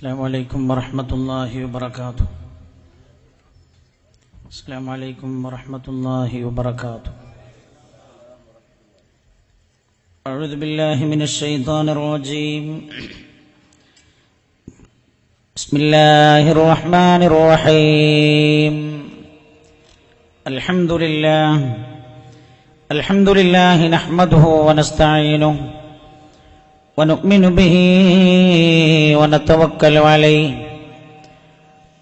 السلام عليكم ورحمة الله وبركاته. السلام عليكم ورحمة الله وبركاته. أعوذ بالله من الشيطان الرجيم. بسم الله الرحمن الرحيم. الحمد لله نحمده ونستعينه ونؤمن به ونتوكل عليه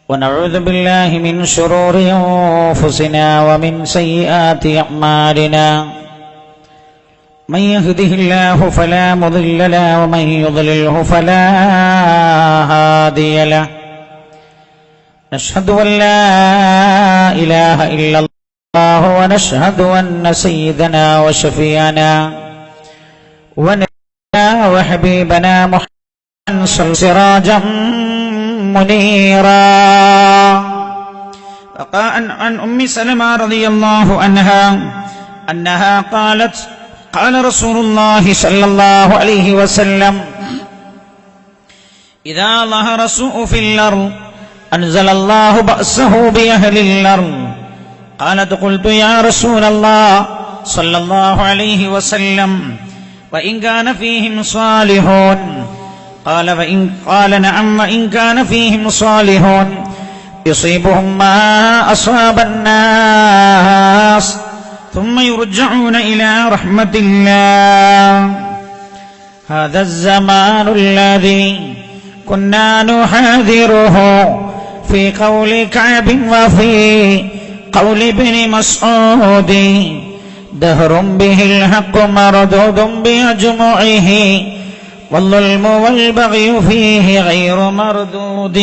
ونعوذ بالله من شرور أنفسنا ومن سيئات أعمالنا من يهده الله فلا مضل له ومن يضلله فلا هادي له نشهد أن لا إله إلا الله ونشهد أن سيدنا وشفيعنا وحبيبنا محمد سراجا منيرا. عن أم سلمة رضي الله عنها أنها قالت قال رسول الله صلى الله عليه وسلم إذا ظهر سوء في الأرض أنزل الله بأسه بأهل الأرض. قالت قلت يا رسول الله صلى الله عليه وسلم وإن كان فيهم صالحون؟ قال نعم وإن كان فيهم صالحون يصيبهم ما أصاب الناس ثم يرجعون إلى رحمة الله. هذا الزمان الذي كنا نحاذره في قول كعب وفي قول ابن مسعود دهر به الحق مردود بأجمعه والظلم والبغي فيه غير مردود.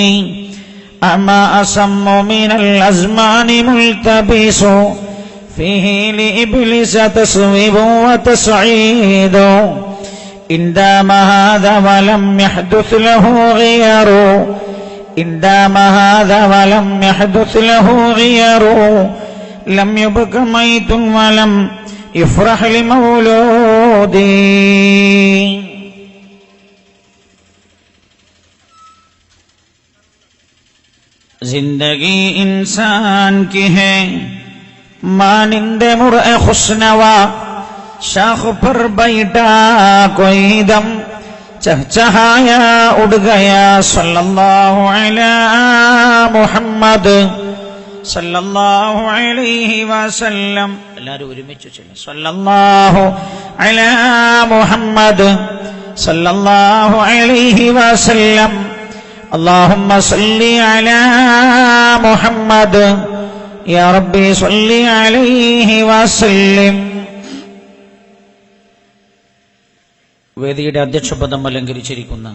أما أصم من الأزمان ملتبس فيه لإبليس تسويب وتسعيد. إن دام هذا ولم يحدث له غير إن دام هذا ولم يحدث له غير لم يبق ميت ولم يفرح لمولود. जिंदगी इंसान की है मानिंदे मुर्ए खुशनवा शाख पर बैठा कोई दम चहचहाया उड़ गया सल्लल्लाहु अलैहि मुहम्मद സല്ലല്ലാഹു അലൈഹി വസല്ലം. എല്ലാവരും ഒരുമിച്ച് ചൊല്ലുക. സല്ലല്ലാഹു അലാ മുഹമ്മദ് സല്ലല്ലാഹു അലൈഹി വസല്ലം. അല്ലാഹുമ്മ സല്ലി അലാ മുഹമ്മദ് യാ റബ്ബി സല്ലി അലൈഹി വസല്ലം. വേദിയുടെ അധ്യക്ഷപദം അലങ്കരിച്ചിരിക്കുന്ന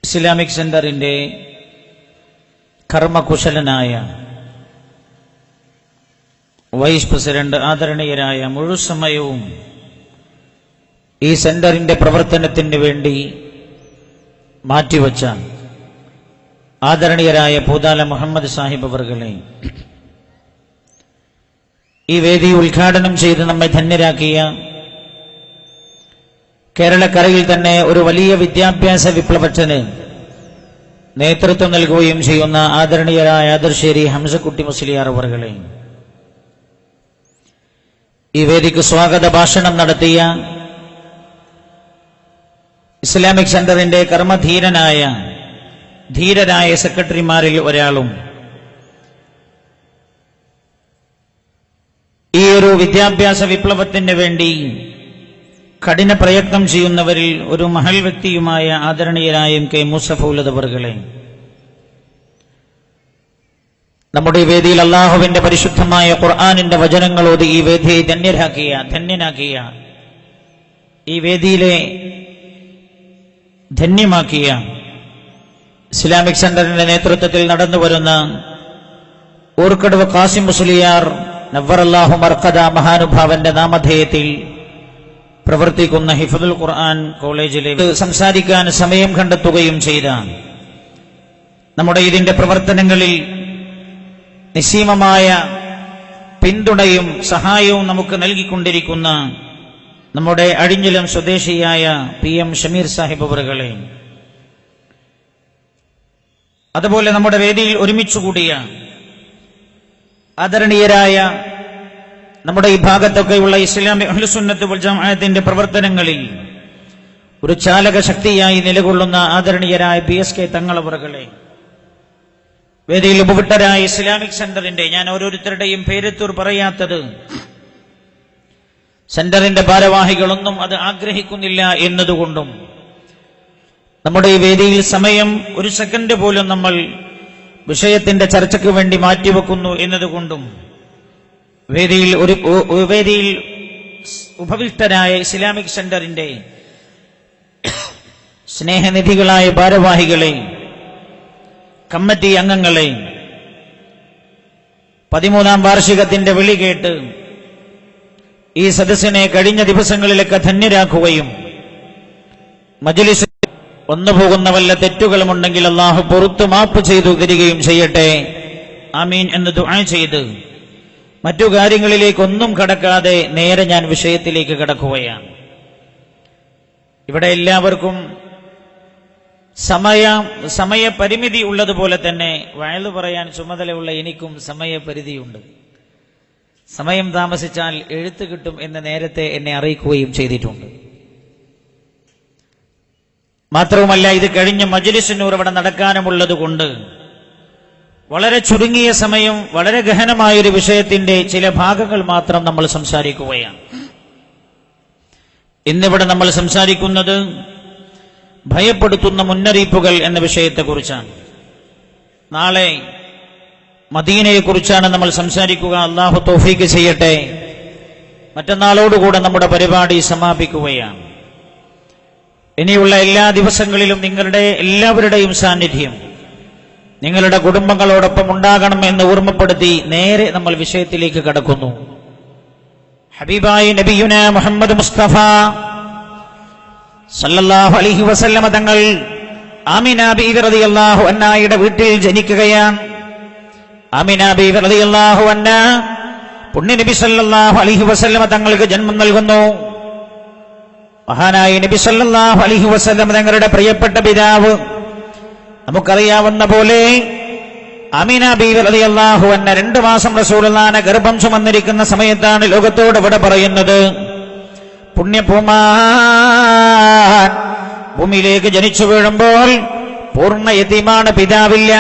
ഇസ്ലാമിക് സെന്ററിന്റെ കർമ്മകുശലനായ വൈസ് പ്രസിഡന്റ്, ആദരണീയരായ മുഴുസമയവും ഈ സെന്ററിന്റെ പ്രവർത്തനത്തിന് വേണ്ടി മാറ്റിവെച്ച ആദരണീയരായ പൂതാല മുഹമ്മദ് സാഹിബ് അവർകളെ, ഈ വേദി ഉദ്ഘാടനം ചെയ്ത് നമ്മെ ധന്യരാക്കിയ കേരളക്കരയിൽ തന്നെ ഒരു വലിയ വിദ്യാഭ്യാസ വിപ്ലവത്തിന് നേതൃത്വം നൽകുകയും ചെയ്യുന്ന ആദരണീയരായ ആദർശേരി ഹംസക്കുട്ടി മുസ്ലിയാർ അവർകളെ, ഈ വേദിക്ക് സ്വാഗത ഭാഷണം നടത്തിയ ഇസ്ലാമിക് സെന്ററിന്റെ ധീരരായ സെക്രട്ടറിമാരിൽ ഒരാളും ഈ ഒരു വിദ്യാഭ്യാസ വിപ്ലവത്തിന് വേണ്ടി കഠിന പ്രയത്നം ചെയ്യുന്നവരിൽ ഒരു മഹൽ വ്യക്തിയുമായ ആദരണീയരായ കെ മുസഫൗലദ് അവർകളെ, നമ്മുടെ ഈ വേദിയിൽ അല്ലാഹുവിന്റെ പരിശുദ്ധമായ ഖുർആനിന്റെ വചനങ്ങൾ ഓതി ഈ വേദിയെ ധന്യനാക്കിയ ഈ വേദിയിലെ ധന്യമാക്കിയ ഇസ്ലാമിക് സെന്ററിന്റെ നേതൃത്വത്തിൽ നടന്നുവരുന്ന ഊർക്കടവ് ഖാസിം മുസ്ലിയാർ നവ്വറല്ലാഹു മർഖദ മഹാനുഭാവന്റെ നാമധേയത്തിൽ പ്രവർത്തിക്കുന്ന ഹിഫ്ദുൽ ഖുർആൻ കോളേജിലേക്ക് സംസാരിക്കാൻ സമയം കണ്ടെത്തുകയും ചെയ്ത, നമ്മുടെ ഇതിന്റെ പ്രവർത്തനങ്ങളിൽ നിസ്സീമമായ പിന്തുണയും സഹായവും നമുക്ക് നൽകിക്കൊണ്ടിരിക്കുന്ന നമ്മുടെ അഴിഞ്ഞിലം സ്വദേശിയായ PM ഷമീർ സാഹിബ് അവറുകളെ, അതുപോലെ നമ്മുടെ വേദിയിൽ ഒരുമിച്ചുകൂടിയ ആദരണീയരായ നമ്മുടെ ഈ ഭാഗത്തൊക്കെയുള്ള ഇസ്ലാമിക് അഹ്ലുസുന്നത്ത് വൽ ജമാഅത്തിന്റെ പ്രവർത്തനങ്ങളിൽ ഒരു ചാലക ശക്തിയായി നിലകൊള്ളുന്ന ആദരണീയരായ BSK തങ്ങൾ അവറുകളെ, വേദിയിൽ ഉപവിട്ടരായ ഇസ്ലാമിക് സെന്ററിന്റെ, ഞാൻ ഓരോരുത്തരുടെയും പേരെത്തൂർ പറയാത്തത് സെന്ററിന്റെ ഭാരവാഹികളൊന്നും അത് ആഗ്രഹിക്കുന്നില്ല എന്നതുകൊണ്ടും, നമ്മുടെ ഈ വേദിയിൽ സമയം ഒരു സെക്കൻഡ് പോലും നമ്മൾ വിഷയത്തിന്റെ ചർച്ചയ്ക്ക് വേണ്ടി മാറ്റിവെക്കുന്നു എന്നതുകൊണ്ടും, വേദിയിൽ ഉപവിഷ്ടരായ ഇസ്ലാമിക് സെന്ററിന്റെ സ്നേഹനിധികളായ ഭാരവാഹികളെ, കമ്മിറ്റി അംഗങ്ങളെ, 13ാം വാർഷികത്തിന്റെ വിളി കേട്ട് ഈ സദസ്സിനെ കഴിഞ്ഞ ദിവസങ്ങളിലൊക്കെ ധന്യരാക്കുകയും മജ്‌ലിസിൽ വന്നുപോകുന്ന വല്ല തെറ്റുകളുമുണ്ടെങ്കിൽ അല്ലാഹു പുറത്തു മാപ്പ് ചെയ്തു തരികയും ചെയ്യട്ടെ, ആമീൻ എന്ന് ദുആ ചെയ്ത് മറ്റു കാര്യങ്ങളിലേക്കൊന്നും കടക്കാതെ നേരെ ഞാൻ വിഷയത്തിലേക്ക് കടക്കുകയാണ്. ഇവിടെ എല്ലാവർക്കും സമയപരിമിതി ഉള്ളതുപോലെ തന്നെ വയലു പറയാൻ ചുമതലയുള്ള എനിക്കും സമയപരിധിയുണ്ട്. സമയം താമസിച്ചാൽ എഴുത്ത് കിട്ടും എന്ന് നേരത്തെ എന്നെ അറിയിക്കുകയും ചെയ്തിട്ടുണ്ട്. മാത്രവുമല്ല, ഇത് കഴിഞ്ഞ് മജ്‌ലിസിനൂർ ഇവിടെ നടക്കാനുമുള്ളത് കൊണ്ട് വളരെ ചുരുങ്ങിയ സമയം വളരെ ഗഹനമായൊരു വിഷയത്തിന്റെ ചില ഭാഗങ്ങൾ മാത്രം നമ്മൾ സംസാരിക്കുകയാണ്. ഇന്നിവിടെ നമ്മൾ സംസാരിക്കുന്നത് ഭയപ്പെടുത്തുന്ന മുന്നറിയിപ്പുകൾ എന്ന വിഷയത്തെക്കുറിച്ചാണ്. നാളെ മദീനയെക്കുറിച്ചാണ് നമ്മൾ സംസാരിക്കുക. അല്ലാഹു തൗഫീഖ് ചെയ്യട്ടെ. മറ്റന്നാളോടുകൂടെ നമ്മുടെ പരിപാടി സമാപിക്കുകയാണ്. ഇനിയുള്ള എല്ലാ ദിവസങ്ങളിലും നിങ്ങളുടെ എല്ലാവരുടെയും സാന്നിധ്യം നിങ്ങളുടെ കുടുംബങ്ങളോടൊപ്പം ഉണ്ടാകണം എന്ന് ഓർമ്മപ്പെടുത്തി നേരെ നമ്മൾ വിഷയത്തിലേക്ക് കടക്കുന്നു. ഹബീബായ നബിയുനാ മുഹമ്മദ് മുസ്തഫ സല്ലല്ലാഹു അലൈഹി വസല്ലമ തങ്ങൾ ആമിന ബീവി റളിയല്ലാഹു അൻഹയുടെ വീട്ടിൽ ജനിക്കുകയാണ്. ആമിന ബീവി റളിയല്ലാഹു അൻഹ പുണ്യ നബി സല്ലല്ലാഹു അലൈഹി വസല്ലമ തങ്ങൾക്ക് ജന്മം നൽകുന്നു. മഹാനായ നബി സല്ലല്ലാഹു അലൈഹി വസല്ലമ തങ്ങളുടെ പ്രിയപ്പെട്ട പിതാവ്, നമുക്കറിയാവുന്ന പോലെ ആമിന ബീവി റളിയല്ലാഹു അൻഹ 2 മാസം റസൂലുള്ളാഹിനെ ഗർഭം ചുമന്നിരിക്കുന്ന സമയത്താണ് ലോകത്തോട് ഇവിടെ പറയുന്നത്. പുണ്യഭൂമാൻ ഭൂമിയിലേക്ക് ജനിച്ചു വീഴുമ്പോൾ പൂർണ്ണ യതീമാണ്, പിതാവില്ല.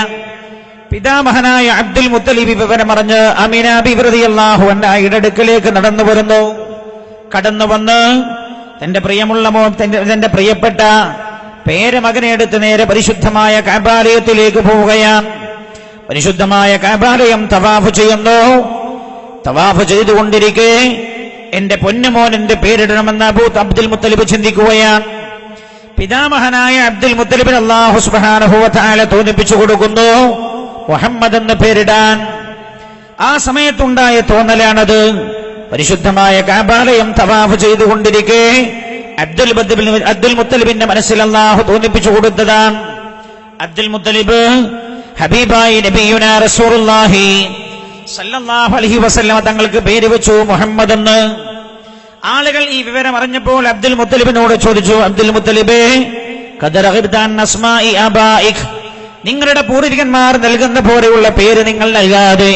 പിതാമഹനായ അബ്ദുൽ മുത്തലിബ് വിവരമറിഞ്ഞ് ആമിന ബീവി റളിയല്ലാഹു അൻഹയുടെ അടുക്കലേക്ക് നടന്നു വരുന്നു. കടന്നു വന്ന് തന്റെ പ്രിയമുള്ള തന്റെ പ്രിയപ്പെട്ട പേരമകനെ എടുത്ത് നേരെ പരിശുദ്ധമായ കഅബാലയത്തിലേക്ക് പോവുകയാണ്. പരിശുദ്ധമായ കഅബാലയം തവാഫ് ചെയ്യുന്നു. തവാഫ് ചെയ്തുകൊണ്ടിരിക്കെ എന്റെ പൊന്നുമോൻ എന്റെ പേരിടണമെന്ന് അബ്ദുൽ മുത്തലിബ് ചിന്തിക്കുകയാണ്. പിതാമഹനായ അബ്ദുൽ മുത്തലിബിന് അല്ലാഹു സുബ്ഹാനഹു വ തആല തോന്നിപ്പിച്ചു കൊടുക്കുന്നു മുഹമ്മദ് എന്ന് പേരിടാൻ. ആ സമയത്തുണ്ടായ തോന്നലാണത്. പരിശുദ്ധമായ കഅബാലയം തവാഫ് ചെയ്തുകൊണ്ടിരിക്കെ അബ്ദുൽ മുത്തലിബിന്റെ മനസ്സിൽ അല്ലാഹു തോന്നിപ്പിച്ചു കൊടുത്തതാണ്. അബ്ദുൽ മുത്തലിബ് ഹബീബായ നബിയുനാ റസൂലുള്ളാഹി സല്ലല്ലാഹു അലൈഹി വസല്ലമ തങ്ങൾക്ക് പേര് വെച്ചു മുഹമ്മദ് എന്ന്. ആളുകൾ ഈ വിവരം അറിഞ്ഞപ്പോൾ അബ്ദുൽ മുത്തലിബിനോട് ചോദിച്ചു, അബ്ദുൽ മുത്തലിബേ, ഖദ റഗിബ്ത അൻ അസ്മാഇ ആബാഇക്, നിങ്ങളുടെ പൂർവികന്മാർ നൽകുന്ന പോലെയുള്ള പേര് നിങ്ങൾ നൽകാതെ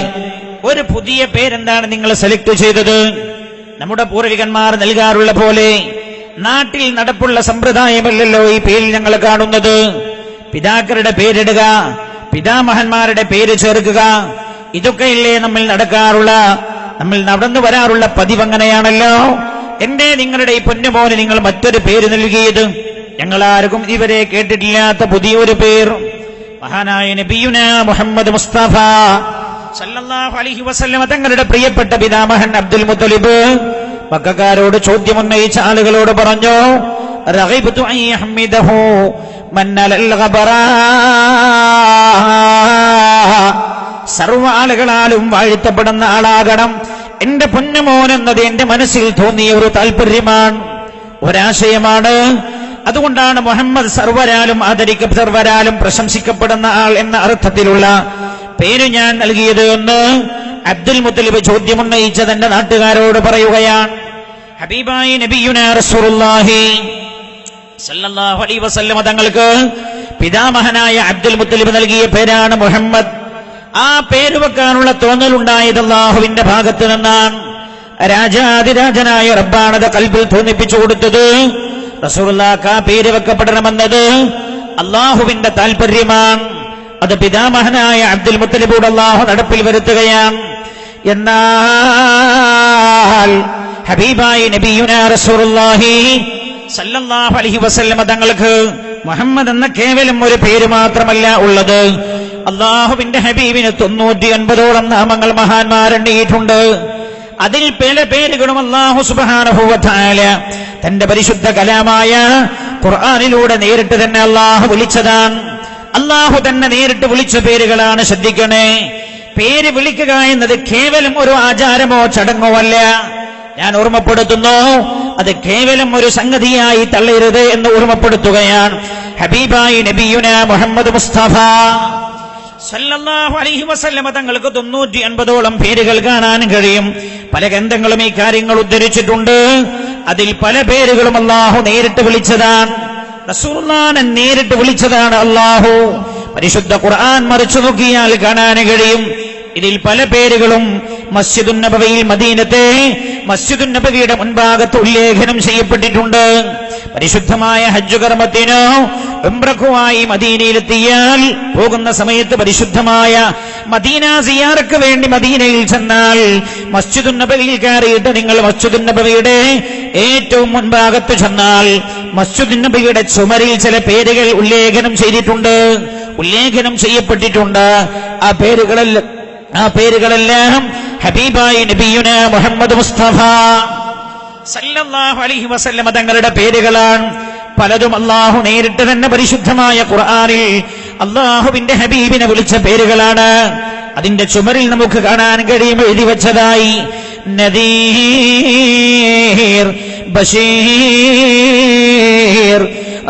ഒരു പുതിയ പേരെന്താണ് നിങ്ങൾ സെലക്ട് ചെയ്തത്? നമ്മുടെ പൂർവികന്മാർ നൽകാറുള്ള പോലെ നാട്ടിൽ നടപ്പുള്ള സമ്പ്രദായമല്ലല്ലോ ഈ പേരിൽ ഞങ്ങൾ കാണുന്നത്. പിതാക്കളുടെ പേരിടുക, പിതാമഹന്മാരുടെ പേര് ചേർക്കുക, ഇതൊക്കെയല്ലേ നമ്മൾ നടന്നു വരാറുള്ള പതിവ്. അങ്ങനെയാണല്ലോ. എന്തേ നിങ്ങളുടെ ഈ പൊന്നുമോന് നിങ്ങൾ മറ്റൊരു പേര് നൽകിയത്? ഞങ്ങൾ ആർക്കും ഇവരെ കേട്ടിട്ടില്ലാത്ത പുതിയൊരു പേർ. മഹാനായ നബിയുനാ മുഹമ്മദ് മുസ്തഫ സല്ലല്ലാഹു അലൈഹി വസല്ലമ തങ്ങളുടെ പ്രിയപ്പെട്ട പിതാമഹൻ അബ്ദുൽ മുത്തലിബ് മക്കക്കാരോട് ചോദ്യമുന്നയിച്ച ആളുകളോട് പറഞ്ഞു, റഗിബ്തു അൻ യഹ്മിദഹു മൻ അലൽ ഗബറാ, സർവ്വ ആളുകളാലും വാഴ്ത്തപ്പെടുന്ന ആളാകണം എന്റെ പൊന്നുമോൻ എന്നത് എന്റെ മനസ്സിൽ തോന്നിയ ഒരു താല്പര്യമാണ്, ഒരാശയമാണ്. അതുകൊണ്ടാണ് മുഹമ്മദ് സർവരാലും സർവരാലും പ്രശംസിക്കപ്പെടുന്ന ആൾ എന്ന അർത്ഥത്തിലുള്ള പേര് ഞാൻ നൽകിയത് എന്ന് അബ്ദുൽ മുത്തലിബ് ചോദ്യമുന്നയിച്ച തന്റെ നാട്ടുകാരോട് പറയുകയാണ്. ഹബീബായി നബിയുനാ റസൂലുള്ളാഹി സല്ലല്ലാഹു അലൈഹി വസല്ലം തങ്ങൾക്ക് പിതാമഹനായ അബ്ദുൽ മുത്തലിബ് നൽകിയ പേരാണ് മുഹമ്മദ്. ആ പേര് വെക്കാനുള്ള തോന്നലുണ്ടായത് അല്ലാഹുവിന്റെ ഭാഗത്ത് നിന്നാണ്. രാജാതിരാജനായ റബ്ബാണത് കൽബിൽ തോന്നിപ്പിച്ചു കൊടുത്തത്. റസൂലുള്ളാഹിക്ക് ആ പേര് വെക്കപ്പെടണമെന്നത് അല്ലാഹുവിന്റെ താൽപര്യമാണ്. അത് പിതാമഹനായ അബ്ദുൽ മുത്തലിബോട് അല്ലാഹു നടപ്പിൽ വരുത്തുകയാണ്. എന്നാൽ ഹബീബായി നബിയുനാ റസൂലുള്ളാഹി സല്ലല്ലാഹു അലൈഹി വസല്ലം തങ്ങൾക്ക് മുഹമ്മദ് എന്ന കേവലം ഒരു പേര് മാത്രമല്ല ഉള്ളത്. അല്ലാഹുവിന്റെ ഹബീബിന് 99ഓളം നാമങ്ങൾ മഹാന്മാരെണ്ണിയിട്ടുണ്ട്. അതിൽ പല പേരുകളും അല്ലാഹു സുബ്ഹാനഹു വ തആല തന്റെ പരിശുദ്ധ കലാമായ ഖുർആനിലൂടെ നേരിട്ട് തന്നെ അല്ലാഹു വിളിച്ചതാണ്. അല്ലാഹു തന്നെ നേരിട്ട് വിളിച്ച പേരുകളാണ്. ശ്രദ്ധിക്കണേ, പേര് വിളിക്കുക എന്നത് കേവലം ഒരു ആചാരമോ ചടങ്ങോ അല്ല. ഞാൻ ഓർമ്മപ്പെടുത്തുന്നു, അത് കേവലം ഒരു സംഗതിയായി തള്ളരുത് എന്ന് ഓർമ്മപ്പെടുത്തുകയാണ്. ഹബീബായി നബിയുനാ മുഹമ്മദ് മുസ്തഫ സല്ലല്ലാഹു അലൈഹി വസല്ലം തങ്ങൾക്ക് 950ഓളം പേരുകൾ കാണാൻ കഴിയും. പല ഗ്രന്ഥങ്ങളും ഈ കാര്യങ്ങൾ ഉദ്ധരിച്ചിട്ടുണ്ട്. അതിൽ പല പേരുകളും അല്ലാഹു നേരിട്ട് വിളിച്ചതാണ്. റസൂലുള്ളാഹിനെ നേരിട്ട് വിളിച്ചതാണ് അല്ലാഹു. പരിശുദ്ധ ഖുർആൻ മറിച്ചു നോക്കിയാൽ കാണാൻ കഴിയും. ഇതിൽ പല പേരുകളും മസ്ജിദുൻ നബവിയിൽ മദീനത്തെ മസ്ജിദുൻ നബവിയുടെ മുൻഭാഗത്ത് ഉല്ലേഖനം ചെയ്യപ്പെട്ടിട്ടുണ്ട്. പരിശുദ്ധമായ ഹജ്ജ് കർമ്മത്തിനോ ഉംറക്കുമായി മദീനയിലെത്തിയാൽ പോകുന്ന സമയത്ത് പരിശുദ്ധമായ മദീന സിയാറക്ക് വേണ്ടി മദീനയിൽ ചെന്നാൽ മസ്ജിദുൻ നബവിയിൽ കയറിയിട്ട് നിങ്ങൾ മസ്ജിദുൻ നബവിയുടെ ഏറ്റവും മുൻഭാഗത്ത് ചെന്നാൽ മസ്ജിദുൻ നബവിയുടെ ചുമരിൽ ചില പേരുകൾ ഉല്ലേഖനം ചെയ്യപ്പെട്ടിട്ടുണ്ട്. ആ പേരുകളെല്ലാം ഹബീബായി നബിയുനാ മുഹമ്മദ് മുസ്തഫ സല്ലല്ലാഹു അലൈഹി വസല്ലം തങ്ങളുടെ പേരുകളാണ്. പലതും അല്ലാഹു നേരിട്ട് തന്നെ പരിശുദ്ധമായ ഖുർആനിൽ അല്ലാഹുവിന്റെ ഹബീബിനെ വിളിച്ച പേരുകളാണ്. അതിന്റെ ചുമരിൽ നമുക്ക് കാണാൻ കഴിയും എഴുതി വെച്ചതായി നദീർ, ബശീർ,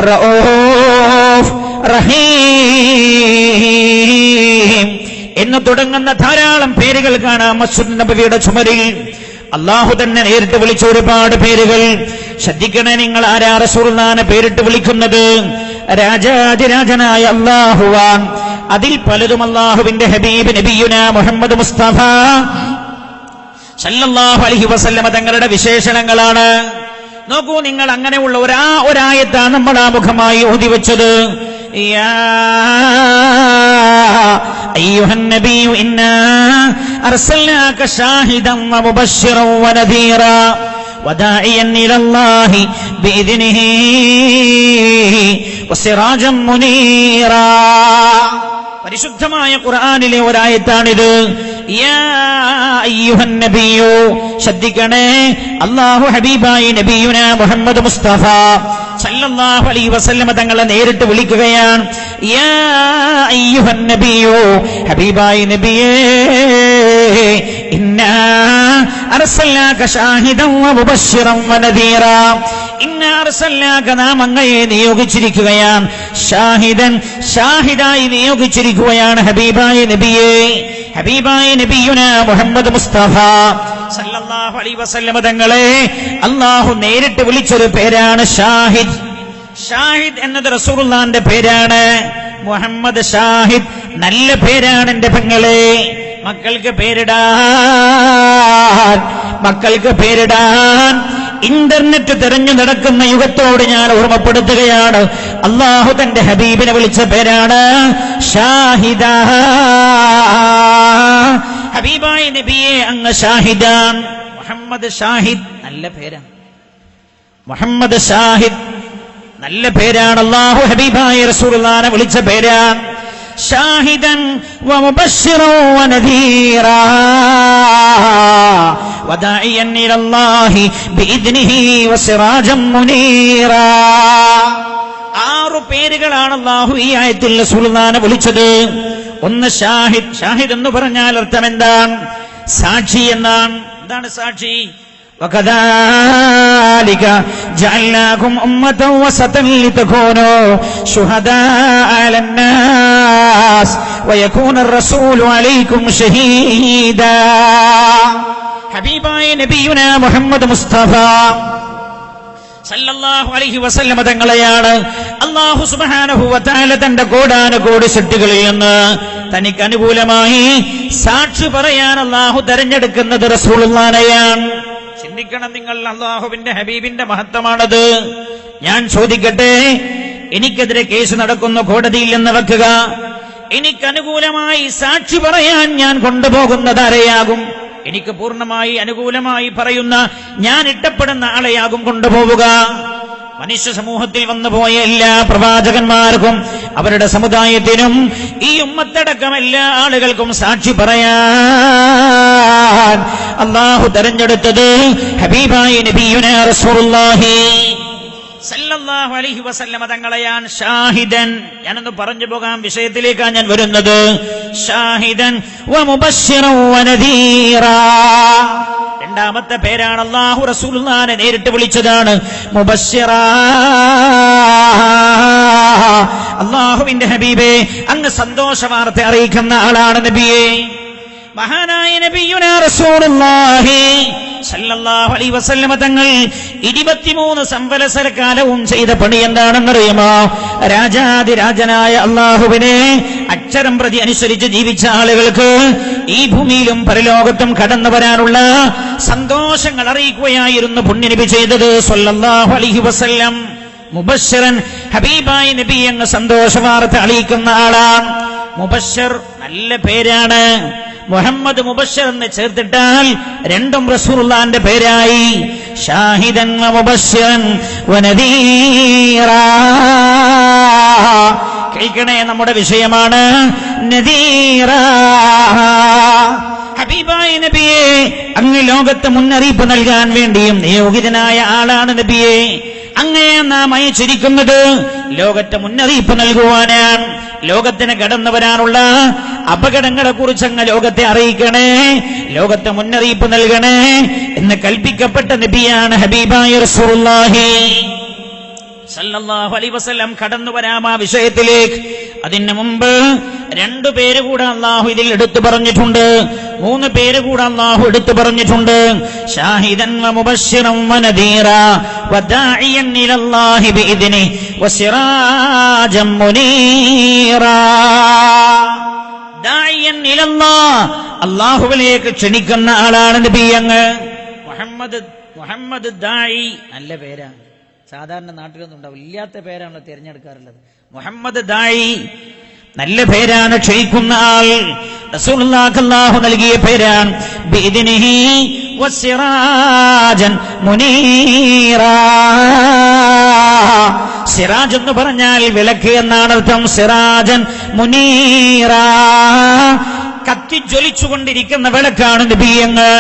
റഊഫ്, റഹീം എന്ന് തുടങ്ങുന്ന ധാരാളം പേരുകൾ കാണാം മസ്ജിദ് നബവിയുടെ ചുമരിൽ. അല്ലാഹു തന്നെ നേരിട്ട് വിളിച്ച ഒരുപാട് പേരുകൾ. ശ്രദ്ധിക്കണേ, നിങ്ങൾ ആരാ റസൂലുള്ളാഹിനെ പേരിട്ട് വിളിക്കുന്നത്? രാജാതിരാജനായ അല്ലാഹുവാൻ. അതിൽ പലതും അല്ലാഹുവിന്റെ ഹബീബ് നബിയുനാ മുഹമ്മദ് മുസ്തഫ സല്ലല്ലാഹു അലൈഹി വസല്ലം തങ്ങളുടെ വിശേഷണങ്ങളാണ്. നോക്കൂ നിങ്ങൾ, അങ്ങനെയുള്ള ഒരായത്താണ് നമ്മൾ ആമുഖമായി ഓതി വെച്ചത്. യാ അയ്യുഹൻ നബിയ്യു ഇന്നാ അർസൽനാക ഷാഹിദൻ വമുബശ്ശിറൻ വനദീറാ വദാഇയൻ ഇലല്ലാഹി ബിഇദ്നിഹി വസിറാജൻ മുനീറാ. പരിശുദ്ധമായ ഖുർആനിലെ ഒരായത്താണിത്. യാ അയ്യുഹൻ നബിയ്യു, ശ്രദ്ധിക്കണേ, അല്ലാഹു ഹബീബായി നബിയുനാ മുഹമ്മദ് മുസ്തഫ സല്ലല്ലാഹു അലൈഹി വസല്ലം തങ്ങളെ നേരിട്ട് വിളിക്കുകയാണ്. യാ അയ്യുഹൻ നബിയ്യു, ഹബീബായി നബിയേ, ഇന്നാ അർസൽനാക ഷാഹിദൻ വമുബശ്ശിറൻ വനദീറാ. ഇന്നാ അർസൽനാക, നാം അങ്ങയെ നിയോഗിച്ചിരിക്കുകയാണ്. ഷാഹിദൻ, ഷാഹിദായി നിയോഗിച്ചിരിക്കുകയാണ് ഹബീബായി നബിയേ. ഹബീബായി നബിയുനാ മുഹമ്മദ് മുസ്തഫ സല്ലല്ലാഹു അലൈഹി വസല്ലം തങ്ങളെ അല്ലാഹു നേരിട്ട് വിളിച്ചൊരു പേരാണ് ഷാഹിദ്. ഷാഹിദ് എന്നത് റസൂലുള്ളാഹിന്റെ പേരാണ്. മുഹമ്മദ് ഷാഹിദ് നല്ല പേരാണ്. എന്റെ പെങ്ങളെ, മക്കൾക്ക് പേരിടാൻ ഇന്റർനെറ്റ് തെരഞ്ഞു നടക്കുന്ന യുഗത്തോട് ഞാൻ ഓർമ്മപ്പെടുത്തുകയാണ്. അല്ലാഹു തന്റെ ഹബീബിനെ വിളിച്ച പേരാണ് ഷാഹിദ. ഹബീബായ നബിയെ അങ്ങ് ഷാഹിദാൻ. മുഹമ്മദ് ഷാഹിദ് നല്ല പേരാണ്. മുഹമ്മദ് ഷാഹിദ് നല്ല പേരാണ്. അല്ലാഹു ഹബീബായ റസൂലുള്ളാഹിനെ വിളിച്ച പേരാണ് ഷാഹിദൻ വമുബശ്ശിറൻ വനദീറാ വദാഇയൻ ഇലല്ലാഹി ബിഇദ്നിഹി വസിറാജൻ മുനീറാ. 6 പേരുകളാണ് അല്ലാഹു ഈ ആയത്തിൽ റസൂലുള്ളാഹിനെ വിളിച്ചത്. ഒന്ന് ഷാഹിദ്. ഷാഹിദ് എന്ന് പറഞ്ഞാൽ അർത്ഥം എന്താണ്? സാക്ഷി എന്നാണ്. എന്താണ് സാക്ഷി? وكذلك جعلناكم أمة وسطا لتكونوا شهداء على الناس ويكون الرسول عليكم شهيدا. ഹബീബായ നബിയുന മുഹമ്മദ് മുസ്തഫ സല്ലല്ലാഹു അലൈഹി വസല്ലമ തങ്ങളെയാണ് അല്ലാഹു സുബ്ഹാനഹു വ തആല തന്റെ കോടാനുകോടി സൃഷ്ടികളിൽ നിന്ന് തനിക്ക് അനുകൂലമായി സാക്ഷി പറയാൻ അല്ലാഹു തെരഞ്ഞെടുക്കുന്നത് റസൂലുള്ളാഹിനെയാണ്. ചിന്തിക്കണം നിങ്ങൾ, അല്ലാഹുവിന്റെ ഹബീബിന്റെ മഹത്വമാണത്. ഞാൻ ചോദിക്കട്ടെ, എനിക്കെതിരെ കേസ് നടക്കുന്നു കോടതിയിൽ നിന്ന് വെക്കുക, എനിക്കനുകൂലമായി സാക്ഷി പറയാൻ ഞാൻ കൊണ്ടുപോകുന്നത് ആരെയാകും? എനിക്ക് പൂർണ്ണമായി അനുകൂലമായി പറയുന്ന, ഞാൻ ഇഷ്ടപ്പെടുന്ന ആളെയാകും കൊണ്ടുപോവുക. മനുഷ്യ സമൂഹത്തിൽ വന്നുപോയ എല്ലാ പ്രവാചകന്മാർക്കും അവരുടെ സമുദായത്തിനും ഈ ഉമ്മത്തടക്കം എല്ലാ ആളുകൾക്കും സാക്ഷി പറയാൻ അല്ലാഹു തെരഞ്ഞെടുത്തത് ഹബീബായ നബിയുനാ റസൂലുള്ളാഹി സല്ലല്ലാഹു അലൈഹി വസല്ലമ തങ്ങളെയാണ്. ഷാഹിദൻ, ഞാനൊന്ന് പറഞ്ഞു പോകാം, വിഷയത്തിലേക്കാണ് ഞാൻ വരുന്നത്. ഷാഹിദൻ വ മുബശ്ശിറൻ വ നദീറാ. രണ്ടാമത്തെ പേരാണ് അല്ലാഹു റസൂലുള്ളാഹിനെ നേരിട്ട് വിളിച്ചതാണ് മുബശ്ശിറാ. അല്ലാഹുവിന്റെ ഹബീബേ, അങ്ങ് സന്തോഷ വാർത്ത അറിയിക്കുന്ന ആളാണ് നബിയേ. മഹാനായ നബിയുനാ റസൂലുള്ളാഹി സല്ലല്ലാഹു അലൈഹി വസല്ലമ തങ്ങൾ 23 സംവത്സര കാലവും ചെയ്ത പണി എന്താണെന്നറിയുമോ? രാജാതിരാജനായ അല്ലാഹുവിനെ അക്ഷരം പ്രതി അനുസരിച്ച് ജീവിച്ച ആളുകൾക്ക് ഈ ഭൂമിയിലും പരലോകത്തും കടന്നു വരാനുള്ള സന്തോഷങ്ങൾ അറിയിക്കുകയായിരുന്നു പുണ്യനബി ചെയ്തത് സല്ലല്ലാഹു അലൈഹി വസല്ലം. മുബശ്ശിറൻ, ഹബീബായ നബി അങ്ങ് സന്തോഷ വാർത്ത അറിയിക്കുന്ന ആളാണ്. മുബശ്ശിർ നല്ല പേരാണ്. മുഹമ്മദ് മുബശ്ശിർ എന്ന് ചേർത്തിട്ടാൽ രണ്ടും റസൂലുള്ളാഹിന്റെ പേരായി. ഷാഹിദൻ വ മുബശ്ശിറൻ വ നദീറാ. കേൾക്കണേ, നമ്മുടെ വിഷയമാണ് നദീറാ. ഹബീബായ നബിയെ, അങ്ങ് ലോകത്ത് മുന്നറിയിപ്പ് നൽകാൻ വേണ്ടിയും നിയോഗിതനായ ആളാണ് നബിയെ. അങ്ങയെ നാം അയച്ചിരിക്കുന്നത് ലോകത്തെ മുന്നറിയിപ്പ് നൽകുവാനാണ്. ലോകത്തിന് കടന്നു വരാനുള്ള അപകടങ്ങളെ കുറിച്ച് അങ്ങ് ലോകത്തെ അറിയിക്കണേ, ലോകത്തെ മുന്നറിയിപ്പ് നൽകണേ എന്ന് കൽപ്പിക്കപ്പെട്ട നബിയാണ് ഹബീബായ റസൂലുള്ളാഹി സല്ലല്ലാഹു അലൈഹി വസല്ലം. കടന്നു വരാം ആ വിഷയത്തിലേക്ക്. അതിന് മുമ്പ് 2 പേര് കൂടെ അല്ലാഹു ഇതിൽ എടുത്തു പറഞ്ഞിട്ടുണ്ട്, 3 പേര് കൂടെ അല്ലാഹു എടുത്തു പറഞ്ഞിട്ടുണ്ട്. ഷാഹിദൻ വ മുബശ്ശിറൻ വ നദീറാ വ ദാഇയൻ ഇലല്ലാഹി ബിഇദ്നി വ സിറാജൻ മുനീറാ. ദാഇയൻ ഇലല്ലാഹ്, അല്ലാഹുവിലേക്ക് ക്ഷണിക്കുന്ന ആളാണ് നബി അങ്ങ്. മുഹമ്മദ് ദാഇ, നല്ല പേരാണ്. സാധാരണ നാട്ടിലൊന്നും ഉണ്ടാവും, ഇല്ലാത്ത പേരാണല്ലോ തിരഞ്ഞെടുക്കാറുള്ളത്. മുഹമ്മദ് ദാഇ നല്ല പേരാണ്, ക്ഷണിക്കുന്ന ആൾ. റസൂലുള്ളാഹിക്ക് അല്ലാഹു നൽകിയ പേരാണ്. ബിഇദ്നിഹി വസിറാജൻ മുനീറാ. സിറാജ് എന്ന് പറഞ്ഞാൽ വിളക്ക് എന്നാണ് അർത്ഥം. സിറാജൻ മുനീറാ, കത്തിജ്വലിച്ചുകൊണ്ടിരിക്കുന്ന വിളക്കാണ് നബി അങ്ങ്.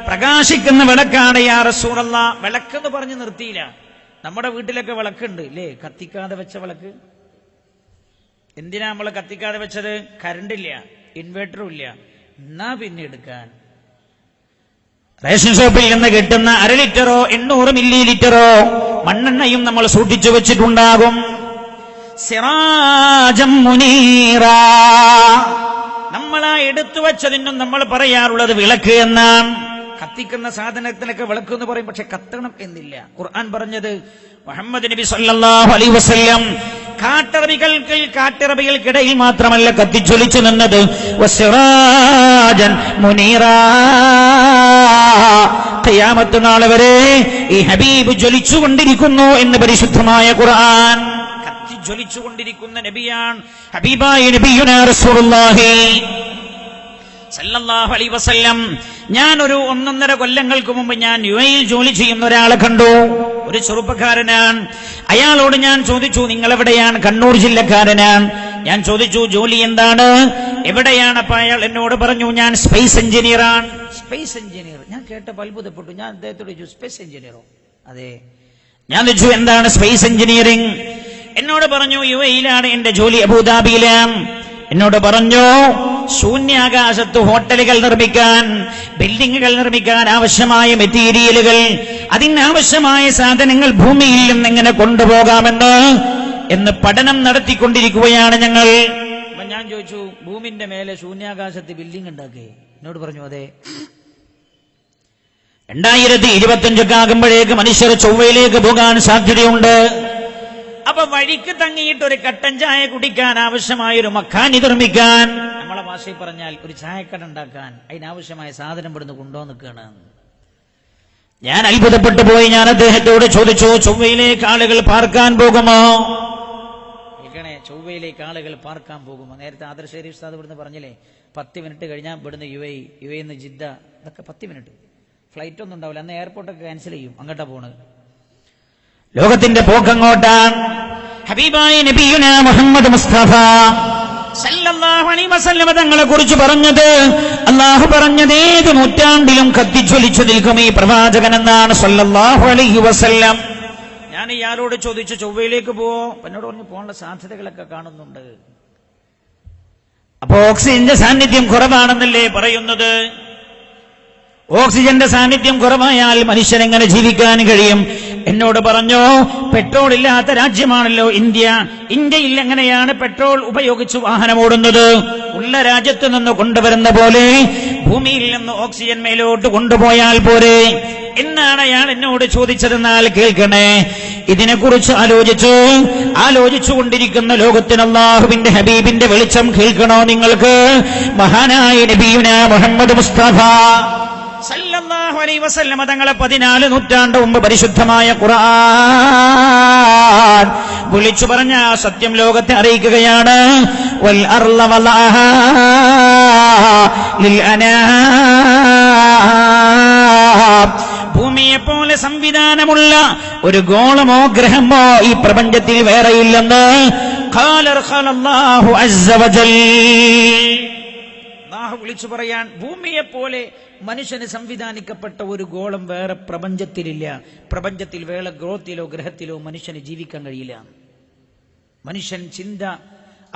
പ്രകാശിക്കുന്ന വിളക്കാണ് യാ റസൂലല്ലാഹ്. വിളക്കെന്ന് പറഞ്ഞ് നിർത്തിയില്ല. നമ്മുടെ വീട്ടിലൊക്കെ വിളക്കുണ്ട് ഇല്ലേ, കത്തിക്കാതെ വെച്ച വിളക്ക്. എന്തിനാ നമ്മളെ കത്തിക്കാതെ വെച്ചത്? കറണ്ടില്ല, ഇൻവേർട്ടറും ഇല്ല. എന്നാ പിന്നെ എടുക്കാൻ റേഷൻ ഷോപ്പിൽ നിന്ന് കിട്ടുന്ന 1/2 ലിറ്ററോ 800 മില്ലി ലിറ്ററോ മണ്ണെണ്ണയും നമ്മൾ സൂക്ഷിച്ചു വെച്ചിട്ടുണ്ടാകും. സിറാജം മുനീറാ, നമ്മളാ എടുത്തു വെച്ചതിനും നമ്മൾ പറയാറുള്ളത് വിളക്ക് എന്നാണ്. കത്തിക്കുന്ന സാധനത്തിനൊക്കെ വിളക്ക് എന്ന് പറയും, പക്ഷെ കത്തണം എന്നില്ല. ഖുർആൻ പറഞ്ഞത് മുഹമ്മദ് നബി സല്ലല്ലാഹു അലൈഹി വസല്ലം കാട്ടറബികൾക്കിടയിൽ മാത്രമല്ല കത്തിച്ചൊലിച്ചു നിന്നത്. വസിറാജൻ മുനീറാ, ഖിയാമത്ത് നാൾ വരെ ഈ ഹബീബ് ജ്വലിച്ചുകൊണ്ടിരിക്കുന്നു എന്ന് പരിശുദ്ധമായ ഖുർആൻ. കത്തിജ്വലിച്ചുകൊണ്ടിരിക്കുന്ന നബിയാണ് ഹബീബായ നബിയുനാ റസൂലുള്ളാഹി സല്ലല്ലാഹു അലൈഹി വസല്ലം. ഞാൻ ഒരു 1.5 കൊല്ലങ്ങൾക്ക് മുമ്പ് ഞാൻ യുഎഇയിൽ ജോലി ചെയ്യുന്ന ഒരാളെ കണ്ടു. ഒരു ചെറുപ്പക്കാരനാണ്. അയാളോട് ഞാൻ ചോദിച്ചു, നിങ്ങൾ എവിടെയാണ്? കണ്ണൂർ ജില്ലക്കാരനാണ്. ഞാൻ ചോദിച്ചു, ജോലി എന്താണ്, എവിടെയാണ്? അപ്പൊ അയാൾ എന്നോട് പറഞ്ഞു, ഞാൻ സ്പേസ് എഞ്ചിനീയർ ആണ്. Space engineer. ഞാൻ കേട്ടപ്പോൾ അത്ഭുതപ്പെട്ടു. ഞാൻ അദ്ദേഹത്തോട് ചോദിച്ചു, സ്പേസ് എഞ്ചിനീയറോ? അതെ. ഞാൻ ചോദിച്ചു, എന്താണ് സ്പേസ് എഞ്ചിനീയറിംഗ്? എന്നോട് പറഞ്ഞു, യുഎഇയിലാണ് എന്റെ ജോലി, അബുദാബിയിലാണ്. എന്നോട് പറഞ്ഞു, ശൂന്യാകാശത്ത് ഹോട്ടലുകൾ നിർമ്മിക്കാൻ, ബിൽഡിങ്ങുകൾ നിർമ്മിക്കാൻ ആവശ്യമായ മെറ്റീരിയലുകൾ, അതിനാവശ്യമായ സാധനങ്ങൾ ഭൂമിയിൽ നിന്ന് എങ്ങനെ കൊണ്ടുപോകാമെന്ന് പഠനം നടത്തിക്കൊണ്ടിരിക്കുകയാണ് ഞങ്ങൾ. അപ്പൊ ഞാൻ ചോദിച്ചു, ഭൂമിന്റെ മേലെ ശൂന്യാകാശത്ത് ബിൽഡിംഗ് ഉണ്ടാക്കേ? എന്നോട് പറഞ്ഞു, അതെ. 2025 ആകുമ്പോഴേക്ക് മനുഷ്യർ ചൊവ്വയിലേക്ക് പോകാൻ സാധ്യതയുണ്ട്. അപ്പൊ വഴിക്ക് തങ്ങിയിട്ട് ഒരു കട്ടൻ ചായ കുടിക്കാൻ ആവശ്യമായൊരു മക്കാനി നിർമ്മിക്കാൻ, നമ്മളെ ഭാഷയിൽ പറഞ്ഞാൽ ഒരു ചായക്കട ഉണ്ടാക്കാൻ അതിനാവശ്യമായ സാധനം ഇവിടുന്ന് കൊണ്ടുവന്നിക്കാണ്. ഞാൻ അത്ഭുതപ്പെട്ടു പോയി. ഞാൻ അദ്ദേഹത്തോട് ചോദിച്ചു, ചൊവ്വയിലേക്ക് ആളുകൾ പാർക്കാൻ പോകുമോ? ചൊവ്വയിലേക്ക് ആളുകൾ പാർക്കാൻ പോകുമോ? നേരത്തെ ആദർശ ഷരീഫ് ഉസ്താദ് ഇവിടുന്ന് പറഞ്ഞില്ലേ, 10 മിനിറ്റ് കഴിഞ്ഞാൽ ഇവിടുന്ന് യുഎഇന്ന് ജിദ്ദ, ഇതൊക്കെ 10 മിനിറ്റ് ഫ്ലൈറ്റ് ഒന്നും ഉണ്ടാവില്ല. അന്ന് എയർപോർട്ടൊക്കെ ക്യാൻസൽ ചെയ്യും, അങ്ങോട്ടാ പോണത്. ലോകത്തിന്റെ പോക്കങ്ങോട്ടാണ്. ഹബീബായ നബിയുനാ മുഹമ്മദ് മുസ്തഫ സല്ലല്ലാഹു അലൈഹി വസല്ലം തങ്ങളെ കുറിച്ച് പറഞ്ഞത്, അല്ലാഹു പറഞ്ഞത് ഏത് നൂറ്റാണ്ടിലും കത്തിജ്വലിച്ചു നിൽക്കും ഈ പ്രവാചകൻ എന്നാണ് സല്ലല്ലാഹു അലൈഹി വസല്ലം. ഞാൻ ഇയാളോട് ചോദിച്ചു, ചൊവ്വയിലേക്ക് പോവോ? എന്നോട് പറഞ്ഞു പോകാനുള്ള സാധ്യതകളൊക്കെ കാണുന്നുണ്ട്. അപ്പോ ഓക്സിജന്റെ സാന്നിധ്യം കുറവാണെന്നല്ലേ പറയുന്നത്? ഓക്സിജന്റെ സാന്നിധ്യം കുറവായാൽ മനുഷ്യനെങ്ങനെ ജീവിക്കാൻ കഴിയും? എന്നോട് പറഞ്ഞു, പെട്രോൾ ഇല്ലാത്ത രാജ്യമാണല്ലോ ഇന്ത്യ. ഇന്ത്യയിൽ എങ്ങനെയാണ് പെട്രോൾ ഉപയോഗിച്ച് വാഹനം ഓടുന്നത്? ഉള്ള രാജ്യത്ത് നിന്ന് കൊണ്ടുവരുന്ന പോലെ ഭൂമിയിൽ നിന്ന് ഓക്സിജൻ മേലോട്ട് കൊണ്ടുപോയാൽ പോരെ എന്നാണ് അയാൾ എന്നോട് ചോദിച്ചതെന്നാൽ കേൾക്കണേ, ഇതിനെക്കുറിച്ച് ആലോചിച്ചുകൊണ്ടിരിക്കുന്ന ലോകത്തിന് അല്ലാഹുവിന്റെ ഹബീബിന്റെ വെളിച്ചം കേൾക്കണോ നിങ്ങൾക്ക്? മഹാനായ നബിയുനാ മുഹമ്മദ് മുസ്തഫ സല്ലല്ലാഹു അലൈഹി വസല്ലം തങ്ങളെ 14 നൂറ്റാണ്ട് മുമ്പ് പരിശുദ്ധമായ ഖുർആൻ വിളിച്ചു പറഞ്ഞ സത്യം ലോകത്തെ അറിയിക്കുകയാണ്. വൽ അർള വലഅഹാ ലിൽ അനാം. ഭൂമിയെ പോലെ സംവിധാനമുള്ള ഒരു ഗോളമോ ഗ്രഹമോ ഈ പ്രപഞ്ചത്തിൽ വേറെയില്ലെന്ന് ഖാലല്ലാഹു അസ്സ വജൽ. അല്ലാഹു വിളിച്ചു പറയാൻ, ഭൂമിയെ പോലെ മനുഷ്യന് സംവിധാനിക്കപ്പെട്ട ഒരു ഗോളം വേറെ പ്രപഞ്ചത്തിലില്ല. പ്രപഞ്ചത്തിൽ വേറെ ഗോളത്തിലോ ഗ്രഹത്തിലോ മനുഷ്യന് ജീവിക്കാൻ കഴിയില്ല. മനുഷ്യൻ ചിന്ത,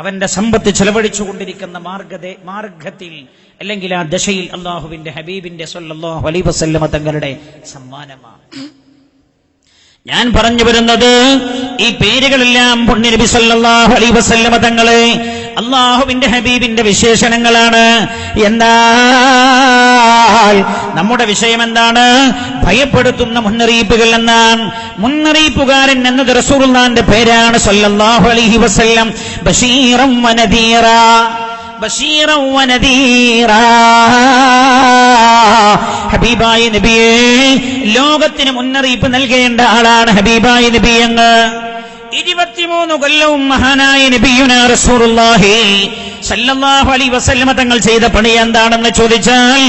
അവന്റെ സമ്പത്ത് ചെലവഴിച്ചുകൊണ്ടിരിക്കുന്ന മാർഗത്തിൽ അല്ലെങ്കിൽ ആ ദശയിൽ അല്ലാഹുവിന്റെ ഹബീബിന്റെ സല്ലല്ലാഹു അലൈഹി വസല്ലമ തങ്ങളുടെ സമ്മാനമാണ്. ഞാൻ പറഞ്ഞു വരുന്നത്, ഈ പേരുകളെല്ലാം പുണ്യ നബി സല്ലല്ലാഹു അലൈഹി വസല്ലമ തങ്ങളെ അല്ലാഹുവിന്റെ ഹബീബിന്റെ വിശേഷണങ്ങളാണ്. എന്നാൽ നമ്മുടെ വിഷയം എന്താണ്? ഭയപ്പെടുത്തുന്ന മുന്നറിയിപ്പുകൾ എന്നാണ്. മുന്നറിയിപ്പുകാരൻ എന്നത് റസൂലുള്ളാഹിന്റെ പേരാണ് സല്ലല്ലാഹു അലൈഹി വസല്ലം. ബശീറൻ വനദീറാ, ബശീറൻ വനദീറാ. ഹബീബായ നബിയെ, ലോകത്തിന് മുന്നറിയിപ്പ് നൽകേണ്ട ആളാണ് ഹബീബായ നബി അങ്ങ്. 23 കൊല്ലവും മഹാനായ നബിയുനാ റസൂലുള്ളാഹി സല്ലല്ലാഹു അലൈഹി വസല്ലമ തങ്ങൾ ചെയ്ത പണി എന്താണെന്ന് ചോദിച്ചാൽ,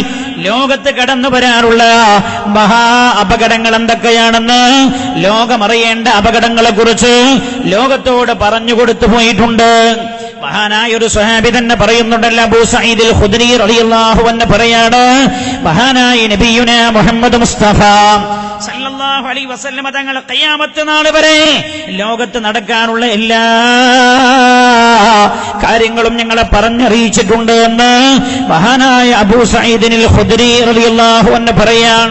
ലോകത്ത് കടന്നു വരാനുള്ള മഹാ അപകടങ്ങൾ എന്തൊക്കെയാണെന്ന്, ലോകമറിയേണ്ട അപകടങ്ങളെ കുറിച്ച് ലോകത്തോട് പറഞ്ഞു കൊടുത്തു പോയിട്ടുണ്ട്. മഹാനായ ഒരു സ്വഹാബി തന്നെ പറയുന്നുണ്ടല്ലോ, അബൂ സഈദുൽ ഖുദ്രി റളിയല്ലാഹു അൻഹു പറയാണ്, മഹാനായ നബിയുനാ മുഹമ്മദ് മുസ്തഫ സല്ലല്ലാഹു അലൈഹി വസല്ലമ തങ്ങൾ ഖിയാമത്ത് നാൾ വരെ ലോകത്ത് നടക്കാനുള്ള എല്ലാ കാര്യങ്ങളും ഞങ്ങളെ പറഞ്ഞറിയിച്ചിട്ടുണ്ട് എന്ന് മഹാനായ അബൂ സഈദുൽ ഖുദ്രി റളിയല്ലാഹു അൻഹു പറയാൻ.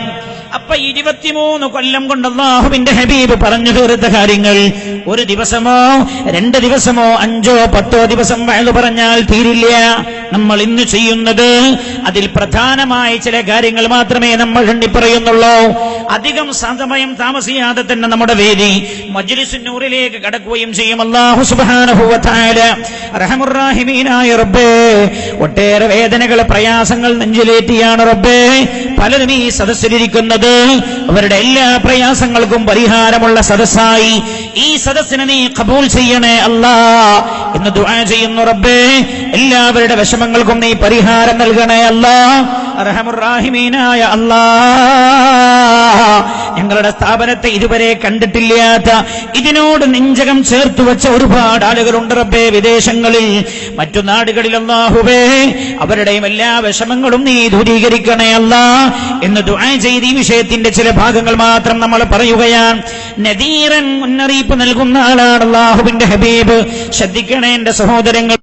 അപ്പൊ 23 കൊല്ലം കൊണ്ട് അല്ലാഹുവിന്റെ ഹബീബ് പറഞ്ഞു തീർത്ത കാര്യങ്ങൾ ഒരു ദിവസമോ 2 ദിവസമോ 5 10 ദിവസം വഅദ് പറഞ്ഞാൽ തീരില്ല. നമ്മൾ ഇന്ന് ചെയ്യുന്നത് അതിൽ പ്രധാനമായ ചില കാര്യങ്ങൾ മാത്രമേ നമ്മൾ എണ്ണി പറയുന്നുള്ളൂ. അധികം സമയം താമസിയാതെ തന്നെ നമ്മുടെ വേദി മജ്ലിസുൻ നൂറിലേക്ക് കടക്കുകയും ചെയ്യും. അല്ലാഹു സുബ്ഹാനഹു വ തആല റഹ്മുർ റഹീമീനായ റബ്ബേ, ഒട്ടേറെ വേദനകൾ പ്രയാസങ്ങൾ നെഞ്ചിലേറ്റിയാണ് റബ്ബേ പലരും ഈ സദസ്സിലിരിക്കുന്നത്. അവരുടെ എല്ലാ പ്രയാസങ്ങൾക്കും പരിഹാരമുള്ള സദസ്സായി ഈ സദസ്സിനെ നീ ഖബൂൽ ചെയ്യണേ അല്ലാ എന്ന് ദുആ ചെയ്യുന്നു റബ്ബേ. എല്ലാവരുടെ വിഷമങ്ങൾക്കും നീ പരിഹാരം നൽകണേ അല്ലാ. റഹ്മുർ റഹീമീനായ അല്ലാ, ഞങ്ങളുടെ സ്ഥാപനത്തെ ഇതുവരെ കണ്ടിട്ടില്ലാത്ത, ഇതിനോട് നെഞ്ചകം ചേർത്തു വെച്ച ഒരുപാട് ആളുകളുണ്ട് റബ്ബേ, വിദേശങ്ങളിൽ മറ്റു നാടുകളിൽ. അല്ലാഹുവേ, അവരുടെയും എല്ലാ വിഷമങ്ങളും നീ ദൂരീകരിക്കണേ അല്ലാ എന്ന് ദുആ ചെയ്ത് ഈ വിഷയത്തിന്റെ ചില ഭാഗങ്ങൾ മാത്രം നമ്മൾ പറയുകയാണ്. നദീറൻ, മുന്നറിയിപ്പ് നൽകുന്ന ആളാണ് അല്ലാഹുവിന്റെ ഹബീബ്. ശ്രദ്ധിക്കണേ എന്റെ സഹോദരങ്ങൾ,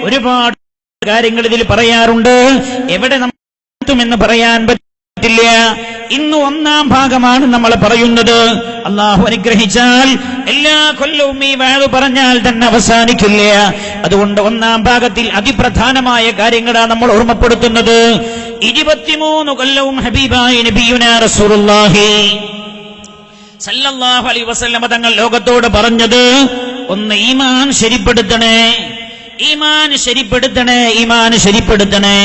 ഒരുപാട് കാര്യങ്ങൾ ഇതിൽ പറയാറുണ്ട്. എവിടെ എന്ന് പറയാൻ പറ്റില്ല. ഇന്ന് 1-ാം ഭാഗമാണ് നമ്മൾ പറയുന്നത്. അല്ലാഹു അനുഗ്രഹിച്ചാൽ എല്ലാ കൊല്ലവും ഈ വഅദ് പറഞ്ഞാൽ തന്നെ അവസാനിക്കില്ല. അതുകൊണ്ട് 1-ാം ഭാഗത്തിൽ അതിപ്രധാനമായ കാര്യങ്ങളാണ് നമ്മൾ ഓർമ്മപ്പെടുത്തുന്നത്. 23 കൊല്ലവും ഹബീബായ നബിയുനാ റസൂലുള്ളാഹി സല്ലല്ലാഹു അലൈഹി വസല്ലം തങ്ങൾ ലോകത്തോട് പറഞ്ഞത്, ഒന്ന് ഈമാൻ ശരിപ്പെടുത്തണേ, ഈമാൻ ശരിപ്പെടുത്തണേ, ഈമാൻ ശരിപ്പെടുത്തണേ,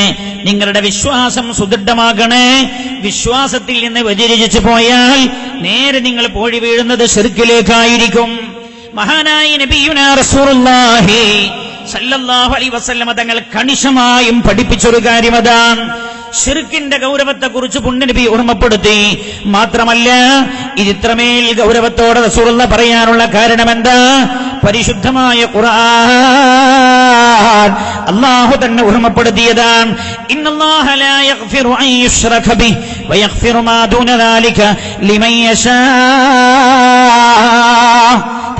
നിങ്ങളുടെ വിശ്വാസം സുദൃഢമാകണേ. വിശ്വാസത്തിൽ നിന്ന് വ്യതിചലിച്ചു പോയാൽ നേരെ നിങ്ങൾ പോഴി വീഴുന്നത് ശിർക്കിലേക്കായിരിക്കും. മഹാനായ നബിയുനാ റസൂലുള്ളാഹി സല്ലല്ലാഹു അലൈഹി വസല്ലം തങ്ങൾ കണിശമായും പഠിപ്പിച്ചൊരു കാര്യം അതാണ്. ശിർക്കിന്റെ ഗൗരവത്തെക്കുറിച്ച് പുണ്യനബി ഓർമ്മപ്പെടുത്തി. മാത്രമല്ല, ഇതിത്രമേൽ ഗൗരവത്തോടെ റസൂലുള്ളാഹി പറയാനുള്ള കാരണം എന്താ? പരിശുദ്ധമായ ഖുർആൻ അല്ലാഹു തന്നെ ഓർമ്മപ്പെടുത്തിയതാണ്. ഇന്നല്ലാഹ ലാ യഗ്ഫിറു അൻ യുശ്റക ബിഹി വയഗ്ഫിറു മാ ദൂന ദാലിക ലിമൻ യശാ.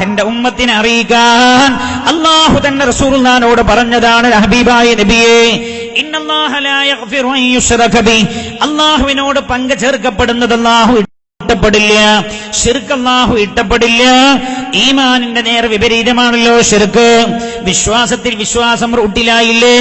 തന്റെ ഉമ്മത്തിനെ അറിയിക്കാൻ അല്ലാഹു തന്നെ റസൂലുള്ളാഹിനോട് പറഞ്ഞതാണ്, ഹബീബായ നബിയേ, ഇന്നല്ലാഹ ലാ യഗ്ഫിറു അൻ യുശ്റക ബിഹി, അല്ലാഹുവിനോട് പങ്കു ചേർക്കപ്പെടുന്നത് അല്ലാഹു ഇഷ്ടപ്പെടില്ല, ശിർക്ക് അല്ലാഹു ഇഷ്ടപ്പെടില്ല. ഈമാനിന്റെ നേരെ വിപരീതമാണല്ലോ ശിർക്ക്. വിശ്വാസത്തിൽ വിശ്വാസം റൂട്ടിലായില്ലേ?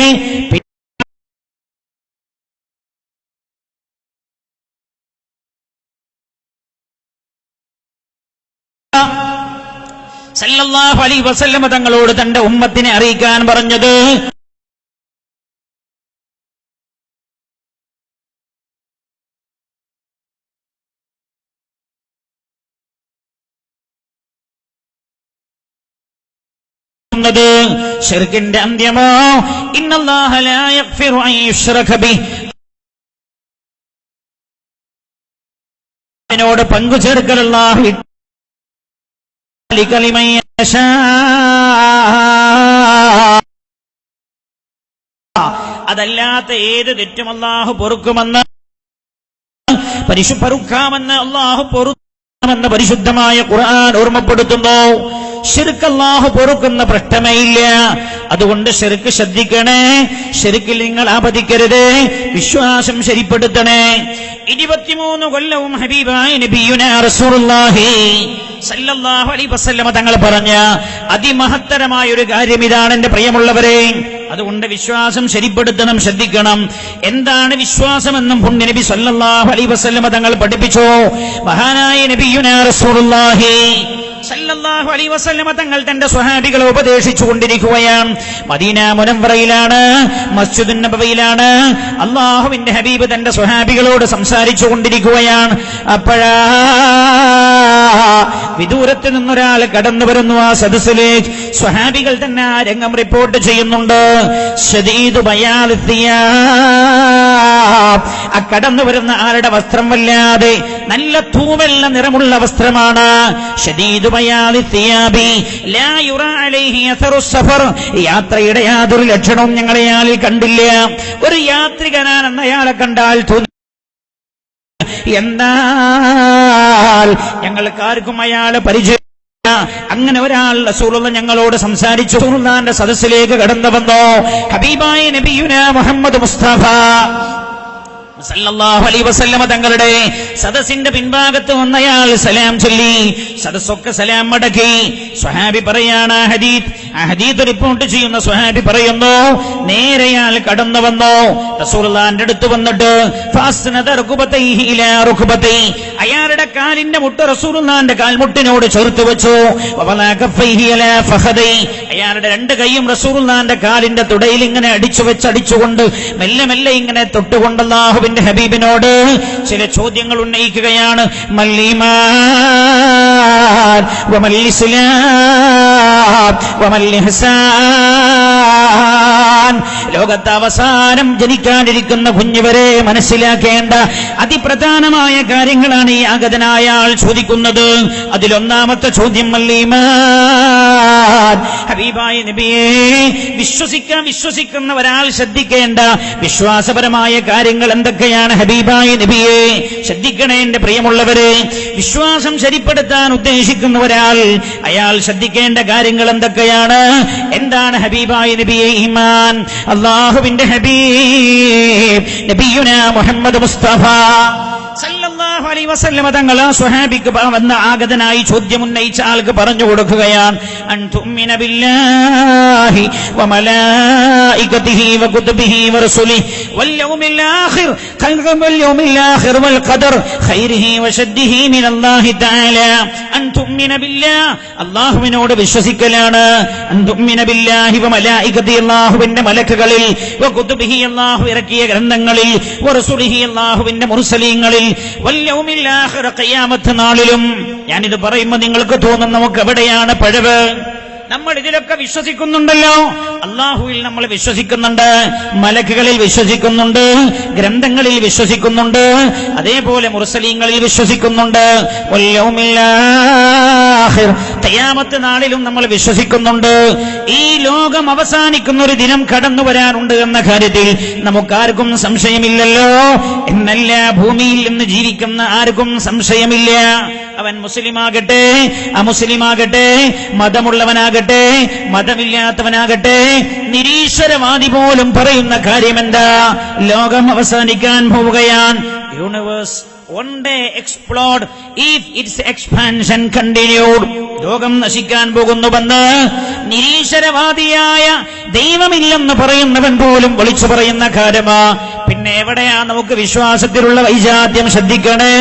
സല്ലല്ലാഹു അലൈഹി വസല്ലം തങ്ങളോട് തന്റെ ഉമ്മത്തിനെ അറിയിക്കാൻ പറഞ്ഞത്, ശിർക്കിന്റെ അന്ത്യമോ ഇന്നല്ലാഹ ലാ യഗ്ഫിറു അൻ യുശ്റക ബിഹി, അതിനോട് പങ്കു ചേർക്കൽ അല്ലാഹു ലിമൻ യശാ, അതല്ലാത്ത ഏത് തെറ്റും അല്ലാഹു പൊറുക്കുമെന്ന്, പൊറുക്കാമെന്ന് അല്ലാഹു പൊറുക്കാമെന്ന് പരിശുദ്ധമായ ഖുർആൻ ഓർമ്മപ്പെടുത്തുന്നു. ശിർക്ക് അല്ലാഹു പൊറുക്കുന്ന പ്രശ്നമേ ഇല്ല. അതുകൊണ്ട് ശിർക്ക് ശ്രദ്ധിക്കണേ, ശിർക്കിൽ നിങ്ങൾ ആപതിക്കരുത്, വിശ്വാസം ശരിപ്പെടുത്തണേ. 23 കൊല്ലവും ഹബീബായ നബിയുനാ റസൂലുള്ളാഹി സല്ലല്ലാഹു അലൈഹി വസല്ലം തങ്ങൾ പറഞ്ഞ അതിമഹത്തരമായ ഒരു കാര്യം ഇതാണ് എന്റെ പ്രിയമുള്ളവരെ. അതുകൊണ്ട് വിശ്വാസം ശരിപ്പെടുത്തണം, ശ്രദ്ധിക്കണം. എന്താണ് വിശ്വാസമെന്നും പുണ്യനബി സല്ലല്ലാഹു അലൈഹി വസല്ലം തങ്ങൾ പഠിപ്പിച്ചു. മഹാനായ നബിയുനാ റസൂലുള്ളാഹി സല്ലല്ലാഹു അലൈഹി വസല്ലം തങ്ങൾ തന്റെ സ്വഹാബികളെ ഉപദേശിച്ചു കൊണ്ടിരിക്കുകയാണ്. മദീന മുനവ്വറയിലാണ്, മസ്ജിദുൻ നബവിയിലാണ് അല്ലാഹുവിന്റെ ഹബീബ് തന്റെ സ്വഹാബികളോട് സംസാരിച്ചു കൊണ്ടിരിക്കുകയാണ്. അപ്പോഴാ വിദൂരത്ത് നിന്നൊരാൾ കടന്നു വരുന്നു ആ സദസ്സിലേക്ക്. സ്വഹാബികൾ തന്നെ ആ രംഗം റിപ്പോർട്ട് ചെയ്യുന്നുണ്ട്. ശദീദു ബയാദ് സിയാബ്, ആ കടന്നു വരുന്ന ആളുടെ വസ്ത്രം വല്ലാതെ നല്ല തൂവെള്ള നിറമുള്ള വസ്ത്രമാണ്. ശദീദു ബയാദ് സിയാബി ലാ യുറാ അലൈഹി അസറു സഫർ, യാത്രയുടെ യാതൊരു ലക്ഷണവും ഞങ്ങൾ അയാളിൽ കണ്ടില്ല. ഒരു യാത്രികനാണെന്ന് അയാളെ കണ്ടാൽ തോന്നി, എന്നാൽ ഞങ്ങൾക്കാർക്കും അയാളെ പരിചയം. അങ്ങനെ ഒരാൾ റസൂലുള്ളാഹി ഞങ്ങളോട് സംസാരിച്ചു. റസൂലുള്ളാഹിന്റെ സദസ്സിലേക്ക് കടന്നു വന്നു ഹബീബായ നബിയുനാ മുഹമ്മദ് മുസ്തഫ സല്ലല്ലാഹു അലൈഹി വസല്ലം തങ്ങളുടെ സദസ്സിന്റെ പിൻഭാഗത്ത് വന്നയാൾ സലാം ചൊല്ലി. സദസ്സൊക്കെ സലാം മടക്കി. സ്വഹാബി പറയാണ്, ഹദീത്ത് റിപ്പോർട്ട് ചെയ്യുന്ന സ്വഹാബി പറയുന്നു, നേരെയാൾ കടന്നു വന്നു റസൂലുള്ളാഹിന്റെ അടുത്ത് വന്നിട്ട് ഫാസ്നദ റുക്ബതൈഹി ഇലാ റുക്ബതൈ, അയാളുടെ കാലിന്റെ മുട്ട് റസൂലുള്ളാഹിന്റെ കാൽമുട്ടിനോട് ചേർത്ത് വെച്ചു. വവലാ കഫൈഹി ഇലാ ഫഖദൈ, അയാളുടെ രണ്ട് കൈയും റസൂലുള്ളാഹിന്റെ കാലിന്റെ തുടയിൽ ഇങ്ങനെ അടിച്ചുകൊണ്ട് മെല്ലെ മെല്ലെ ഇങ്ങനെ തൊട്ടുകൊണ്ട് അല്ലാഹുവിന്റെ ഹബീബിനോട് ചില ചോദ്യങ്ങൾ ഉന്നയിക്കുകയാണ്. മല്ലീമാൻ വമൽ ഇസ്ലാം വമൽ ഇഹ്സാൻ, ലോകത്ത് അവസാനം ജനിക്കാനിരിക്കുന്ന കുഞ്ഞുവരെ മനസ്സിലാക്കേണ്ട അതിപ്രധാനമായ കാര്യങ്ങളാണ് ഈ ആഗതനായ ആൾ ചോദിക്കുന്നത്. അതിലൊന്നാമത്തെ ചോദ്യം മല്ലീമാൻ, ഹബീബായ നബിയെ, വിശ്വസിക്കുന്ന ഒരാൾ ശ്രദ്ധിക്കേണ്ട വിശ്വാസപരമായ കാര്യങ്ങൾ എന്തൊക്കെയാണ് ഹബീബായ നബിയെ? ശ്രദ്ധിക്കണേ എന്റെ പ്രിയമുള്ളവരെ. വിശ്വാസം ശരിപ്പെടുത്താൻ ഉദ്ദേശിക്കുന്ന ഒരാൾ അയാൾ ശ്രദ്ധിക്കേണ്ട കാര്യങ്ങൾ എന്തൊക്കെയാണ്? എന്താണ് ഹബീബായ നബിയെ ഈമാൻ? അല്ലാഹുവിന്റെ ഹബീബ് നബിയുനാ മുഹമ്മദ് മുസ്തഫ സല്ലല്ലാഹു അലൈഹി വസല്ലം തങ്ങൾ സ്വഹാബിക്ക് വന്ന ആഗതനായി ചോദ്യം ഉന്നയിച്ച ആൾക്ക് പറഞ്ഞു കൊടുക്കുകയാണ്, അൻ തുഅ്മിന ബില്ലാഹി ബില്ലാഹി വമലായികതിഹി വകുതുബിഹി വറസുലിഹി വൽയൗമിൽ ആഖിർ വൽ ഖദർ ഖൈരിഹി വശദ്ദിഹി മിനല്ലാഹി തആല. അൻ തുഅ്മിന ബില്ലാഹ്, അല്ലാഹുവിനോട് വിശ്വസിക്കലാണ്. അൻ തുഅ്മിന ബില്ലാഹി വമലായികതിഹി, അല്ലാഹുവിന്റെ മലക്കുകളിൽ, വകുതുബിഹി, അല്ലാഹു ഇറക്കിയ ഗ്രന്ഥങ്ങളിൽ, വറസുലിഹി, അല്ലാഹുവിന്റെ മുർസലീങ്ങളിൽ, വൽയൗമിൽ ആഖിർ, ഖിയാമത്ത് നാളിലും. ഞാനിത് പറയുമ്പോൾ നിങ്ങൾക്ക് തോന്നും നമുക്ക് എവിടെയാണ് പഴവ്? നമ്മൾ ഇതിലൊക്കെ വിശ്വസിക്കുന്നുണ്ടല്ലോ. അല്ലാഹുവിൽ നമ്മൾ വിശ്വസിക്കുന്നുണ്ട്, മലക്കുകളിൽ വിശ്വസിക്കുന്നുണ്ട്, ഗ്രന്ഥങ്ങളിൽ വിശ്വസിക്കുന്നുണ്ട്, അതേപോലെ മുർസലീങ്ങളിൽ വിശ്വസിക്കുന്നുണ്ട്, വൽയൗമിൽ ആഖിർ, ഖിയാമത്ത് നാളിലും നമ്മൾ വിശ്വസിക്കുന്നുണ്ട്. ഈ ലോകം അവസാനിക്കുന്ന ഒരു ദിനം കടന്നു വരാനുണ്ട് എന്ന കാര്യത്തിൽ നമുക്കാർക്കും സംശയമില്ലല്ലോ. എന്നല്ല, ഭൂമിയിൽ നിന്ന് ജീവിക്കുന്ന ആർക്കും സംശയമില്ല. അവൻ മുസ്ലിമാകട്ടെ അമുസ്ലിമാകട്ടെ, മതമുള്ളവനാകട്ടെ മതമില്ലാത്തവനാകട്ടെ, നിരീശ്വരവാദി പോലും പറയുന്ന കാര്യമെന്താ? ലോകം അവസാനിക്കാൻ പോവുകയാണ്. Universe one day explode if its expansion continued. ലോകം നശിക്കാൻ പോകുന്നുവെന്ന് നിരീശ്വരവാദിയായ ദൈവമില്ലെന്ന് പറയുന്നവൻ പോലും വിളിച്ചു പറയുന്ന കാര്യമാ. പിന്നെ എവിടെയാ നമുക്ക് വിശ്വാസത്തിലുള്ള വൈജാത്യം? ശ്രദ്ധിക്കണേ.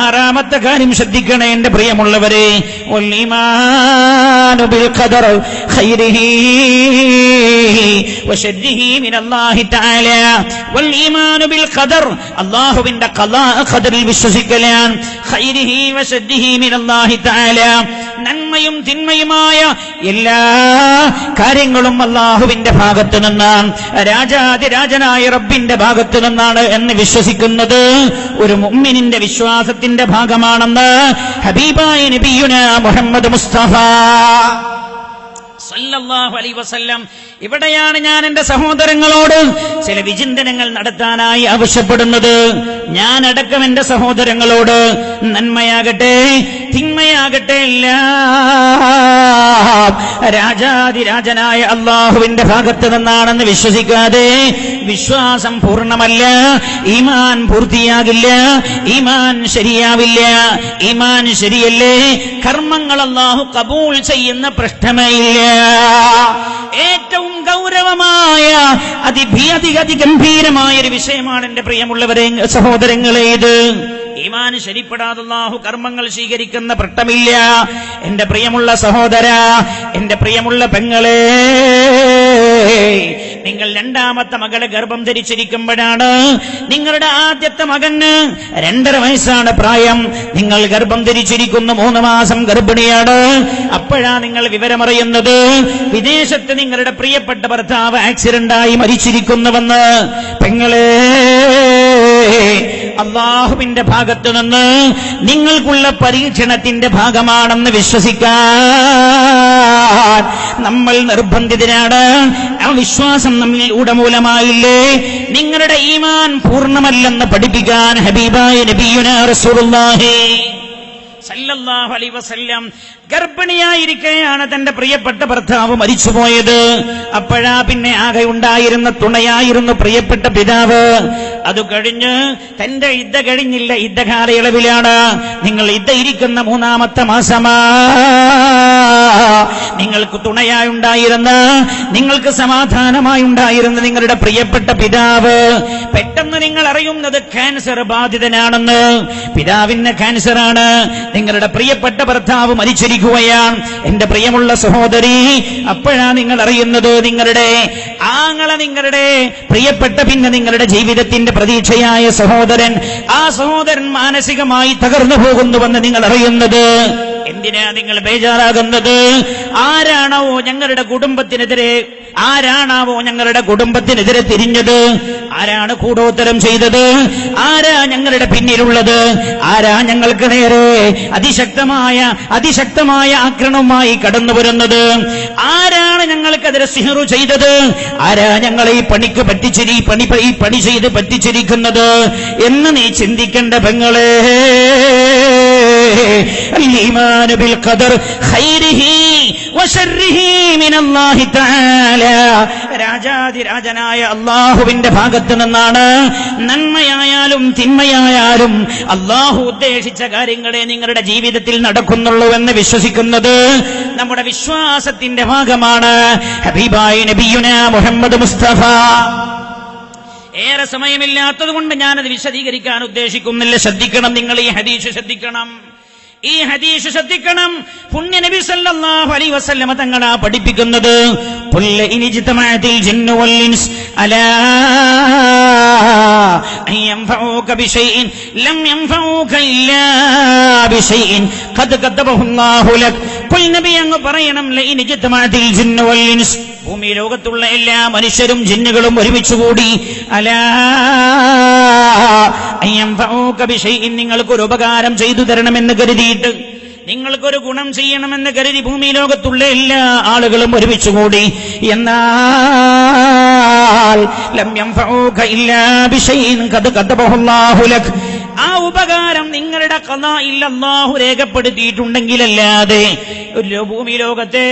ആറാമത്തെ കാര്യം ശ്രദ്ധിക്കണേ എന്റെ പ്രിയമുള്ളവരെ. വൽ ഈമാനു ബിൽ ഖദർ ഖൈരിഹി വശദ്ദിഹി മിനല്ലാഹി തആല. വൽ ഈമാനു ബിൽ ഖദർ, അല്ലാഹുവിന്റെ ഖദാ ഖദറിൽ വിശ്വസിക്കലാണ്. ഖൈരിഹി വശദ്ദിഹി മിനല്ലാഹി തആല, നന്മയും തിന്മയുമായ എല്ലാ കാര്യങ്ങളും അല്ലാഹുവിന്റെ ഭാഗത്തു നിന്നാണ്, രാജാതിരാജനായ റബ്ബിന്റെ ഭാഗത്തു നിന്നാണ് എന്ന് വിശ്വസിക്കുന്നത് ഒരു മുഅ്മിനിന്റെ വിശ്വാസത്തിന്റെ ഭാഗമാണെന്ന് ഹബീബായ നബിയുനാ മുഹമ്മദ് മുസ്തഫ സല്ലല്ലാഹു അലൈഹി വസല്ലം. ഇവിടെയാണ് ഞാൻ എന്റെ സഹോദരങ്ങളോട് ചില വിചിന്തനങ്ങൾ നടത്താനായി ആവശ്യപ്പെടുന്നത്. ഞാനടക്കം എന്റെ സഹോദരങ്ങളോട് നന്മയാകട്ടെ തിന്മയാകട്ടെ എല്ലാം രാജാതിരാജനായ അല്ലാഹുവിന്റെ ഭാഗത്ത് നിന്നാണെന്ന് വിശ്വസിക്കാതെ വിശ്വാസം പൂർണ്ണമല്ല, ഈമാൻ പൂർത്തിയാകില്ല, ഈമാൻ ശരിയാവില്ല. ഈമാൻ ശരിയല്ലേ, കർമ്മങ്ങൾ അല്ലാഹു കബൂൽ ചെയ്യുന്ന പ്രശ്നമേ ഇല്ല. ഏറ്റവും ഗൗരവമായ അതിഗംഭീരമായ ഒരു വിഷയമാണ് എന്റെ പ്രിയമുള്ളവരെ, സഹോദരങ്ങളെ. ഇത് ഈമാൻ ശരിപ്പെടാതെ അല്ലാഹു കർമ്മങ്ങൾ സ്വീകരിക്കുന്ന പ്രശ്നമില്ല. എന്റെ പ്രിയമുള്ള സഹോദര, എന്റെ പ്രിയമുള്ള പെങ്ങളെ, നിങ്ങൾ രണ്ടാമത്തെ മകളെ ഗർഭം ധരിച്ചിരിക്കുമ്പോഴാണ് നിങ്ങളുടെ ആദ്യത്തെ മകന് 2.5 വയസ്സാണ് പ്രായം. നിങ്ങൾ ഗർഭം ധരിച്ചിരിക്കുന്നു, 3 മാസം ഗർഭിണിയാണ്. അപ്പോഴാ നിങ്ങൾ വിവരമറിയുന്നത് വിദേശത്ത് നിങ്ങളുടെ പ്രിയപ്പെട്ട ഭർത്താവ് ആക്സിഡന്റായി മരിച്ചിരിക്കുന്നുവെന്ന്. പെങ്ങളെ, അല്ലാഹുവിന്റെ ഭാഗത്തു നിന്ന് നിങ്ങൾക്കുള്ള പരീക്ഷണത്തിന്റെ ഭാഗമാണെന്ന് വിശ്വസിക്കാൻ നമ്മൾ നിർബന്ധിതരാണ്. ആ വിശ്വാസം നമ്മിൽ ഉടമൂലമായില്ലേ? നിങ്ങളുടെ ഈമാൻ പൂർണ്ണമല്ലെന്ന് പഠിപ്പിക്കാൻ ഹബീബായ നബിയുനാ റസൂലുള്ളാഹി സല്ലല്ലാഹു അലൈഹി വസല്ലം ഗർഭിണിയായിരിക്കെയാണ് തന്റെ പ്രിയപ്പെട്ട ഭർത്താവ് മരിച്ചുപോയത്. അപ്പോഴാ പിന്നെ ആകെ ഉണ്ടായിരുന്ന തുണയായിരുന്നു പ്രിയപ്പെട്ട പിതാവ്. അത് കഴിഞ്ഞ് തന്റെ ഇദ്ദ കഴിഞ്ഞില്ല, ഇദ്ദ കാലയളവിലാണ്. നിങ്ങൾ ഇദ്ദ ഇരിക്കുന്ന 3-ാമത്തെ മാസമാ. നിങ്ങൾക്ക് തുണയായുണ്ടായിരുന്ന, നിങ്ങൾക്ക് സമാധാനമായി ഉണ്ടായിരുന്ന നിങ്ങളുടെ പ്രിയപ്പെട്ട പിതാവ് പെട്ടെന്ന് നിങ്ങൾ അറിയുന്നത് ക്യാൻസർ ബാധിതനാണെന്ന്. പിതാവിന് ക്യാൻസറാണ്. നിങ്ങളുടെ പ്രിയപ്പെട്ട ഭർത്താവ് മരിച്ചിരിക്കുകയാണ്. എന്റെ പ്രിയമുള്ള സഹോദരി, അപ്പോഴാ നിങ്ങൾ അറിയുന്നത് നിങ്ങളുടെ ആങ്ങളെ, നിങ്ങളുടെ പ്രിയപ്പെട്ട, പിന്നെ നിങ്ങളുടെ ജീവിതത്തിന്റെ പ്രതീക്ഷയായ സഹോദരൻ, ആ സഹോദരൻ മാനസികമായി തകർന്നു പോകുന്നുവെന്ന് നിങ്ങൾ അറിയുന്നത്. എന്തിനാ നിങ്ങൾ ബേജാറാകുന്നത്? ആരാണാവോ ഞങ്ങളുടെ കുടുംബത്തിനെതിരെ തിരിഞ്ഞത്? ആരാണ് കൂടോത്തരം ചെയ്തത്? ആരാ ഞങ്ങളുടെ പിന്നിലുള്ളത്? ആരാ ഞങ്ങൾക്ക് നേരെ അതിശക്തമായ ആക്രമണവുമായി കടന്നു വരുന്നത്? ആരാണ് ഞങ്ങൾക്കെതിരെ സിഹ്റു ചെയ്തത്? ആരാ ഞങ്ങളെ ഈ പണിക്ക് പണി ചെയ്ത് പറ്റിച്ചിരിക്കുന്നത് എന്ന് നീ ചിന്തിക്കേണ്ട പെങ്ങളെ. الإيمان بالقدر خيره വശർരിഹി മിനല്ലാഹി തആല, രാജാധിരാജനായ അല്ലാഹുവിന്റെ ഭാഗത്ത് നിന്നാണ് നന്മയായാലും തിന്മയായാലും അല്ലാഹു ഉദ്ദേശിച്ച കാര്യങ്ങളെ നിങ്ങളുടെ ജീവിതത്തിൽ നടക്കുന്നുള്ളൂ എന്ന് വിശ്വസിക്കുന്നത് നമ്മുടെ വിശ്വാസത്തിന്റെ ഭാഗമാണ്. ഹബീബായ നബിയുനാ മുഹമ്മദ് മുസ്തഫ. ഏറെ സമയമില്ലാത്തത് കൊണ്ട് ഞാനത് വിശദീകരിക്കാൻ ഉദ്ദേശിക്കുന്നില്ല. ശ്രദ്ധിക്കണം, നിങ്ങൾ ഈ ഹദീസ് ശ്രദ്ധിക്കണം, ഈ ഹദീസ് ശ്രദ്ധിക്കണം. പുണ്യ നബി സല്ലല്ലാഹു അലൈഹി വസല്ലമ തങ്ങളാ പഠിപ്പിക്കുന്നത്, ഖുൽ ഇനിജ്തമഅതിൽ ജിന്നു വൽ ഇൻസ് അലാ അൻ യൻഫഊക ബിശൈഇൻ ലം യൻഫഊക ഇല്ലാ ബിശൈഇൻ ഖദ് കതബഹു അല്ലാഹു ലക്. ഖുൽ നബി അങ്ങ് പറയണം, ഇനിജ്തമഅതിൽ ജിന്നു വൽ ഇൻസ്, ഭൂമി ലോകത്തുള്ള എല്ലാ മനുഷ്യരും ജിന്നുകളും ഒരുമിച്ചുകൂടി, അലാ അൻ യൻഫഊക ബിശൈഇൻ, നിങ്ങൾക്കൊരു ഉപകാരം ചെയ്തു തരണമെന്ന് കരുതിയിട്ട്, നിങ്ങൾക്കൊരു ഗുണം ചെയ്യണമെന്ന് കരുതി ഭൂമി ലോകത്തുള്ള എല്ലാ ആളുകളും ഒരുമിച്ചുകൂടി. എന്നാൽ ലം യൻഫഊക ഇല്ലാ ബിശൈഇൻ ഖദ് കതബഹു അല്ലാഹു ലക്, ആ ഉപകാരം നിങ്ങളുടെ ഖളാഇൽ അല്ലാഹു രേഖപ്പെടുത്തിയിട്ടുണ്ടെങ്കിലല്ലാതെ ഭൂമി ലോകത്തെ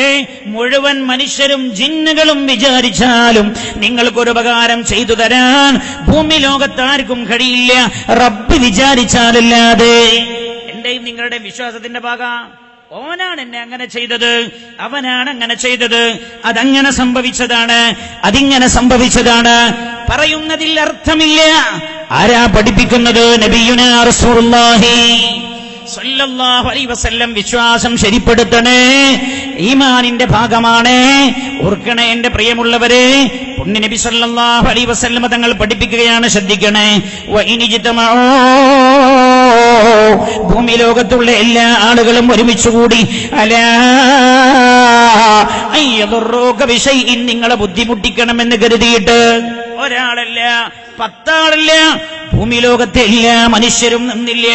മുഴുവൻ മനുഷ്യരും ജിന്നുകളും വിചാരിച്ചാലും നിങ്ങൾക്കൊരു ഉപകാരം ചെയ്തു തരാൻ ഭൂമി ലോകത്താർക്കും കഴിയില്ല, റബ്ബ് വിചാരിച്ചാലല്ലാതെ. എന്റെയും നിങ്ങളുടെ വിശ്വാസത്തിന്റെ ഭാഗം, ഓനാണ് എന്നെ അങ്ങനെ ചെയ്തത്, അവനാണ് അങ്ങനെ ചെയ്തത്, അതങ്ങനെ സംഭവിച്ചതാണ്, അതിങ്ങനെ സംഭവിച്ചതാണ് പറയുന്നതിൽ അർത്ഥമില്ല. ആരാ പഠിപ്പിക്കുന്നത്? നബിയുനാ റസൂലുള്ളാഹി സ്വല്ലല്ലാഹു അലൈഹി വസല്ലം. വിശ്വാസം ശരിപ്പെടുത്തണേ, ഈമാനിന്റെ ഭാഗമാണ്. ഓർക്കണേ എന്റെ പ്രിയമുള്ളവരെ, പുണ്യ നബി സ്വല്ലല്ലാഹു അലൈഹി വസല്ലം തങ്ങൾ പഠിപ്പിക്കുകയാണ്, ശ്രദ്ധിക്കണേ. വഇനിജ്തമഊ, ഭൂമി ലോകത്തുള്ള എല്ലാ ആളുകളും ഒരുമിച്ചുകൂടി, അലാ അയ്യദുറൂക ബിശൈഇൻ, നിങ്ങളെ ബുദ്ധിമുട്ടിക്കണമെന്ന് കരുതിയിട്ട്, ഒരാളല്ല 10 ആളല്ല, ഭൂമി ലോകത്തെ എല്ലാ മനുഷ്യരും നിന്നില്ല,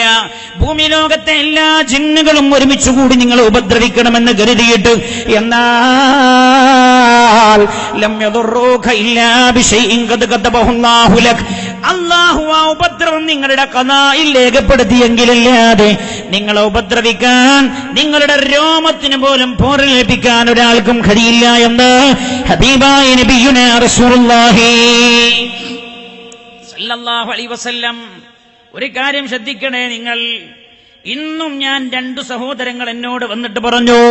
ഭൂമി ലോകത്തെ എല്ലാ ജിന്നുകളും ഒരുമിച്ചുകൂടി നിങ്ങളെ ഉപദ്രവിക്കണമെന്ന് കരുതിയിട്ട്, എന്നാൽ ലം യദുറൂക ഇല്ലാ ബിശൈഇൻ ഖദ് കതബഹു അല്ലാഹു ലക്, അല്ലാഹു ആ ഉപദ്രവം നിങ്ങളുടെ ഖളാഇൽ രേഖപ്പെടുത്തിയെങ്കിലല്ലാതെ നിങ്ങളെ ഉപദ്രവിക്കാൻ, നിങ്ങളുടെ രോമത്തിന് പോലും പോറലേൽപ്പിക്കാൻ ഒരാൾക്കും കഴിയില്ല എന്ന് ഹബീബായ നബിയുനാ റസൂലുള്ളാഹി സല്ലല്ലാഹു അലൈഹി വസല്ലം. ഒരു കാര്യം ശ്രദ്ധിക്കണേ നിങ്ങൾ, ഇന്നും ഞാൻ 2 സഹോദരങ്ങൾ എന്നോട് വന്നിട്ട് പറഞ്ഞു,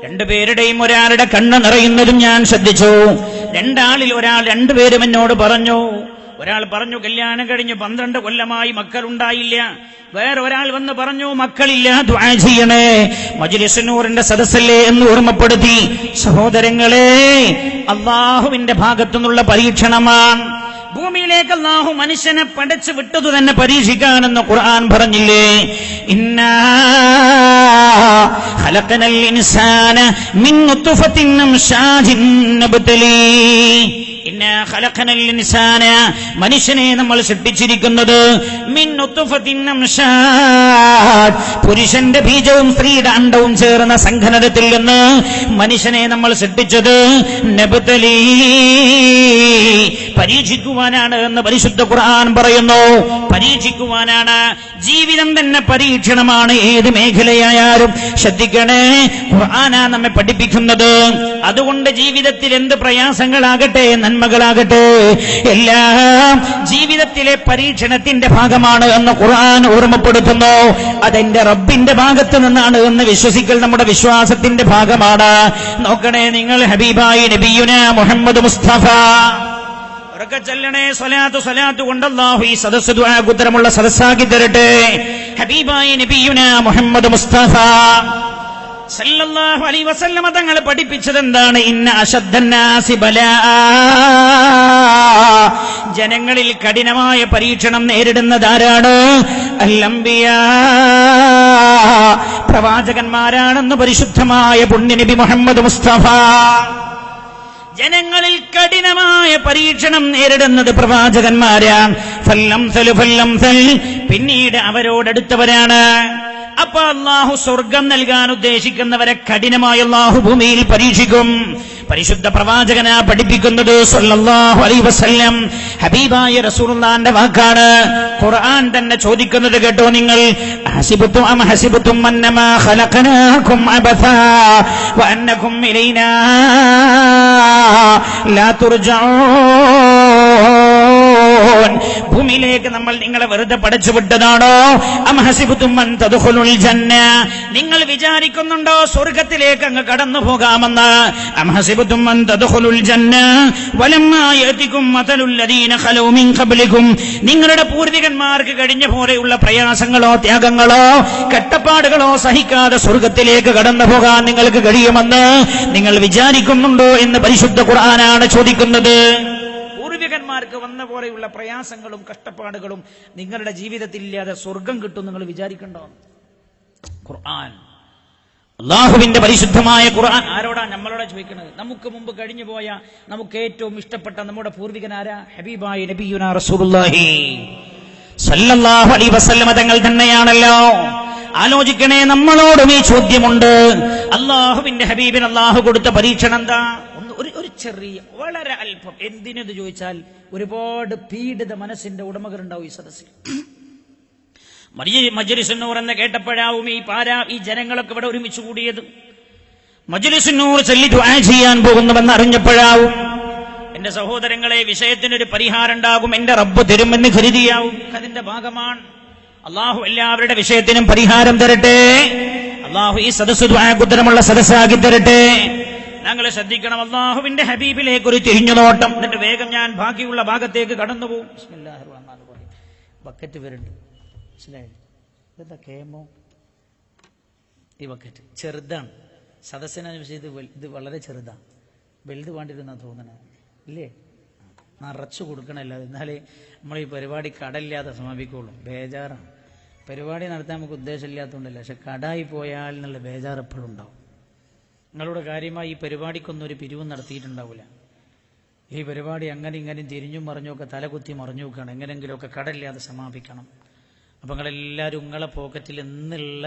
2 പേരുടെയും ഒരാളുടെ കണ്ണ് നിറയുന്നതും ഞാൻ ശ്രദ്ധിച്ചു. 2 ആളിൽ ഒരാൾ 2 പേരും എന്നോട് പറഞ്ഞു. ഒരാൾ പറഞ്ഞു കല്യാണം കഴിഞ്ഞ് 12 കൊല്ലമായി മക്കളുണ്ടായില്ല. വേറെ ഒരാൾ വന്ന് പറഞ്ഞു മക്കളില്ല, ദുആ ചെയ്യണേ, മജ്ലിസ് നൂറിന്റെ സദസ്സല്ലേ എന്ന് ഓർമ്മപ്പെടുത്തി. സഹോദരങ്ങളെ, അല്ലാഹുവിന്റെ ഭാഗത്തുനിന്നുള്ള പരീക്ഷണമാണ്. ഭൂമിയിലേക്ക് അല്ലാഹു മനുഷ്യനെ പടച്ചു വിട്ടതു തന്നെ പരീക്ഷിക്കാനെന്ന് ഖുർആൻ പറഞ്ഞില്ലേ? ഇന്നാ ഖലഖനൽ ഇൻസാന മിൻ നുത്ഫത്തിൻ അംശാജിൻ നബ്തലി. ഇന്നാ ഖലഖനൽ ഇൻസാന, മനുഷ്യനെ നമ്മൾ സൃഷ്ടിച്ചിരിക്കുന്നത് മിൻ നുത്ഫത്തിൻ അംശാജ്, പുരുഷന്റെ ബീജവും സ്ത്രീയുടെ അണ്ഡവും ചേർന്ന സംഘനനത്തിൽ നിന്ന് മനുഷ്യനെ നമ്മൾ സൃഷ്ടിച്ചത് നബ്തലി, പരീക്ഷിക്കുവാനാണ് എന്ന് പരിശുദ്ധ ഖുർആൻ പറയുന്നു. പരീക്ഷിക്കുവാനാണ്. ജീവിതം തന്നെ പരീക്ഷണമാണ്, ഏത് മേഖലയായാലും. ശ്രദ്ധിക്കണേ, ഖുർആനാ നമ്മെ പഠിപ്പിക്കുന്നത്. അതുകൊണ്ട് ജീവിതത്തിൽ എന്ത് പ്രയാസങ്ങളാകട്ടെ നന്മകളാകട്ടെ എല്ലാം ജീവിതത്തിലെ പരീക്ഷണത്തിന്റെ ഭാഗമാണ് എന്ന് ഖുർആൻ ഓർമ്മപ്പെടുത്തുന്നു. അതെന്റെ റബ്ബിന്റെ ഭാഗത്ത് നിന്നാണ് എന്ന് വിശ്വസിക്കൽ നമ്മുടെ വിശ്വാസത്തിന്റെ ഭാഗമാണ്. നോക്കണേ നിങ്ങൾ, ഹബീബായി നബിയുനാ മുഹമ്മദ് മുസ്തഫ ഉറക്കെ ചൊല്ലണേ, സ്വലാത്ത് സ്വലാത്ത് കൊണ്ട് അല്ലാഹു ഈ സദസ്സ് ദുആക്ക് ഉത്തരമുള്ള സദസ്സാക്കി തരട്ടെ. ഹബീബായി നബിയുനാ മുഹമ്മദ് മുസ്തഫ സല്ലല്ലാഹു അലൈഹി വസല്ലമ തങ്ങൾ പഠിപ്പിച്ചത് എന്താണ്? ഇന്ന അശദ്ദന്നാസി ബലാ, ജനങ്ങളിൽ കഠിനമായ പരീക്ഷണം നേരിടുന്നതാരാണ്? അൽ-അംബിയാ, പ്രവാചകന്മാരാണെന്ന് പരിശുദ്ധമായ പുണ്യനബി മുഹമ്മദ് മുസ്തഫ. ജനങ്ങളിൽ കഠിനമായ പരീക്ഷണം നേരിടുന്നത് പ്രവാചകന്മാരാണ്. ഫല്ലംസൽ, പിന്നീട് അവരോടടുത്തവരാണ്. അപ്പൊ അള്ളാഹു സ്വർഗം നൽകാൻ ഉദ്ദേശിക്കുന്നവരെ കഠിനമായി അള്ളാഹു ഭൂമിയിൽ പരീക്ഷിക്കും. പരിശുദ്ധ പ്രവാചകനാ പഠിപ്പിക്കുന്നത് സല്ലല്ലാഹു അലൈഹി വസല്ലം. ഹബീബായ റസൂലുള്ളാഹിന്റെ വാക്കാണ്. ഖുർആൻ തന്നെ ചോദിക്കുന്നത് കേട്ടോ നിങ്ങൾ. ഹസിബതും അം ഹസിബതും അന്നമാ ഖലഖനാകും അബഥാ വഅന്നകും ഇലൈനാ ലാ തുർജഊൻ. ഭൂമിയിലേക്ക് നമ്മൾ നിങ്ങളെ വെറുതെ പടച്ചുവിട്ടതാണോ? അം ഹസിബതും അൻ തദ്ഖുലുൽ ജന്ന, നിങ്ങൾ വിചാരിക്കുന്നുണ്ടോ സ്വർഗ്ഗത്തിലേക്ക് അങ്ങ് കടന്നു പോകാമെന്ന്? അം ഹസിബതും അൻ തദ്ഖുലുൽ ജന്ന വലമ്മാ യഅതികും മതലുൽ ലദീന ഖലൂ മിൻ ഖബ്ലികും, നിങ്ങളുടെ പൂർവികന്മാർക്ക് കഴിഞ്ഞ പോലെയുള്ള പ്രയാസങ്ങളോ ത്യാഗങ്ങളോ കട്ടപ്പാടുകളോ സഹിക്കാതെ സ്വർഗ്ഗത്തിലേക്ക് കടന്നു പോകാൻ നിങ്ങൾക്ക് കഴിയുമെന്ന് നിങ്ങൾ വിചാരിക്കുന്നുണ്ടോ എന്ന് പരിശുദ്ധ ഖുർആനാണ് ചോദിക്കുന്നത്. പൂർവികന്മാർക്ക് വന്ന പോലെയുള്ള പ്രയാസങ്ങളും കഷ്ടപ്പാടുകളും നിങ്ങളുടെ ജീവിതത്തിൽ ഇല്ലാതെ സ്വർഗം കിട്ടും നിങ്ങൾ വിചാരിക്കണ്ടോ? ഖുർആൻ, അല്ലാഹുവിന്റെ പരിശുദ്ധമായ ഖുർആൻ ആരോടാ? നമ്മളോടാ ചോദിക്കുന്നത്. നമുക്ക് മുമ്പ് കഴിഞ്ഞു പോയ നമുക്ക് ഏറ്റവും ഇഷ്ടപ്പെട്ട നമ്മുടെ പൂർവികനാരാ? ഹബീബായ നബിയുനാ റസൂലുള്ളാഹി സല്ലല്ലാഹു അലൈഹി വസല്ലം തങ്ങൾ തന്നെയാണല്ലോ. ആലോചിക്കണേ, നമ്മളോടും ഈ ചോദ്യമുണ്ട്. അല്ലാഹുവിന്റെ ഹബീബിന് അല്ലാഹു കൊടുത്ത പരീക്ഷണം എന്താ? ഒരു ചെറിയ, വളരെ അല്പം. എന്തിനെന്ന് ചോദിച്ചാൽ ഒരുപാട് പീഡിത മനസ്സിന്റെ ഉടമകളുണ്ടാവും ഈ സദസ്സിൽ. മജ്ലിസുൻ നൂർ എന്ന് കേട്ടപ്പോഴാവും ഈ ജനങ്ങളൊക്കെ ഇവിടെ ഒരുമിച്ച് കൂടിയത്. മജ്ലിസുൻ നൂർ ചൊല്ലി ദുആ ചെയ്യാൻ പോകുന്നുവെന്ന് അറിഞ്ഞപ്പോഴാവും. എന്റെ സഹോദരങ്ങളെ, വിഷയത്തിനൊരു പരിഹാരം ഉണ്ടാകും, എന്റെ റബ്ബ് തരുമെന്ന് കരുതിയാവും. അതിന്റെ ഭാഗമാണ്. അള്ളാഹു എല്ലാവരുടെ വിഷയത്തിനും പരിഹാരം തരട്ടെ. അള്ളാഹു ഈ സദസ്സ് ദുആക്ക് ഉത്തരമുള്ള സദസ്സാക്കി തരട്ടെ. ഞങ്ങൾ ശ്രദ്ധിക്കണം. അള്ളാഹുവിന്റെ ഹബീബിലേക്ക് ഒരു തിരിഞ്ഞുനോട്ടം. എന്നിട്ട് വേഗം ഞാൻ ബാക്കിയുള്ള ഭാഗത്തേക്ക് കടന്നു പോകും. ബിസ്മില്ലാഹിർ റഹ്മാനിർ റഹീം. ബക്കറ്റ് വരുന്നുണ്ട്, മനസ്സിലായില്ലേ? ഇതെന്താ കേമോ? ഈ ബക്കറ്റ് ചെറുതാണ്. സദസ്സിനനുസരിച്ച് ഇത് വളരെ ചെറുതാണ്. വലുത് വേണ്ടിയിരുന്നാ തോന്നണേ, ഇല്ലേ? നിറച്ചു കൊടുക്കണമല്ലോ, എന്നാലേ നമ്മൾ ഈ പരിപാടി കടയില്ലാതെ സമാപിക്കുള്ളൂ. ബേജാറാണ്. പരിപാടി നടത്താൻ നമുക്ക് ഉദ്ദേശമില്ലാത്തതുകൊണ്ടല്ല, പക്ഷെ കടായി പോയാൽ എന്നുള്ള ബേജാർ എപ്പോഴും ഉണ്ടാവും. നിങ്ങളുടെ കാര്യമായി ഈ പരിപാടിക്കൊന്നും ഒരു പിരിവും നടത്തിയിട്ടുണ്ടാവില്ല. ഈ പരിപാടി അങ്ങനെ ഇങ്ങനെ തിരിഞ്ഞും മറിഞ്ഞുമൊക്കെ തലകുത്തി മറിഞ്ഞു നോക്കുകയാണ്. എങ്ങനെയെങ്കിലുമൊക്കെ കടയില്ലാതെ സമാപിക്കണം. അപ്പം നിങ്ങളെല്ലാവരും നിങ്ങളെ പോക്കറ്റിൽ എന്നുള്ള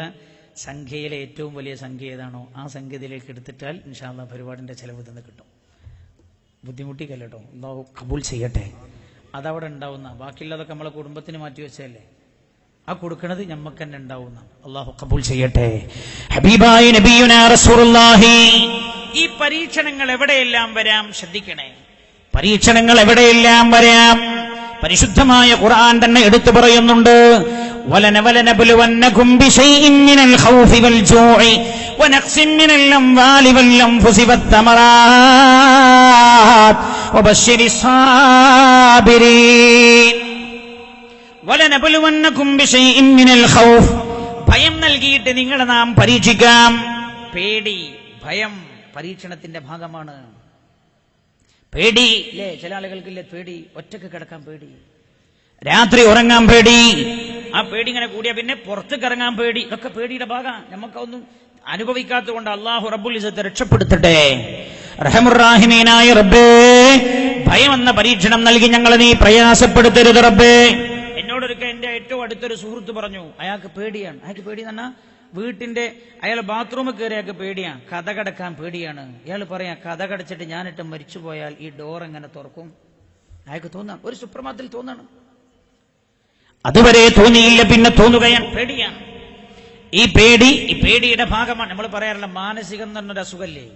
സംഖ്യയിലെ ഏറ്റവും വലിയ സംഖ്യ ഏതാണോ ആ സംഖ്യയിലേക്ക് എടുത്തിട്ടാൽ ഇൻഷാ അല്ലാഹ് പരിപാടിൻ്റെ ചെലവ് തന്നെ കിട്ടും. ബുദ്ധിമുട്ടിക്കല്ലോ, അല്ലാഹു കബൂൽ ചെയ്യട്ടെ. അതവിടെ ഉണ്ടാവുന്ന, ബാക്കിയുള്ളതൊക്കെ നമ്മളെ കുടുംബത്തിന് മാറ്റി വെച്ചല്ലേ, ആ കൊടുക്കുന്നത് ഞമ്മക്ക് തന്നെ ഉണ്ടാവുന്ന. അല്ലാഹു കബൂൽ ചെയ്യട്ടെ. ഹബീബായ നബിയുനാ റസൂലുള്ളാഹി. ഈ പരീക്ഷണങ്ങൾ എവിടെയെല്ലാം വരാം ശ്രദ്ധിക്കണേ. പരീക്ഷണങ്ങൾ എവിടെയെല്ലാം വരാം. പരിശുദ്ധമായ ഖുർആൻ തന്നെ എടുത്തു പറയുന്നുണ്ട്. വലനബലുവന്നകും ബിശൈഇൻ മിനൽ ഖൗഫി വൽ ജൂഇ വനഖ്സിൻ മിനൽ അംവാലി വൽ അൻഫുസി വത്തമറാത്ത് വബശ്ശിരിസ് സാബിരീൻ. വലനബലുവന്നകും ബിശൈഇൻ മിനൽ ഖൗഫ്, ഭയം നൽകിയിട്ട് നിങ്ങളെ നാം പരീക്ഷിക്കാം. പേടി, ഭയം പരീക്ഷണത്തിന്റെ ഭാഗമാണ്. പേടി അല്ലേ? ചില ആളുകൾക്കില്ലേ പേടി? ഒറ്റക്ക് കിടക്കാൻ പേടി, രാത്രി ഉറങ്ങാൻ പേടി. ആ പേടി ഇങ്ങനെ കൂടിയാ പിന്നെ പുറത്തേക്ക് ഇറങ്ങാൻ പേടി. ഇതൊക്കെ പേടിയുടെ ഭാഗം. നമുക്കൊന്നും അനുഭവിക്കാത്തത് കൊണ്ട് അല്ലാഹു റബ്ബുൽ ഇസ്സത്ത് രക്ഷപ്പെടുത്തട്ടെ. റഹമുറാഹിമീനായ റബ്ബേ, ഭയം എന്ന പരീക്ഷണം നൽകി ഞങ്ങളെ നീ പ്രയാസപ്പെടുത്തരുത് റബ്ബേ. എന്നോടൊരുക്കെ എന്റെ ഏറ്റവും അടുത്തൊരു സുഹൃത്ത് പറഞ്ഞു, അയാൾക്ക് പേടിയാണ്. അയാൾക്ക് പേടി എന്ന് പറഞ്ഞാൽ വീട്ടിന്റെ അയാൾ ബാത്റൂമിൽ കയറി അയാൾക്ക് പേടിയാണ്, കഥ കടക്കാൻ പേടിയാണ്. ഇയാൾ പറയാ, കഥ കടച്ചിട്ട് ഞാനിട്ട് മരിച്ചു പോയാൽ ഈ ഡോർ എങ്ങനെ തുറക്കും? അയാൾക്ക് തോന്നാം, ഒരു സുപ്രഭാതത്തിൽ തോന്നണം. അതുവരെ തോന്നിയില്ല, പിന്നെ തോന്നുകയാണ്. പേടിയാണ്. ഈ പേടിയുടെ ഭാഗമാണ്. നമ്മൾ പറയാറില്ല മാനസികം എന്ന് പറഞ്ഞൊരു അസുഖല്ലേ,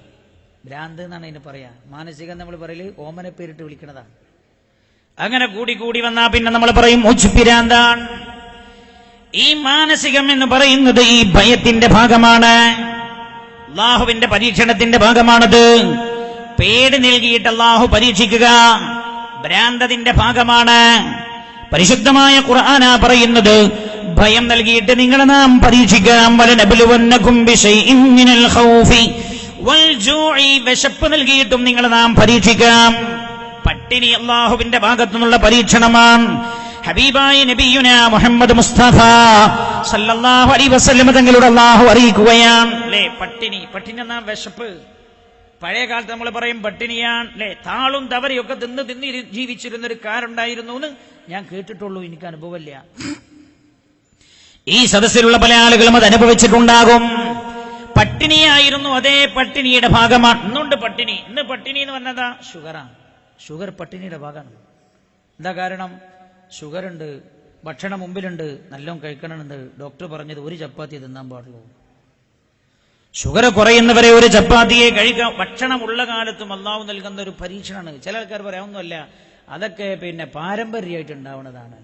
ഭ്രാന്ത് എന്നാണ് ഇതിന് പറയാ. മാനസികം നമ്മൾ പറയല് ഓമനെ പേരിട്ട് വിളിക്കുന്നതാണ്. അങ്ങനെ കൂടി കൂടി വന്നാ പിന്നെ നമ്മൾ പറയും മൂച്ചുപിരാന്താണ്. ഈ മാനസികം എന്ന് പറയുന്നത് ഈ ഭയത്തിന്റെ ഭാഗമാണ്, അല്ലാഹുവിന്റെ പരീക്ഷണത്തിന്റെ ഭാഗമാണത്. പേടി നൽകിയിട്ട് അല്ലാഹു പരീക്ഷിക്കുക ഭ്രാന്തതിന്റെ ഭാഗമാണ്. പരിശുദ്ധമായ ഖുർആനാ പറയുന്നത്, ഭയം നൽകിയിട്ട് നിങ്ങളെ നാം പരീക്ഷിക്കാം. വലനബലുവന്നകും ബിശൈഇൻ മിനൽ ഖൗഫി വൽ ജൂഇ, വിശപ്പ് നൽകിയിട്ടും നിങ്ങളെ നാം പരീക്ഷിക്കാം. പട്ടിണി അല്ലാഹുവിന്റെ ഭാഗത്തു നിന്നുള്ള പരീക്ഷണമാണ്. ഹബീബായ നബിയുനാ മുഹമ്മദ് മുസ്തഫ സല്ലല്ലാഹു അലൈഹി വസല്ലം തങ്ങളോട് അല്ലാഹു അറിയിക്കുകയാണ് അല്ലേ, പട്ടിണി എന്ന വിശപ്പ്. പഴയ കാലത്ത് നമ്മൾ പറയും പട്ടിണിയാണ് അല്ലേ, താളും തവരയൊക്കെ തിന്ന് ജീവിച്ചിരുന്നൊരു കാരുണ്ടായിരുന്നു എന്ന് ഞാൻ കേട്ടിട്ടുള്ളൂ, എനിക്ക് അനുഭവമില്ല. ഈ സദസ്സിലുള്ള പല ആളുകളും അത് അനുഭവിച്ചിട്ടുണ്ടാകും. പട്ടിണിയായിരുന്നു, അതേ പട്ടിണിയുടെ ഭാഗമാണ്. ഇന്നുണ്ട് പട്ടിണി. ഇന്ന് പട്ടിണി എന്ന് പറഞ്ഞതാ ഷുഗറാണ്. ഷുഗർ പട്ടിണിയുടെ ഭാഗമാണ്. എന്താ കാരണം? ഷുഗർ ഉണ്ട്, ഭക്ഷണം മുമ്പിലുണ്ട്, നല്ലോണം കഴിക്കണമെന്നുണ്ട്. ഡോക്ടർ പറഞ്ഞത് ഒരു ചപ്പാത്തി തിന്നാൻ പാടുള്ളൂ. ഷുഗർ കുറയുന്നവരെ ഒരു ചപ്പാത്തിയെ കഴിക്കാം. ഭക്ഷണം ഉള്ള കാലത്തും അള്ളാഹു നൽകുന്ന ഒരു പരീക്ഷണമാണ്. ചില ആൾക്കാർ പറയാവുന്നല്ല, അതൊക്കെ പാരമ്പര്യമായിട്ട് ഉണ്ടാവുന്നതാണ്.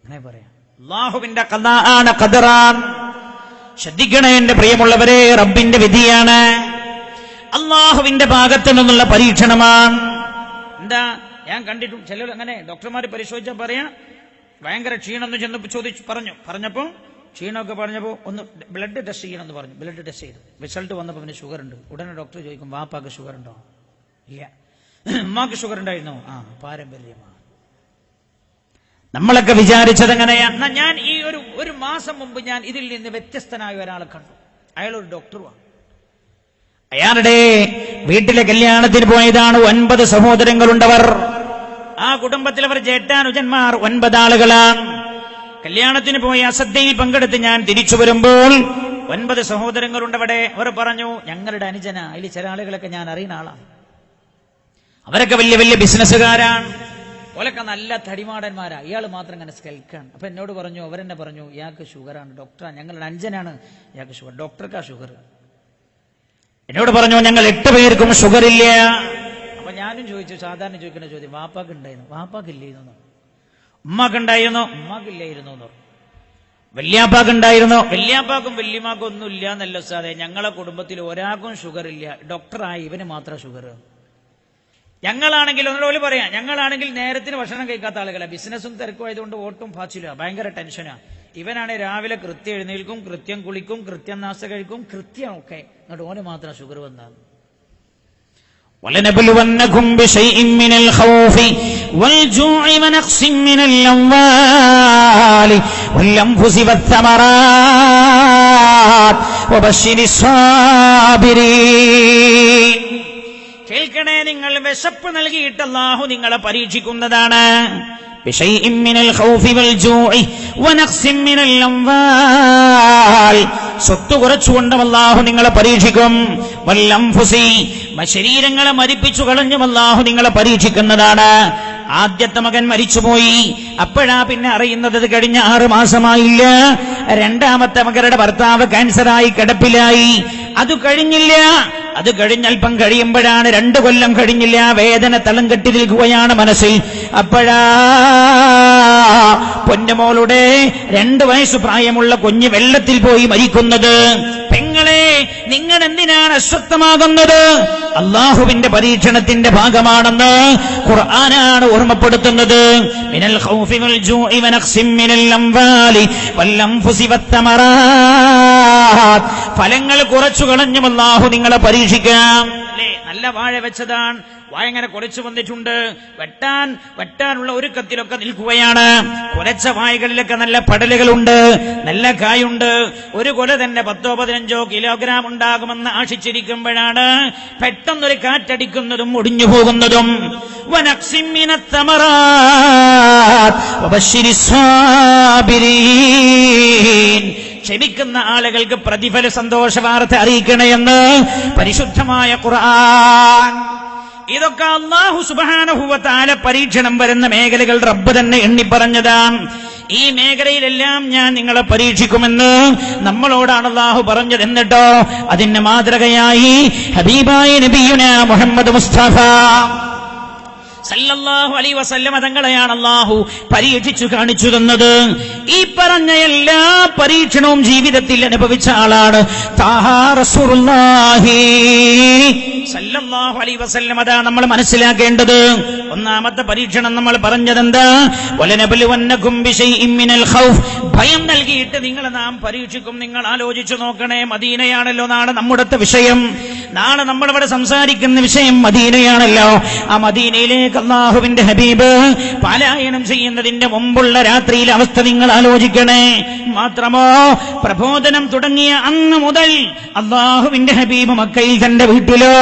അങ്ങനെ പറയാം. അള്ളാഹുവിന്റെ ഖദാഅാണ്, ഖദറാൻ. ശ്രദ്ധിക്കണേ എന്റെ പ്രിയമുള്ളവരെ, റബ്ബിന്റെ വിധിയാണ്, അള്ളാഹുവിന്റെ ഭാഗത്തു നിന്നുള്ള പരീക്ഷണമാണ്. എന്താ ഞാൻ കണ്ടിട്ടും ചിലർ അങ്ങനെ ഡോക്ടർമാർ പരിശോധിച്ചാൽ പറയാം ഭയങ്കര ക്ഷീണം എന്ന് ചെന്ന് പറഞ്ഞപ്പോ ക്ഷീണമൊക്കെ പറഞ്ഞപ്പോൾ ഒന്ന് ബ്ലഡ് ടെസ്റ്റ് ചെയ്യണമെന്ന് പറഞ്ഞു. ബ്ലഡ് ടെസ്റ്റ് ചെയ്തു, റിസൾട്ട് വന്നപ്പോൾ പിന്നെ ഷുഗർ ഉണ്ട്. ഉടനെ ഡോക്ടർ ചോദിക്കും, വാപ്പാക്ക് ഷുഗർ ഉണ്ടോ? ഇല്ല. ഉമ്മാക്ക് ഷുഗർ ഉണ്ടായിരുന്നോ? പാരമ്പര്യമാണ്. നമ്മളൊക്കെ വിചാരിച്ചത് എങ്ങനെയാ? ഞാൻ ഈ ഒരു മാസം മുമ്പ് ഞാൻ ഇതിൽ നിന്ന് വ്യത്യസ്തനായ ഒരാളെ കണ്ടു. അയാളൊരു ഡോക്ടറുമാണ്. അയാളുടെ വീട്ടിലെ കല്യാണത്തിന് പോയതാണ്. 9 സഹോദരങ്ങളുണ്ടവർ. ആ കുടുംബത്തിൽ അവർ ജേഷ്ഠാനുജന്മാർ 9 ആളുകളാണ്. കല്യാണത്തിന് പോയി അസദ്യയിൽ പങ്കെടുത്ത് ഞാൻ തിരിച്ചു വരുമ്പോൾ 9 സഹോദരങ്ങളുണ്ട് അവിടെ. അവർ പറഞ്ഞു, ഞങ്ങളുടെ അനുജന. അതിൽ ചില ആളുകളൊക്കെ ഞാൻ അറിയുന്ന ആളാണ്. അവരൊക്കെ വലിയ വലിയ ബിസിനസ്സുകാരാണ്. ഓലൊക്കെ നല്ല തടിമാടന്മാരാ. ഇയാൾ മാത്രം ഇങ്ങനെ സ്കെൽക്കാണ്. അപ്പൊ എന്നോട് പറഞ്ഞു, അവരെന്നെ പറഞ്ഞു, ഇയാൾക്ക് ഷുഗറാണ്, ഡോക്ടറാണ്, ഞങ്ങളുടെ അനുജനാണ്, ഇയാൾക്ക് ഷുഗർ, ഡോക്ടർക്കാ ഷുഗർ. എന്നോട് പറഞ്ഞു, ഞങ്ങൾ 8 പേർക്കും ഷുഗർ ഇല്ല. അപ്പൊ ഞാനും ചോദിച്ചു, സാധാരണ ചോദിക്കുന്ന ചോദ്യം, വാപ്പാക്ക് ഉണ്ടായിരുന്നു? വാപ്പാക്ക് ഇല്ലായിരുന്നു. ഉമ്മാക്ക് ഉണ്ടായിരുന്നു? ഉമ്മാക്കില്ലായിരുന്നു. വല്യാപ്പാക്ക് ഉണ്ടായിരുന്നു? വല്യാപ്പാക്കും വല്യമാക്കും ഒന്നും ഇല്ല എന്നല്ല സാധേ. ഞങ്ങളെ കുടുംബത്തിൽ ഒരാൾക്കും ഷുഗർ ഇല്ല, ഡോക്ടറായി ഇവന് മാത്രം ഷുഗർ. ഞങ്ങളാണെങ്കിൽ ഒന്നോട് പറയാം, ഞങ്ങളാണെങ്കിൽ നേരത്തിന് ഭക്ഷണം കഴിക്കാത്ത ആളുകളാണ്. ബിസിനസ്സും തിരക്കുമായതുകൊണ്ട് ഓട്ടും പാച്ചില്ല, ഭയങ്കര ടെൻഷനാ. ഇവനാണ് രാവിലെ കൃത്യം എഴുന്നേൽക്കും, കൃത്യം കുളിക്കും, കൃത്യം നാസ്ത കഴിക്കും, കൃത്യം ഒക്കെ. എന്നിട്ട് ഓന് മാത്രം ഷുഗർ വന്നാൽ. وَلَنَبْلُوَنَّكُمْ بِشَيْءٍ مِّنَ الْخَوْفِ وَالْجُوعِ وَنَقْصٍ مِّنَ الْأَمْوَالِ وَالْأَنفُسِ وَالثَّمَرَاتِ وَبَشِّرِ الصَّابِرِينَ. കേൾക്കണേ, നിങ്ങൾ വിശപ്പ് നൽകിയിട്ട് അല്ലാഹു നിങ്ങളെ പരീക്ഷിക്കുന്നതാണ്. ബിശൈഇൻ മിനൽ ഖൗഫി വൽ ജൂഇ വനഖ്സിൻ മിനൽ അംവാൽ. സ്വത്ത് കുറച്ചുകൊണ്ടും അല്ലാഹു നിങ്ങളെ പരീക്ഷിക്കും. വൽ അൻഫുസി, ശരീരങ്ങളെ മരിപ്പിച്ചു കളഞ്ഞും അല്ലാഹു നിങ്ങളെ പരീക്ഷിക്കുന്നതാണ്. ആദ്യത്തെ മകൻ മരിച്ചുപോയി. അപ്പോഴാ പിന്നെ അറിയുന്നത് ഇത് കഴിഞ്ഞ 6 മാസമായില്ല. രണ്ടാമത്തെ മകരുടെ ഭർത്താവ് ക്യാൻസറായി കിടപ്പിലായി. അത് കഴിഞ്ഞില്ല. അത് കഴിഞ്ഞൽപ്പം കഴിയുമ്പോഴാണ്, 2 കൊല്ലം കഴിഞ്ഞില്ല, വേദന തളം കെട്ടി നിൽക്കുകയാണ് മനസ്സിൽ. അപ്പോഴാ പൊന്നുമോളുടെ 2 വയസ്സ് പ്രായമുള്ള കുഞ്ഞ് വെള്ളത്തിൽ പോയി മരിക്കുന്നത്. പെങ്ങളെ, നിങ്ങൾ എന്തിനാണ് അശ്വത്ഥമാകുന്നത്? അള്ളാഹുവിന്റെ പരീക്ഷണത്തിന്റെ ഭാഗമാണെന്ന് ഖുർആനാണ് ഓർമ്മപ്പെടുത്തുന്നത്. മിനൽ ഖൗഫി വൽ ജൂഇ വനഖ്സിൻ മിനൽ അംവാലി വൽ അൻഫുസി വത്തമറാത്ത്. ഫലങ്ങൾ കുറച്ചു കളഞ്ഞും അല്ലാഹു നിങ്ങളെ പരീക്ഷിക്കാം. അല്ലേ, നല്ല വാഴ വെച്ചതാണ്, വാഴ ഇങ്ങനെ കുലച്ചു വന്നിട്ടുണ്ട്, വെട്ടാനുള്ള ഒരുക്കത്തിലൊക്കെ നിൽക്കുകയാണ്. കുലച്ച വാഴകളിലൊക്കെ നല്ല പടലുകളുണ്ട്, നല്ല കായുണ്ട്. ഒരു കൊല തന്നെ 10-15 കിലോഗ്രാം ഉണ്ടാകുമെന്ന് ആശിച്ചിരിക്കുമ്പോഴാണ് പെട്ടെന്നൊരു കാറ്റടിക്കുന്നതും ഒടിഞ്ഞു പോകുന്നതും. വനഖ്സിൻ മിനത്ത് തമറാത്ത് വബശ്ശിരി സ്സാബിരീൻ. ക്ഷമിക്കുന്ന ആളുകൾക്ക് പ്രതിഫല സന്തോഷ വാർത്ത അറിയിക്കണമെന്ന് പരിശുദ്ധമായ ഖുർആൻ. ഇതൊക്കെ അല്ലാഹു സുബ്ഹാനഹു വ തആല പരീക്ഷണം വരുന്ന മേഖലകൾ റബ്ബ് തന്നെ എണ്ണിപ്പറഞ്ഞതാണ്. ഈ മേഖലയിലെല്ലാം ഞാൻ നിങ്ങളെ പരീക്ഷിക്കുമെന്ന് നമ്മളോടാണ് അല്ലാഹു പറഞ്ഞത്. എന്നിട്ടോ അതിന്റെ മാതൃകയായി ഹബീബായ നബിയുനാ മുഹമ്മദ് മുസ്തഫ സല്ലല്ലാഹു അലൈഹി വസല്ലം തങ്ങളെയാണ് അല്ലാഹു പരീക്ഷിച്ചു കാണിച്ചു തന്നത്. ഈ പറഞ്ഞ എല്ലാ പരീക്ഷണവും ജീവിതത്തിൽ അനുഭവിച്ച ആളാണ് താഹാ റസൂലുള്ളാഹി സല്ലല്ലാഹു അലൈഹി വസല്ലം. അതാ നമ്മൾ മനസ്സിലാക്കേണ്ടത്. ഒന്നാമത്തെ പരീക്ഷണം നമ്മൾ പറഞ്ഞതെന്താ? വലനബ്ലുവന്നകും ബിശൈഇൻ മിനൽ ഖൗഫ്. ഭയം നൽകിയിട്ട് നിങ്ങളെ നാം പരീക്ഷിക്കും. നിങ്ങൾ ആലോചിച്ചു നോക്കണേ, മദീനയാണല്ലോ നാളെ നമ്മുടെ വിഷയം. നാളെ നമ്മളിവിടെ സംസാരിക്കുന്ന വിഷയം മദീനയാണല്ലോ. ആ മദീനയിലേക്ക് അല്ലാഹുവിന്റെ ഹബീബ് പലായനം ചെയ്യുന്നതിന്റെ മുമ്പുള്ള രാത്രിയിലെ അവസ്ഥ നിങ്ങൾ ആലോചിക്കണേ. മാത്രമോ, പ്രബോധനം തുടങ്ങിയ അന്ന് മുതൽ അല്ലാഹുവിന്റെ ഹബീബ് മക്കയിൽ തന്റെ വീട്ടിലോ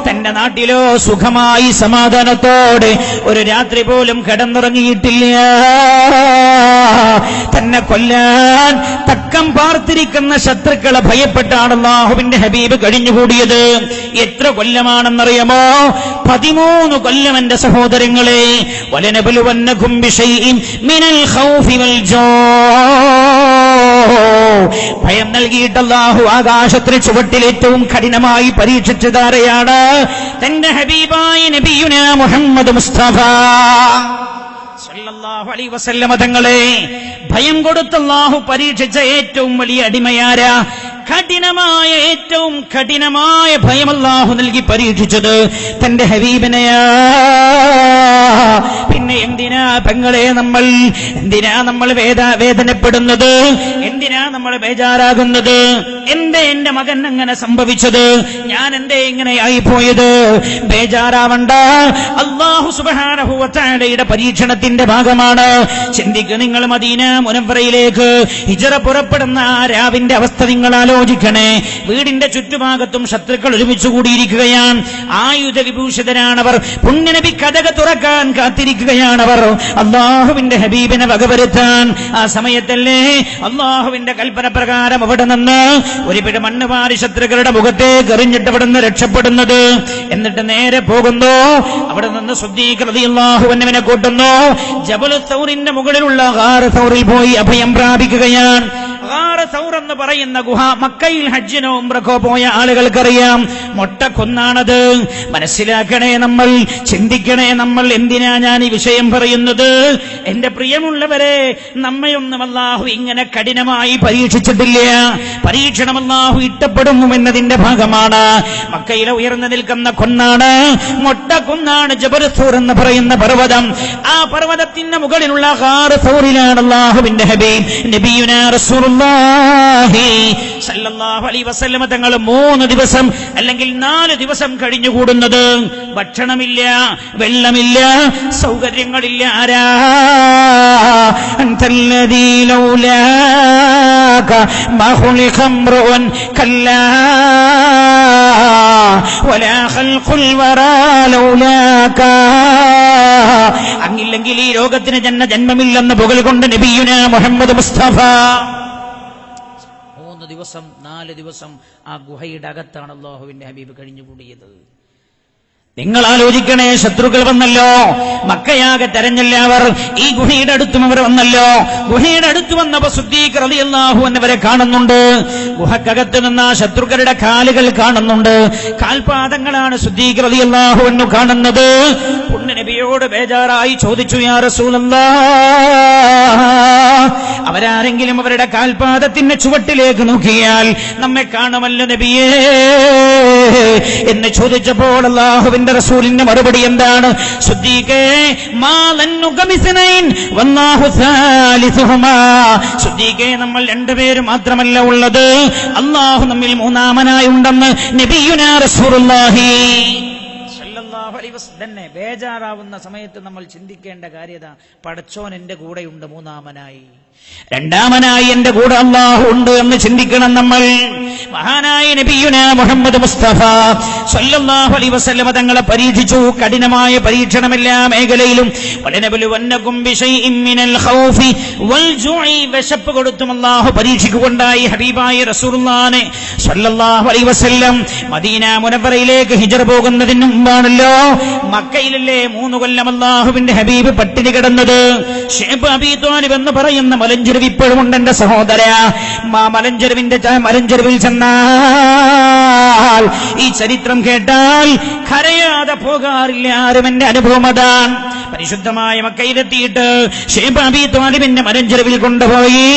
തന്റെ നാട്ടിലോ സുഖമായി സമാധാനത്തോടെ ഒരു രാത്രി പോലും കിടന്നുറങ്ങിയിട്ടില്ല. തന്നെ കൊല്ലാൻ തക്കം പാർത്തിരിക്കുന്ന ശത്രുക്കളെ ഭയപ്പെട്ടാണ് അല്ലാഹുവിന്റെ ഹബീബ് കഴിഞ്ഞുകൂടിയത്. എത്ര കൊല്ലമാണെന്നറിയാമോ? 13 കൊല്ലം. എന്റെ സഹോദരങ്ങളെ, വലനബലുവന്നകും ബിശൈഇൻ മിനൽ ഖൗഫി വൽ ജൂ, ഭയം നൽകിയിട്ട് അല്ലാഹു ആകാശത്തിന് ചുവട്ടിൽ ഏറ്റവും കഠിനമായി പരീക്ഷിച്ചതാരെയാണ്? തന്റെ ഹബീബായ നബിയുനാ മുഹമ്മദ് മുസ്തഫ സല്ലല്ലാഹു അലൈഹി വസല്ലമ തങ്ങളെ ഭയം കൊടുത്ത് അല്ലാഹു പരീക്ഷിച്ച ഏറ്റവും വലിയ അടിമയാരാ? കഠിനമായ, ഏറ്റവും കഠിനമായ ഭയം അല്ലാഹു നൽകി പരീക്ഷിച്ചത് തന്റെ ഹബീബിനെയാ. പിന്നെ എന്തിനാ പെങ്ങളെ എന്തിനാ നമ്മൾ വേദനപ്പെടുന്നത്? എന്തിനാ നമ്മൾ ബേജാറാകുന്നത്? എന്റെ മകൻ അങ്ങനെ സംഭവിച്ചത്? ഞാൻ ഇങ്ങനെ ആയിപ്പോയത്? ബേജാറാവണ്ട. അല്ലാഹു സുബ്ഹാനഹു വ തആലയുടെ പരീക്ഷണത്തിന്റെ ഭാഗമാണ്. ചിന്തിക്കുക നിങ്ങൾ, മദീന മുനവ്വറയിലേക്ക് ഹിജ്റ പുറപ്പെടുന്ന ആ രാവിന്റെ അവസ്ഥ നിങ്ങൾ ആലോചിക്കണേ. വീടിന്റെ ചുറ്റുഭാഗത്തും ശത്രുക്കൾ ഒരുമിച്ച് കൂടിയിരിക്കുകയാണ്. ആയുധവിഭൂഷിതരാണവർ. പുണ്യനബി കഥക തുറക്കാൻ കാത്തിരിക്കുകയാണവർ, അല്ലാഹുവിന്റെ ഹബീബിനെ വകവരുത്താൻ. ആ സമയത്തല്ലേ അല്ലാഹുവിന്റെ കൽപ്പന പ്രകാരം അവിടെ നിന്ന് ഒരു പിടി മണ്ണ് വാരി ശത്രുക്കളുടെ മുഖത്തേക്ക് എറിഞ്ഞിട്ട് അവിടെ നിന്ന് രക്ഷപ്പെടുന്നത്. എന്നിട്ട് നേരെ പോകുന്നു. അവിടെ നിന്ന് സിദ്ദീഖ് റളിയല്ലാഹു അൻഹുവിനെ കൂട്ടുന്നു. ജബൽ സൗറിന്റെ മുകളിലുള്ള ഗാർ സൗറിൽ പോയി അഭയം പ്രാപിക്കുകയാണ്. ഗാർ സൗർ എന്ന് പറയുന്ന ഗുഹ മക്കയിൽ ഹജ്ജിനോ ഉംറക്കോ പോയ ആളുകൾക്കറിയാം. മൊട്ടക്കൊന്നാണത്. മനസ്സിലാക്കണേ നമ്മൾ, ചിന്തിക്കണേ നമ്മൾ. എന്തിനാ ഞാൻ ഈ വിഷയം പറയുന്നത്? എന്റെ പ്രിയമുള്ളവരെ, നമ്മയൊന്നും അല്ലാഹു ഇങ്ങനെ കഠിനമായി പരീക്ഷിച്ചിട്ടില്ല. പരീക്ഷണം അല്ലാഹു ഇഷ്ടപ്പെടുന്നു എന്നതിന്റെ ഭാഗമാണ്. മക്കയിലെ ഉയർന്നു നിൽക്കുന്ന കൊന്നാണ്, മൊട്ടക്കൊന്നാണ് ജബൽ സൗർ എന്ന് പറയുന്ന പർവ്വതം. ആ പർവ്വതത്തിന്റെ മുകളിലുള്ള ഗാർ സൗറിലാണ് അല്ലാഹുവിന്റെ ഹബീബ് നബിയുനാ റസൂലുള്ളാഹി സല്ലല്ലാഹു അലൈഹി വസല്ലമ തങ്ങൾ 3 ദിവസം അല്ലെങ്കിൽ 4 ദിവസം കഴിഞ്ഞുകൂടുന്നത്. ഭക്ഷണമില്ല, വെള്ളമില്ല, സൗകര്യങ്ങളില്ല. ആരാ? അൻതല്ലദീ ലൗലാക മാ ഖുലിഖ ഇംറുൻ കല്ലാ വലാ ഖൽഖുൽ വറാ ലൗലാക. അങ്ങില്ലെങ്കിൽ ഈ ലോകത്തിന് ജന്മമില്ലെന്ന് പുകൽ കൊണ്ട് നബിയുനാ മുഹമ്മദ് മുസ്തഫ 3 ദിവസം 4 ദിവസം ആ ഗുഹയുടെ അകത്താണ് അല്ലാഹുവിന്റെ ഹബീബ് കഴിഞ്ഞുകൂടിയത്. നിങ്ങൾ ആലോചിക്കണേ, ശത്രുക്കൾ വന്നല്ലോ, മക്കയാകെ തെരഞ്ഞില്ല അവർ. ഈ ഗുഹയുടെ അടുത്തും അവർ വന്നല്ലോ. ഗുഹയുടെ അടുത്ത് വന്നപ്പോ സിദ്ദീഖ് റളിയല്ലാഹു അൻഹുവരെ കാണുന്നുണ്ട്. ഗുഹക്കകത്ത് നിന്ന് ശത്രുക്കളുടെ കാലുകൾ കാണുന്നുണ്ട്. കാൽപാദങ്ങളാണ് സിദ്ദീഖ് റളിയല്ലാഹു അൻഹു കാണുന്നത്. പുണ്യനബിയോട് ബേജാറായി ചോദിച്ചു, യാ റസൂലല്ലാഹ്, അവരാരെങ്കിലും അവരുടെ കാൽപാദത്തിന്റെ ചുവട്ടിലേക്ക് നോക്കിയാൽ നമ്മെ കാണുമല്ലോ നബിയേ എന്ന് ചോദിച്ചപ്പോൾ അല്ലാഹുവിന്റെ റസൂലിന്റെ മറുപടി എന്താണ്? സിദ്ദീഖേ, മാ ലന്നുക മിസ്നൈൻ വല്ലാഹു സാലിസുഹുമാ. സിദ്ദീഖേ, നമ്മൾ 2 പേര് മാത്രമല്ല ഉള്ളത്, അല്ലാഹു നമ്മിൽ 3-മനായി ഉണ്ടെന്ന് നബിയുനാ റസൂലുള്ളാഹി സല്ലല്ലാഹു അലൈഹി വസല്ലം. തന്നെ ബേജാറാവുന്ന സമയത്ത് നമ്മൾ ചിന്തിക്കേണ്ട കാര്യത, പടച്ചോൻ എന്റെ കൂടെയുണ്ട് 3-മനായി. 2-മനായി എന്റെ കൂടെ അല്ലാഹു ഉണ്ട് എന്ന് ചിന്തിക്കണം നമ്മൾ. മഹാനായ നബിയുനാ മുഹമ്മദ് മുസ്തഫ സല്ലല്ലാഹു അലൈഹി വസല്ലം തങ്ങളെ പരീക്ഷിച്ചു. കഠിനമായ പരീക്ഷണം എല്ലാ മേഖലയിലും. വലനബലുവന്നകും ബിശൈഇൻ മിനൽ ഖൗഫി വൽ ജൂഇ, വിശപ്പ് കൊടുത്തും അല്ലാഹു പരീക്ഷിക്കുകയുണ്ടായി ഹബീബായ റസൂലുള്ളാഹിനെ സല്ലല്ലാഹു അലൈഹി വസല്ലം. മദീന മുനവ്വറയിലേക്ക് ഹിജ്റ പോകുന്നതിന് മുമ്പാണല്ലോ മക്കയിലല്ലേ 3 കൊല്ലം അല്ലാഹുവിന്റെ ഹബീബ് പട്ടിണി കിടന്നത്. ശൈബ് അബീ ത്വാലിബ് എന്ന് പറയുന്ന മലഞ്ചെരുവ് ഇപ്പോഴും ഉണ്ട് എന്റെ സഹോദര. മലഞ്ചെരുവിൽ ചെന്നാൽ ഈ ചരിത്രം കേട്ടാൽ കരയാതെ പോകാറില്ല ആരും. എന്റെ അനുഭവം അതാണ്. പരിശുദ്ധമായ മക്കയിലെത്തിയിട്ട് ശൈബ് അബീ ത്വാലിബിന്റെ മലഞ്ചെരുവിൽ കൊണ്ടുപോയി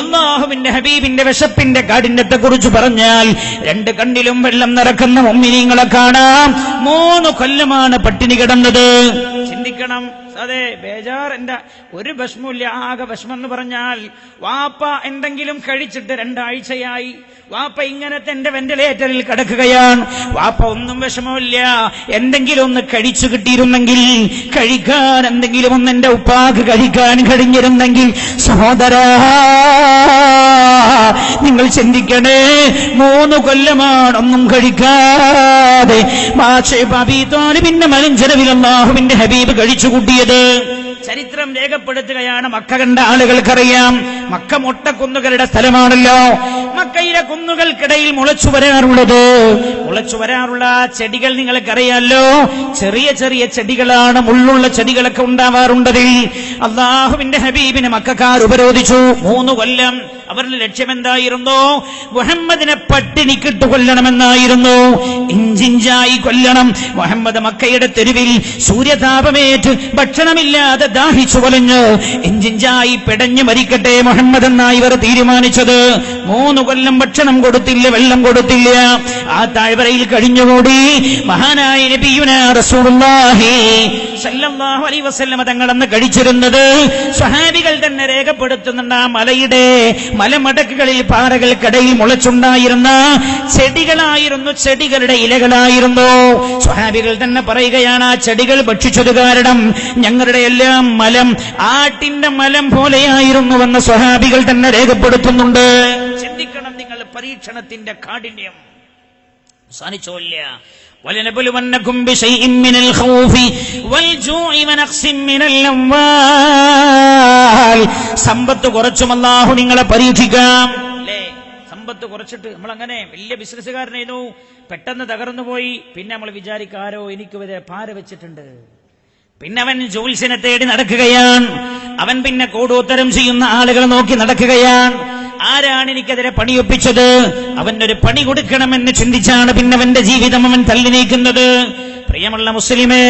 അല്ലാഹുവിന്റെ ഹബീബിന്റെ വിശപ്പിന്റെ കാഠിന്യത്തെ കുറിച്ച് പറഞ്ഞാൽ 2 കണ്ണിലും വെള്ളം നിറക്കുന്ന മുഅ്മിനീങ്ങളെ കാണാം. 3 കൊല്ലമാണ് പട്ടിണി കിടന്നത്. ചിന്തിക്കണം. അതെ, ബേജാർ, എന്റെ ഒരു വിഷമമില്ല, ആകെ വിഷമെന്ന് പറഞ്ഞ പറഞ്ഞാൽ വാപ്പ എന്തെങ്കിലും കഴിച്ചിട്ട് 2 ആഴ്ചയായി, വാപ്പ ഇങ്ങനെ തന്റെ വെന്റിലേറ്ററിൽ കിടക്കുകയാണ്, വാപ്പ ഒന്നും വിഷമമില്ല, എന്തെങ്കിലും ഒന്ന് കഴിച്ചു കിട്ടിയിരുന്നെങ്കിൽ, കഴിക്കാൻ എന്തെങ്കിലും ഒന്ന് എന്റെ ഉപ്പാക്ക് കഴിക്കാൻ കഴിഞ്ഞിരുന്നെങ്കിൽ, സഹോദരാ നിങ്ങൾ ചിന്തിക്കണേ, 3 കൊല്ലമാണ് ഒന്നും കഴിക്കാതെ പിന്നെ മലഞ്ചരവിൽ അല്ലാഹുവിന്റെ ഹബീബ് കഴിച്ചു കൂട്ടിയത്. ചരിത്രം രേഖപ്പെടുത്തുകയാണ്. മക്ക കണ്ട ആളുകൾക്കറിയാം, മക്ക മൊട്ടക്കുന്നുകളുടെ സ്ഥലമാണല്ലോ. മക്കയിലെ കുന്നുകൾക്കിടയിൽ മുളച്ചു വരാറുള്ള ചെടികൾ നിങ്ങൾക്കറിയാമല്ലോ. ചെറിയ ചെറിയ ചെടികളാണ്, മുള്ളുള്ള ചെടികളൊക്കെ ഉണ്ടാവാറുണ്ടതിൽ. അല്ലാഹുവിന്റെ ഹബീബിനെ മക്കക്കാർ ഉപരോധിച്ചു 3 കൊല്ലം. അവരുടെ ലക്ഷ്യമെന്തായിരുന്നു? മുഹമ്മദിനെ പട്ടിണിക്കിട്ട് കൊല്ലണമെന്നായിരുന്നു, ഇഞ്ചിഞ്ചായി കൊല്ലണം. മുഹമ്മദ് മക്കയുടെ തെരുവിൽ സൂര്യതാപമേറ്റ് ഭക്ഷണമില്ലാതെ ദാഹിച്ചു കൊലഞ്ഞ് ഇഞ്ചിഞ്ചായി പിടഞ്ഞു മരിക്കട്ടെ മുഹമ്മദ് എന്നായി ഇവർ തീരുമാനിച്ചത്. 3 കൊല്ലം ഭക്ഷണം കൊടുത്തില്ല, വെള്ളം കൊടുത്തില്ല. ആ താഴ്വരയിൽ കഴിഞ്ഞുകൂടി മഹാനായ നബിയുനാ റസൂലുള്ളാഹി സല്ലല്ലാഹു അലൈഹി വസല്ലം തങ്ങളെന്ന് കഴിച്ചിരുന്നത് സ്വഹാബികൾ തന്നെ രേഖപ്പെടുത്തുന്നുണ്ട്. ആ മലയുടെ മലമടക്കുകളിൽ പാറകൾക്കിടയിൽ മുളച്ചുണ്ടായിരുന്ന ചെടികളായിരുന്നു, ചെടികളുടെ ഇലകളായിരുന്നു. സ്വഹാബികൾ തന്നെ പറയുകയാണ്, ആ ചെടികൾ ഭക്ഷിച്ചത് കാരണം ഞങ്ങളുടെ എല്ലാം മലം ആട്ടിന്റെ മലം പോലെയായിരുന്നുവെന്ന് സ്വഹാബികൾ തന്നെ രേഖപ്പെടുത്തുന്നുണ്ട്. ചിന്തിക്കണം നിങ്ങൾ പരീക്ഷണത്തിന്റെ കാഠിന്യം. അവസാനിച്ചോല്ല. وَلَنَبْلُوَنَّكُمْ بِشَيْءٍ مِّنَ الْخَوْفِ وَالْجُوعِ وَنَقْصٍ مِّنَ الْأَمْوَالِ. സമ്പത്ത് കുറച്ചും അല്ലാഹു നിങ്ങളെ പരീക്ഷിക്കാം. അല്ലേ, സമ്പത്ത് കുറച്ചിട്ട് നമ്മളങ്ങനെ വലിയ ബിസിനസ്സുകാരനായിരുന്നു, പെട്ടെന്ന് തകർന്നു പോയി. പിന്നെ നമ്മൾ വിചാരിക്കാരോ എനിക്ക് വരെ പാര വെച്ചിട്ടുണ്ട്. പിന്നെ അവൻ ജോത്സ്യനെ തേടി നടക്കുകയാണ്. അവൻ പിന്നെ കൂടോത്തരം ചെയ്യുന്ന ആളുകളെ നോക്കി നടക്കുകയാണ്. ആരാണ് എനിക്കെതിരെ പണിയൊപ്പിച്ചത്? അവനൊരു പണി കൊടുക്കണമെന്ന് ചിന്തിച്ചാണ് പിന്നെ അവന്റെ ജീവിതം അവൻ തള്ളി നീക്കുന്നത്. പ്രിയമുള്ള മുസ്ലിമേ,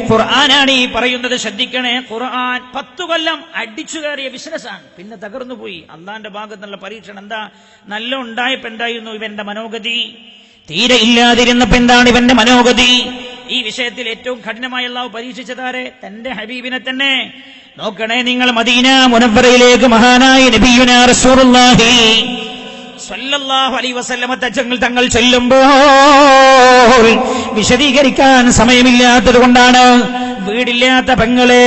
ഖുർആനാണ് ഈ പറയുന്നത്, ശ്രദ്ധിക്കണേ. ഖുർആൻ 10 കൊല്ലം അടിച്ചു കയറിയ ബിസിനസ്സാണ്, പിന്നെ തകർന്നു പോയി. അള്ളാന്റെ ഭാഗത്തുനിന്നുള്ള പരീക്ഷണം എന്താ? നല്ല ഉണ്ടായപ്പോ എന്തായിരുന്നു ഇവന്റെ മനോഗതി? തീരെ ഇല്ലാതിരുന്നപ്പോ എന്താണ് ഇവന്റെ മനോഗതി? ഈ വിഷയത്തിൽ ഏറ്റവും കഠിനമായി അല്ലാഹു പരീക്ഷിച്ചതാരെ? തന്റെ ഹബീബിനെ തന്നെ. നോക്കണേ നിങ്ങൾ, മദീന മുനവ്വറയിലേക്ക് മഹാനായ നബിയുനാ റസൂലുള്ളാഹി സ്വല്ലല്ലാഹു അലൈഹി വസല്ലമ തങ്ങൾ ചെല്ലുമ്പോൾ വിശദീകരിക്കാൻ സമയമില്ലാത്തത് കൊണ്ടാണ്. വീടില്ലാത്ത പെങ്ങളെ,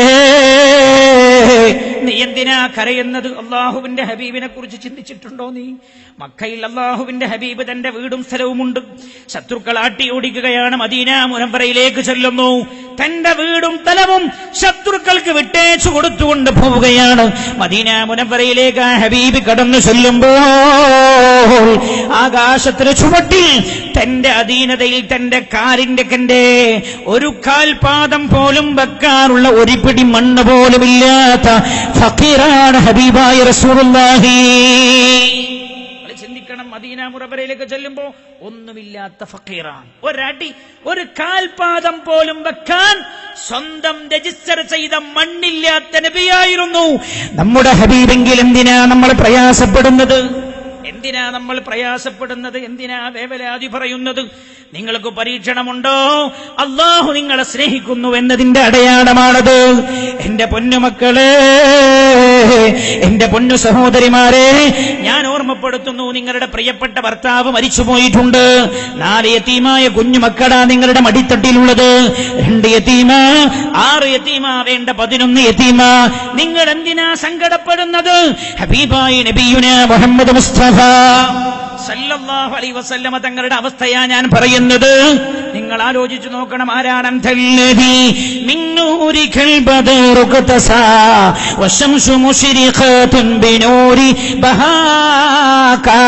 നീ എന്തിനാ കരയുന്നത്? അള്ളാഹുവിന്റെ ഹബീബിനെ കുറിച്ച് ചിന്തിച്ചിട്ടുണ്ടോ നീ? മക്കയിൽ അള്ളാഹുവിന്റെ ഹബീബ് തന്റെ വീടും സ്ഥലവുമുണ്ട്. ശത്രുക്കൾ ആട്ടി ഓടിക്കുകയാണ്. മദീന മുനവ്വറയിലേക്ക് ചെല്ലുന്നു. തന്റെ വീടും സ്ഥലവും ശത്രുക്കൾക്ക് വിട്ടേച്ചു കൊടുത്തുകൊണ്ട് പോവുകയാണ്. മദീന മുനവ്വറയിലേക്ക് ആ ഹബീബ് കടന്നു ചെല്ലുമ്പോൾ ആകാശത്തിന് ചുവട്ടിൽ തന്റെ അധീനതയിൽ തന്റെ കാലിന്റെ ഒരു കാൽപാദം പോലും വെക്കാറുള്ള ഒരു പിടി മണ്ണ് പോലുമില്ലാത്ത ഫഖീറാണ് ഹബീബായ റസൂലുള്ളാഹി. ചിന്തിക്കണം, മദീന മുനവ്വറയിലേക്ക് ചെല്ലുമ്പോ ഒന്നുമില്ലാത്ത ഫഖീറാണ്. ഒരു കാൽപാദം പോലും വെക്കാൻ സ്വന്തം രജിസ്റ്റർ ചെയ്ത മണ്ണില്ലാത്ത നബിയായിരുന്നു നമ്മുടെ ഹബീബെങ്കിൽ എന്തിനാ നമ്മൾ പ്രയാസപ്പെടുന്നത്? എന്തിനാ വേവലാതി പറയുന്നത്? നിങ്ങൾക്ക് പരീക്ഷണമുണ്ടോ? അല്ലാഹു നിങ്ങളെ സ്നേഹിക്കുന്നു എന്നതിന്റെ അടയാളമാണത്. എന്റെ പൊന്നുമക്കളെ, എന്റെ പൊന്നു സഹോദരിമാരെ, ഞാൻ ഓർമ്മപ്പെടുത്തുന്നു, നിങ്ങളുടെ പ്രിയപ്പെട്ട ഭർത്താവ് മരിച്ചുപോയിട്ടുണ്ട്. 4 യതീമായ കുഞ്ഞുമക്കളാ നിങ്ങളുടെ മടിത്തട്ടിലുള്ളത്. 2 യതീമ, 6 യതീമ, വേണ്ട 11 യതീമ. നിങ്ങൾ എന്തിനാ സങ്കടപ്പെടുന്നത്? ഹബീബായ നബിയുനാ മുഹമ്മദ് മുസ്തഫ സല്ലല്ലാഹു അലൈഹി വസല്ലമ തങ്ങളുടെ അവസ്ഥയാ ഞാൻ പറയുന്നത്. നിങ്ങൾ ആലോചിച്ചു നോക്കണം. ആരാണ്? അൻതല്ലദീ മിൻ നൂരികൽ ബദറു ഖതസാ വശംസു മുശ്രിഖാതുൻ ബിനൂരി ബഹാകാ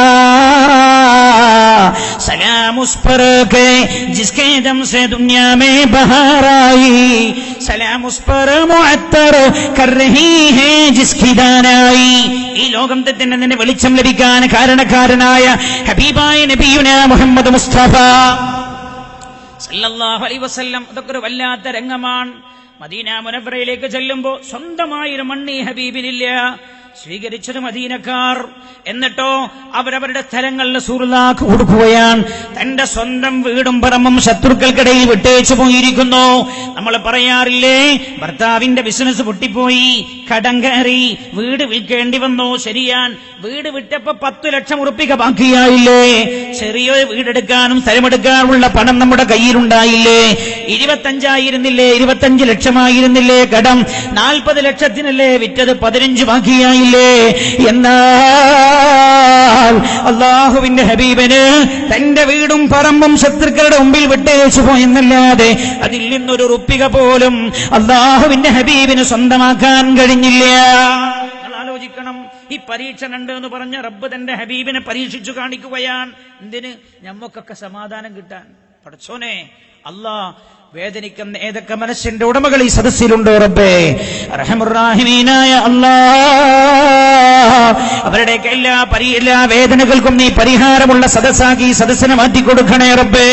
सलाम उस पर के जिसके दम से दुनिया में बहार आई, सलाम उस पर मुअत्तर कर रही है जिसकी दानाई. ഈ ലോകത്തെ തന്നെ വെളിച്ചം ലഭിക്കാൻ കാരണക്കാരനായ ഹബീബായ നബിയുനാ മുഹമ്മദ് മുസ്തഫ സല്ലല്ലാഹു അലൈഹി വസല്ലം. അതൊക്കെ ഒരു വല്ലാത്ത രംഗമാണ്. മദീന മുനവ്വറയിലേക്ക് ചെല്ലുമ്പോ സ്വന്തമായൊരു മണ്ണി ഹബീബിനില്ല, സ്വീകരിച്ചത് മദീനക്കാർ. എന്നിട്ടോ അവരവരുടെ സ്ഥലങ്ങളിൽ റസൂലുള്ളാഹിക്ക് കൊടുക്കുകയാണ്. തന്റെ സ്വന്തം വീടും പറമ്പും ശത്രുക്കൾക്കിടയിൽ വിട്ടേച്ചു പോയിരിക്കുന്നു. നമ്മൾ പറയാറില്ലേ, ഭർത്താവിന്റെ ബിസിനസ് പൊട്ടിപ്പോയി, കടം കയറി, വീട് വിൽക്കേണ്ടി വന്നു. ശരിയാൻ, വീട് വിട്ടപ്പോ 10 ലക്ഷം ഉറുപ്പിക ബാക്കിയായില്ലേ? ചെറിയൊരു വീടെടുക്കാനും സ്ഥലമെടുക്കാനുള്ള പണം നമ്മുടെ കയ്യിലുണ്ടായില്ലേ? 25 ലക്ഷമായിരുന്നില്ലേ കടം? 40 ലക്ഷത്തിനല്ലേ വിറ്റത്? 15 ബാക്കിയായില്ലേ? എന്നാൽ അല്ലാഹുവിന്റെ ഹബീബിന് തന്റെ വീടും പറമ്പും ശത്രുക്കളുടെ മുമ്പിൽ വിട്ടേച്ചു പോയെന്നല്ലാതെ അതിൽ നിന്നൊരു റുപ്പിക പോലും അല്ലാഹുവിന്റെ ഹബീബിന് സ്വന്തമാക്കാൻ കഴിഞ്ഞില്ല. ആലോചിക്കണം, ഈ പരീക്ഷ ഉണ്ട് എന്ന് പറഞ്ഞ റബ്ബ് തന്റെ ഹബീബിനെ പരീക്ഷിച്ചു കാണിക്കുകയാണ്. എന്തിന്? ഞമ്മക്കൊക്കെ സമാധാനം കിട്ടാൻ. പടച്ചോനെ, അല്ലാഹ് വേദനിക്കുന്ന ഏതൊക്കെ മനസ്സിന്റെ ഉടമകൾ ഈ സദസ്സിലുണ്ടോ റബ്ബേ? റഹ്മുർ-റഹീമീനായ അല്ലാഹ്, അവരുടെയൊക്കെ എല്ലാ വേദനകൾക്കും നീ പരിഹാരമുള്ള സദസ്സാക്കി സദസ്സിനെ മാറ്റിക്കൊടുക്കണേ റബ്ബേ.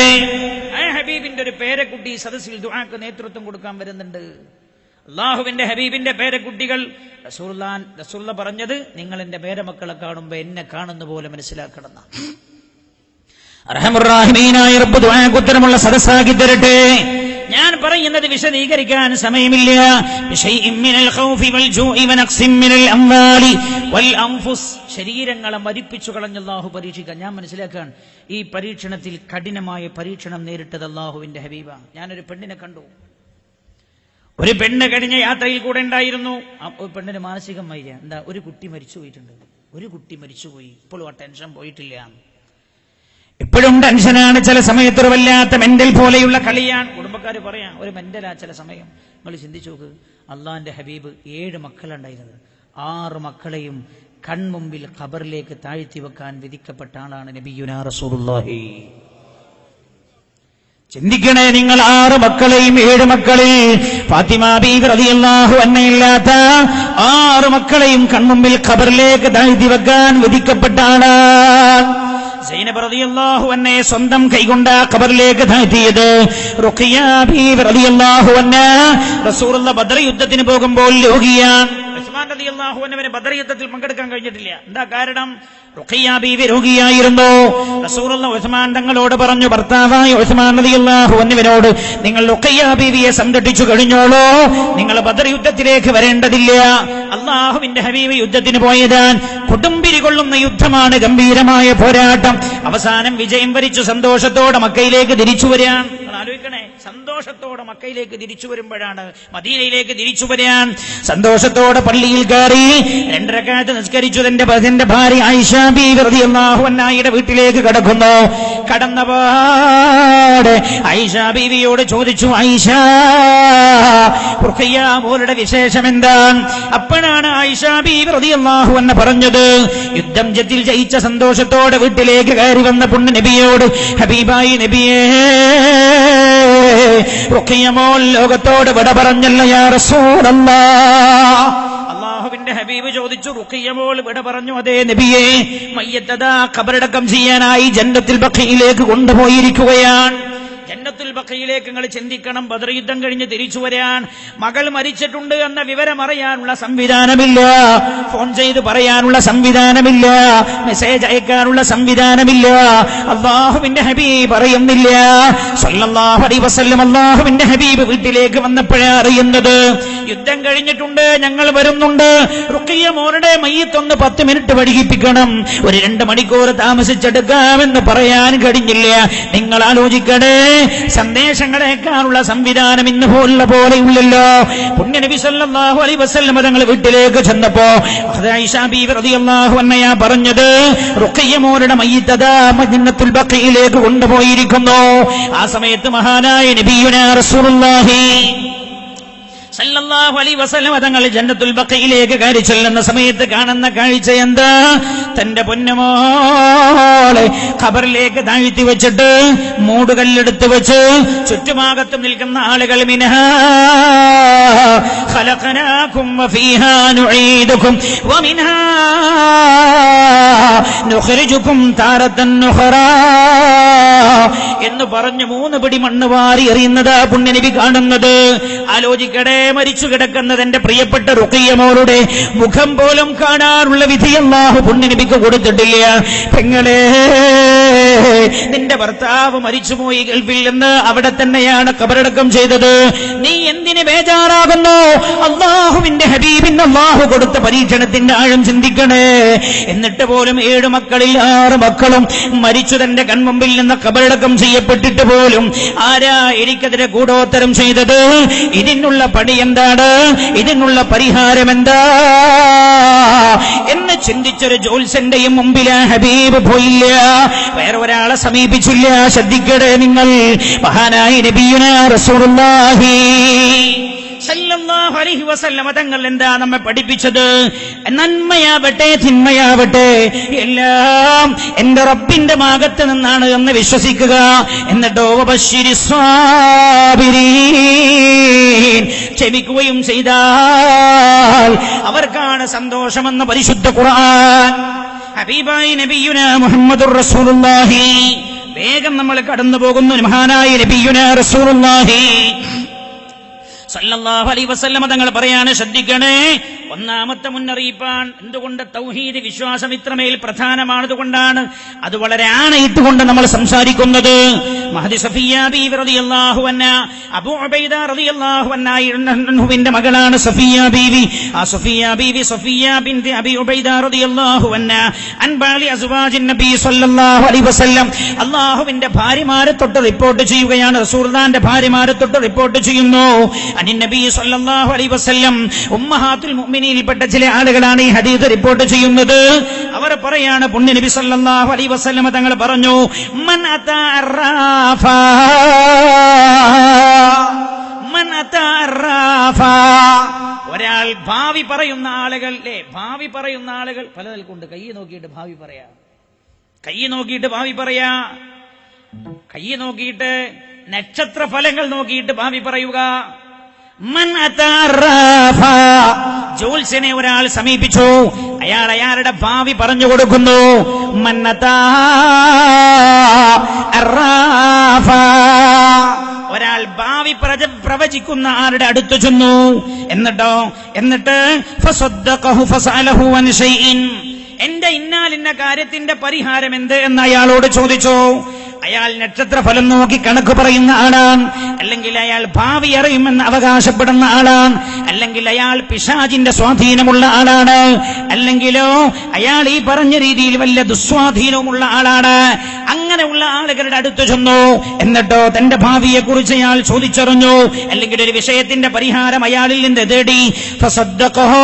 ഹബീബിന്റെ ഒരു പേരക്കുട്ടി സദസ്സിൽ ദുആക്ക് നേതൃത്വം കൊടുക്കാൻ വരുന്നുണ്ട്. അല്ലാഹുവിന്റെ ഹബീബിന്റെ പേരക്കുട്ടികൾ. റസൂലുള്ള പറഞ്ഞത്, നിങ്ങൾ എന്റെ പേരമക്കളെ കാണുമ്പോ എന്നെ കാണുന്ന പോലെ മനസ്സിലാക്കണം. റഹ്മുർ-റഹീമീനായ റബ്ബ് ദുആക്ക് ഉത്തരമുള്ള സദസ്സാക്കി തരട്ടെ. ഞാൻ പറയുന്നത് വിശദീകരിക്കാൻ സമയമില്ല. ശരീരങ്ങളെ മരിപ്പിച്ചു കളഞ്ഞ അല്ലാഹു പരീക്ഷിക്കാൻ. ഞാൻ മനസ്സിലാക്കാൻ, ഈ പരീക്ഷണത്തിൽ കഠിനമായ പരീക്ഷണം നേരിട്ടത് അല്ലാഹുവിന്റെ ഹബീബ. ഞാനൊരു പെണ്ണിനെ കണ്ടു. ഒരു പെണ്ണ് കഴിഞ്ഞ യാത്രയിൽ കൂടെ ഉണ്ടായിരുന്നു. ആ പെണ്ണിന് മാനസികമായി എന്താ, ഒരു കുട്ടി മരിച്ചു പോയിട്ടുണ്ട്. ഒരു കുട്ടി മരിച്ചുപോയി. ഇപ്പോഴും ആ ടെൻഷൻ പോയിട്ടില്ല. ഇപ്പോഴും ടെൻഷനാണ്. ചില സമയത്ത് ഒരു വല്ലാത്ത മെന്റൽ പോലെയുള്ള കളിയാണ്. കുടുംബക്കാർ പറയാം, ഒരു മെന്റലാ ചില സമയം. നിങ്ങൾ ചിന്തിച്ചു നോക്ക്, അള്ളാന്റെ ഹബീബ് 7 മക്കളുണ്ടായിരുന്നത്. 6 മക്കളെയും കൺമുമ്പിൽ ഖബറിലേക്ക് താഴ്ത്തി വെക്കാൻ വിധിക്കപ്പെട്ട ആളാണ് നബിയുനാ റസൂലുള്ളാഹി. ചിന്തിക്കണേ നിങ്ങൾ, 6 മക്കളെയും 7 മക്കളിൽ ഫാത്തിമ ബീവി റളിയല്ലാഹു അൻഹയില്ലാത്ത 6 മക്കളെയും കൺമുമ്പിൽ ഖബറിലേക്ക് താഴ്ത്തി വെക്കാൻ വിധിക്കപ്പെട്ട ആളാണ്. സൈനബ് റളിയല്ലാഹു അൻഹയെ സ്വന്തം കൈകൊണ്ട് ഖബറിലേക്ക് താഴ്ത്തിയത് റുഖിയ ബീവി റളിയല്ലാഹു അൻഹ. റസൂലുള്ളാഹി ബദർ യുദ്ധത്തിന് പോകുമ്പോൾ രോഗിയാണ്. ഉസ്മാൻ റളിയല്ലാഹു അൻഹുവിന് ബദർ യുദ്ധത്തിൽ പങ്കെടുക്കാൻ കഴിഞ്ഞിട്ടില്ല. എന്താ കാരണം? റുഖിയ ബീവി രോഗിയായിരുന്നു. റസൂലുള്ളാഹി ഉസ്മാൻ തങ്ങളോട് പറഞ്ഞു, ഭർത്താവായ ഉസ്മാൻ റളിയല്ലാഹു അൻഹുവിനോട്, നിങ്ങൾ റുഖിയ ബീവിയെ സംരക്ഷിച്ചു കഴിഞ്ഞോളൂ, നിങ്ങൾ ബദർ യുദ്ധത്തിലേക്ക് വരേണ്ടതില്ല. അല്ലാഹുവിന്റെ ഹബീബ് യുദ്ധത്തിന് പോയതാൻ. കൊടുമ്പിരി കൊള്ളുന്ന യുദ്ധമാണ്, ഗംഭീരമായ പോരാട്ടം. അവസാനം വിജയം വരിച്ചു സന്തോഷത്തോടെ മക്കയിലേക്ക് തിരിച്ചു വരാൻ. ആലോചിക്കണേ, സന്തോഷത്തോടെ മക്കയിലേക്ക് തിരിച്ചു വരുമ്പോഴാണ് മദീനയിലേക്ക് തിരിച്ചു വരാൻ. സന്തോഷത്തോടെ പള്ളിയിൽ കയറി 2 റക്അത്ത് നിസ്കരിച്ചു. തന്റെ ഭാര്യ ആയിഷ ബീവി റളിയല്ലാഹു അൻഹയുടെ വീട്ടിലേക്ക് കടക്കുന്നു. കടന്നപാടെ ആയിഷ ബീവിയോട് ചോദിച്ചു, ആയിഷ, റുഖിയ മോളുടെ വിശേഷം എന്താണ്? അപ്പോഴാണ് ആയിഷ ബീവി റളിയല്ലാഹു അൻഹ പറഞ്ഞത്, യുദ്ധം ജയിച്ച സന്തോഷത്തോടെ വീട്ടിലേക്ക് കയറി വന്ന പുണ്യ നബിയോട്, ഹബീബായി നബിയേ, റുഖിയ മോൾ ലോകത്തോട് വിട പറഞ്ഞല്ലോ യാ റസൂലല്ലാഹ്. അല്ലാഹുവിന്റെ ഹബീബ് ചോദിച്ചു, റുഖിയ മോൾ വിട പറഞ്ഞു? അതേ നബിയേ. മയ്യത്തദാ ഖബറടക്കം ചെയ്യാനായി ജന്നത്തുൽ ബഖീയിലേക്ക് കൊണ്ടുപോയിരിക്കുകയാണ്. ജന്നത്തുൽ ബഖീയിലേക്ക് നിങ്ങൾ ചിന്തിക്കണം. ബദർ യുദ്ധം കഴിഞ്ഞ് തിരിച്ചു വരാൻ, മകൾ മരിച്ചിട്ടുണ്ട് എന്ന വിവരം അറിയാനുള്ള സംവിധാനമില്ല, ഫോൺ ചെയ്ത് പറയാനുള്ള സംവിധാനമില്ല, മെസ്സേജ് അയക്കാനുള്ള സംവിധാനമില്ല. അല്ലാഹുവിന്റെ ഹബീബ് അറിയുന്നില്ല സല്ലല്ലാഹു അലൈഹി വസല്ലം. അല്ലാഹുവിന്റെ ഹബീബ് വീട്ടിലേക്ക് വന്നപ്പോഴാണ് അറിയുന്നത്, യുദ്ധം കഴിഞ്ഞിട്ടുണ്ട്, ഞങ്ങൾ വരുന്നുണ്ട്. റുഖിയ മോളുടെ മയ്യിത്തൊന്ന് 10 മിനിറ്റ് വൈകിപ്പിക്കണം, ഒരു 2 മണിക്കൂർ താമസിച്ചെടുക്കാമെന്ന് പറയാൻ കഴിഞ്ഞില്ല. നിങ്ങൾ ആലോചിക്കണേ, സന്ദേശങ്ങളേക്കാനുള്ള സംവിധാനം ഇന്ന് പോലെയുള്ളല്ലോ. പുണ്യ നബി സല്ലല്ലാഹു അലൈഹി വസല്ലം തങ്ങൾ വീട്ടിലേക്ക് ചെന്നപ്പോ ആയിഷ ബീവി റളിയല്ലാഹു അൻഹ പറഞ്ഞത്, റുഖിയ മോളുടെ മയ്യിത്ത് ജന്നത്തുൽ ബഖീയിലേക്ക് കൊണ്ടുപോയിരിക്കുന്നു. ആ സമയത്ത് മഹാനായ നബിയുനാ റസൂലുള്ളാഹി സല്ലല്ലാഹു അലൈഹി വസല്ലം തങ്ങൾ ജന്നത്തുൽ ബഖീയിലേക്ക് കയറി ചെല്ലുന്ന സമയത്ത് കാണുന്ന കാഴ്ച എന്താ? തന്റെ പൊന്നുമോളെ ഖബറിലേക്ക് താഴ്ത്തി വെച്ചിട്ട് മൂടുകല്ലെടുത്ത് വെച്ച് ചുറ്റുഭാഗത്തും നിൽക്കുന്ന ആളുകൾ, മിൻഹാ ഖലഖനാകും വഫീഹാ നുഈദുകും വമിൻഹാ നുഖ്രിജുകും താരത്തൻ ഉഖറാ എന്ന് പറഞ്ഞു 3 പിടി മണ്ണ് വാരി എറിയുന്നത് പുണ്യനബി കാണുന്നത്. ആലോചിക്കടേ, മരിച്ചു കിടക്കുന്നത് എന്റെ പ്രിയപ്പെട്ട റുഖിയ മോളുടെ മുഖം പോലും കാണാനുള്ള വിധി അല്ലാഹു പുണ്യനബിക്ക് കൊടുത്തിട്ടില്ല. പെങ്ങളെ, നിന്റെ ഭർത്താവ് മരിച്ചുപോയി ഗൾഫിൽ നിന്ന്, അവിടെ തന്നെയാണ് ഖബറടക്കം ചെയ്തത്. നീ എന്തിന് ബേജാറാകുന്നു? അല്ലാഹുവിന്റെ ഹബീബിന് അല്ലാഹു കൊടുത്ത പരീക്ഷണത്തിന്റെ ആഴം ചിന്തിക്കണേ. എന്നിട്ട് പോലും 7 മക്കളിൽ 6 മക്കളും മരിച്ചു തന്റെ കൺമുമ്പിൽ നിന്ന് ഖബറടക്കം ചെയ്യപ്പെട്ടിട്ട് പോലും ആരാ എനിക്കെതിരെ കൂടോത്തരം ചെയ്തത്? ഇതിനുള്ള പണി എന്താണ്? ഇതിനുള്ള പരിഹാരം എന്താ എന്ന് ചിന്തിച്ചൊരു ജോത്സ്യന്റെയും മുമ്പിൽ ഹബീബ് പോയില്ല, വേറെ ഒരാളെ സമീപിച്ചില്ല. ശ്രദ്ധിക്കട്ടെ നിങ്ങൾ. മഹാനായ നബിയുനാ റസൂലുള്ളാഹി സല്ലല്ലാഹു അലൈഹി വസല്ലമ തങ്ങൾ എന്താ നമ്മെ പഠിപ്പിച്ചത്? നന്മയാവട്ടെ തിന്മയാവട്ടെ എല്ലാം എന്റെ റബ്ബിന്റെ ഭാഗത്ത് നിന്നാണ് എന്ന് വിശ്വസിക്കുക. എന്നിട്ടോ വബശ്ശിരിസ് സ്വാബിരീൻ, ക്ഷമിക്കുകയും ചെയ്താൽ അവർക്കാണ് സന്തോഷമെന്ന് പരിശുദ്ധ ഖുർആൻ. ഹബീബായ നബിയുനാ മുഹമ്മദുർ റസൂലുള്ളാഹി. വേഗം നമ്മൾ കടന്നു പോകുന്നു. മഹാനായ നബിയുനാ റസൂലുള്ളാഹി സല്ലല്ലാഹു അലൈഹി വസല്ലമ തങ്ങൾ പറയാണ്, ശ്രദ്ധിക്കണേ. ഒന്നാമത്തെ മുന്നറിയിപ്പാണ്. എന്തുകൊണ്ട് തൗഹീദ് വിശ്വാസം ഇത്രമേൽ പ്രധാനമാണതുകൊണ്ടാണ് അത് വളരെ ആണയിട്ടുകൊണ്ട് നമ്മൾ സംസാരിക്കുന്നത്. മഹദി സഫിയ്യ ബീവി റളിയല്ലാഹു അൻഹ, അബൂ ഉബൈദ റളിയല്ലാഹു അൻഹുവിന്റെ മകളാണ് സഫിയ്യ ബീവി. ആ സഫിയ്യ ബീവി സഫിയ്യ ബിൻത് അബീ ഉബൈദ റളിയല്ലാഹു അൻഹ അൻ ബാലി അസ്വാജിൻ നബി സല്ലല്ലാഹു അലൈഹി വസല്ലം, അല്ലാഹുവിന്റെ ഭാര്യമാരെ തൊട്ട് റിപ്പോർട്ട് ചെയ്യുകയാണ്. റസൂലുള്ളാഹിന്റെ ഭാര്യമാരെ തൊട്ട് റിപ്പോർട്ട് ചെയ്യുന്നു. അനി നബി സല്ലല്ലാഹു അലൈഹി വസല്ലം, ഉമ്മഹാത്തുൽ മുഅ്മിനീനിൽപ്പെട്ട ചില ആളുകളാണ് ഈ ഹദീസ് റിപ്പോർട്ട് ചെയ്യുന്നത്. അവർ പറയാണ്, പുണ്യ നബി സല്ലല്ലാഹു അലൈഹി വസല്ലം തങ്ങൾ പറഞ്ഞു, മൻ അതാ അറാഫ, മൻ അതാ അറാഫ, ഒരാൾ ഭാവി പറയുന്ന ആളുകൾ, ഭാവി പറയുന്ന ആളുകൾ പല നിൽക്കുണ്ട്. കൈ നോക്കിയിട്ട് ഭാവി പറയാ, കൈ നോക്കിയിട്ട് ഭാവി പറയാ, കൈ നോക്കിയിട്ട് നക്ഷത്ര ഫലങ്ങൾ നോക്കിയിട്ട് ഭാവി പറയുക. മൻ അതാറാഫ, ജോത്സ്യനെ ഒരാൾ സമീപിച്ചു, അയാൾ അയാളുടെ ഭാവി പറഞ്ഞു കൊടുക്കുന്നു. മൻ അതാറാഫ, ഒരാൾ ഭാവി പ്രവചിക്കുന്ന ആരുടെ അടുത്ത് ചെന്നു. എന്നിട്ട് ഫസദ്ദഖഹു ഫസഅലഹു അൻ ശൈഇൻ, എന്റെ ഇന്നാലിന്ന കാര്യത്തിന്റെ പരിഹാരം എന്ത് എന്ന് അയാളോട് ചോദിച്ചു. അയാൾ നക്ഷത്രഫലം നോക്കി കണക്ക് പറയുന്ന ആളാണ്, അല്ലെങ്കിൽ അയാൾ ഭാവി അറിയുമെന്ന് അവകാശപ്പെടുന്ന ആളാണ്, അല്ലെങ്കിൽ അയാൾ പിശാചിന്റെ സ്വാധീനമുള്ള ആളാണ്, അല്ലെങ്കിലോ അയാൾ ഈ പറഞ്ഞ രീതിയിൽ വല്ല ദുസ്വാധീനവുമുള്ള ആളാണ്. അങ്ങനെയുള്ള ആളുകളുടെ അടുത്ത് ചെന്നു. എന്നിട്ടോ തന്റെ ഭാവിയെ കുറിച്ച് അയാൾ ചോദിച്ചറിഞ്ഞു, അല്ലെങ്കിൽ ഒരു വിഷയത്തിന്റെ പരിഹാരം അയാളിൽ നിന്ന് തേടി. ഫസദ്ദഖഹു,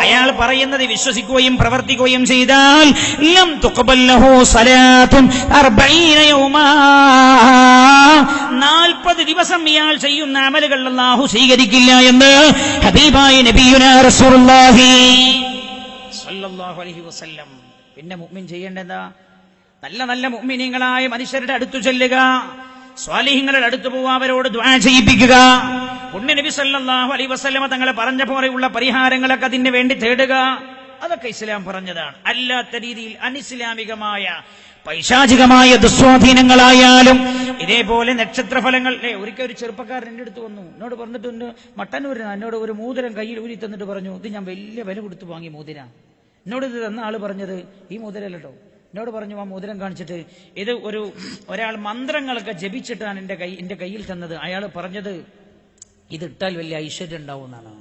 അയാൾ പറയുന്നത് വിശ്വസിക്കുകയും പ്രവർത്തിക്കുകയും ചെയ്താൽ ലം തുഖബൽ ലഹു സലാത്തുൻ 40 യൗമാ, 40 ദിവസം ഇയാൾ ചെയ്യുന്ന അമലുകൾ അല്ലാഹു സ്വീകരിക്കില്ല എന്ന് ഹബീബായ നബിയുനാ റസൂലുള്ളാഹി സ്വല്ലല്ലാഹു അലൈഹി വസല്ലം. പിന്നെ മുഅ്മിൻ ചെയ്യേണ്ടതാ, നല്ല നല്ല മുഅ്മിനീങ്ങളായ മനുഷ്യരുടെ അടുത്ത് ചെല്ലുക, സ്വാലിഹീങ്ങളുടെ അടുത്ത് പോവുക, അവരോട് ദുആ ചെയ്യിപ്പിക്കുക. പുണ്യ നബി സല്ലല്ലാഹു അലൈഹി വസല്ലം തങ്ങൾ പറഞ്ഞ പോലെയുള്ള പരിഹാരങ്ങളൊക്കെ അതിന് വേണ്ടി തേടുക. അതൊക്കെ ഇസ്ലാം പറഞ്ഞതാണ്. അല്ലാത്ത രീതിയിൽ അനിസ്ലാമികമായ പൈശാചികമായ ദുസ്വാധീനങ്ങളായാലും ഇതേപോലെ നക്ഷത്രഫലങ്ങൾ. ഒരിക്കൽ ഒരു ചെറുപ്പക്കാരൻ എന്റെ അടുത്ത് വന്നു, എന്നോട് പറഞ്ഞിട്ടുണ്ട്, മട്ടന്നൂരിന് എന്നോട് ഒരു മോതിരം കയ്യിൽ ഊരി തന്നിട്ട് പറഞ്ഞു, ഇത് ഞാൻ വലിയ വില കൊടുത്ത് വാങ്ങിയ മോതിര. എന്നോട് ഇത് തന്ന ആള് പറഞ്ഞത് ഈ മോതിരല്ല കേട്ടോ. എന്നോട് പറഞ്ഞു, ആ മോതിരം കാണിച്ചിട്ട്, ഇത് ഒരാൾ മന്ത്രങ്ങളൊക്കെ ജപിച്ചിട്ടാണ് എന്റെ കയ്യിൽ തന്നത്. അയാൾ പറഞ്ഞത് ഇതിട്ടാൽ വലിയ ഐശ്വര്യം ഉണ്ടാവും എന്നാണ്,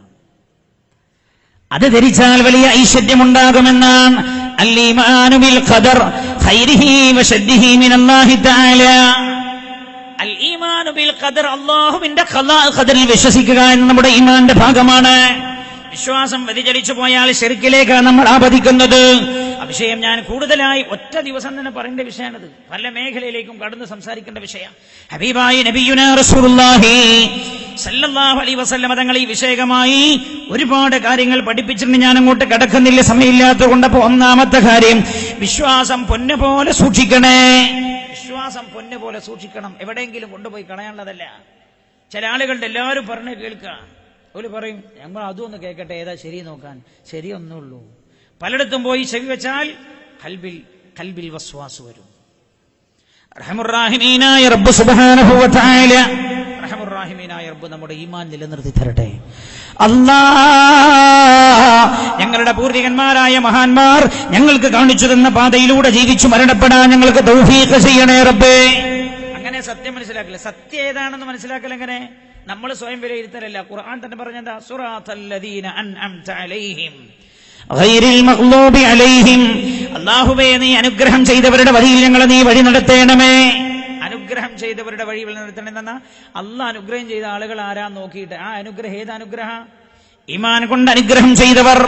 അത് ധരിച്ചാൽ വലിയ ഐശ്വര്യമുണ്ടാകുമെന്നാണ്. അൽ-ഈമാനു ബിൽ ഖദർ ഖൈരിഹി വശദ്ദിഹി മിനല്ലാഹി തആല. അൽ-ഈമാനു ബിൽ ഖദർ, അല്ലാഹുവിന്റെ ഖദറിൽ വിശ്വസിക്കുക എന്ന നമ്മുടെ ഈമാന്റെ ഭാഗമാണ്. വിശ്വാസം വ്യതിചലിച്ചു പോയാൽ ശിർക്കിലേക്കാണ് നമ്മൾ ആപതിക്കുന്നത്. ആ വിഷയം ഞാൻ കൂടുതലായി ഒറ്റ ദിവസം തന്നെ പറയേണ്ട വിഷയമാണത്. പല മേഖലയിലേക്കും കടന്ന് സംസാരിക്കേണ്ട വിഷയം. ഹബീബായ നബിയുനാ റസൂലുള്ളാഹി സല്ലല്ലാഹു അലൈഹി വസല്ലം തങ്ങൾ ഈ വിഷയകമായി ഒരുപാട് കാര്യങ്ങൾ പഠിപ്പിച്ചിട്ടുണ്ട്. ഞാൻ അങ്ങോട്ട് കടക്കുന്നില്ല, സമയമില്ലാത്തതുകൊണ്ട്. അപ്പൊ ഒന്നാമത്തെ കാര്യം, വിശ്വാസം പൊന്നുപോലെ സൂക്ഷിക്കണേ. വിശ്വാസം പൊന്നുപോലെ സൂക്ഷിക്കണം, എവിടെയെങ്കിലും കൊണ്ടുപോയി കളയാനുള്ളതല്ല. ചില ആളുകളുടെ എല്ലാവരും പറഞ്ഞ് കേൾക്കുക, ഒരു പറയും ഞങ്ങൾ അതും ഒന്ന് കേൾക്കട്ടെ, ഏതാ ശരി നോക്കാൻ, ശരിയൊന്നുള്ളൂ. പലയിടത്തും പോയി ചെവി വെച്ചാൽ കൽബിൽ വസ്വാസ് വരും. റഹ്മുർ റഹീമീനായ റബ്ബ് സുബ്ഹാനഹു വ തആല, റഹ്മുർ റഹീമീൻ റഹ്മാനായ റബ്ബ് നമ്മുടെ ഈമാൻ നിലനിർത്തി തരട്ടെ. അല്ലാ, ഞങ്ങളുടെ പൂർവികന്മാരായ മഹാന്മാർ ഞങ്ങൾക്ക് കാണിച്ചു തന്ന പാതയിലൂടെ ജീവിച്ചു മരണപ്പെടാൻ ഞങ്ങൾക്ക് തൗഫീഖ് ചെയ്യണേ റബ്ബേ. അങ്ങനെ സത്യം മനസ്സിലാക്കില്ല. സത്യം ഏതാണെന്ന് മനസ്സിലാക്കൽ എങ്ങനെ? നമ്മൾ സ്വയം വിലയിരുത്തലല്ല. ഖുർആൻ തന്നെ പറഞ്ഞതാ, സിറാത്തല്ലദീന അൻഅംത അലൈഹിം ഗൈറിൽ മഗ്ലൂബി അലൈഹിം. അല്ലാഹുവേ, നീ അനുഗ്രഹം ചെയ്തവരുടെ വഴിയിൽ ഞങ്ങളെ നീ വഴി നടത്തേണമേ. അനുഗ്രഹം ചെയ്തവരുടെ വഴി നടത്തണമെന്നാ അല്ലാഹ് അനുഗ്രഹം ചെയ്ത ആളുകൾ ആരാന്ന് നോക്കിയിട്ട് ആ അനുഗ്രഹം ഏത് അനുഗ്രഹം? ഈമാൻ കൊണ്ട് അനുഗ്രഹം ചെയ്തവർ.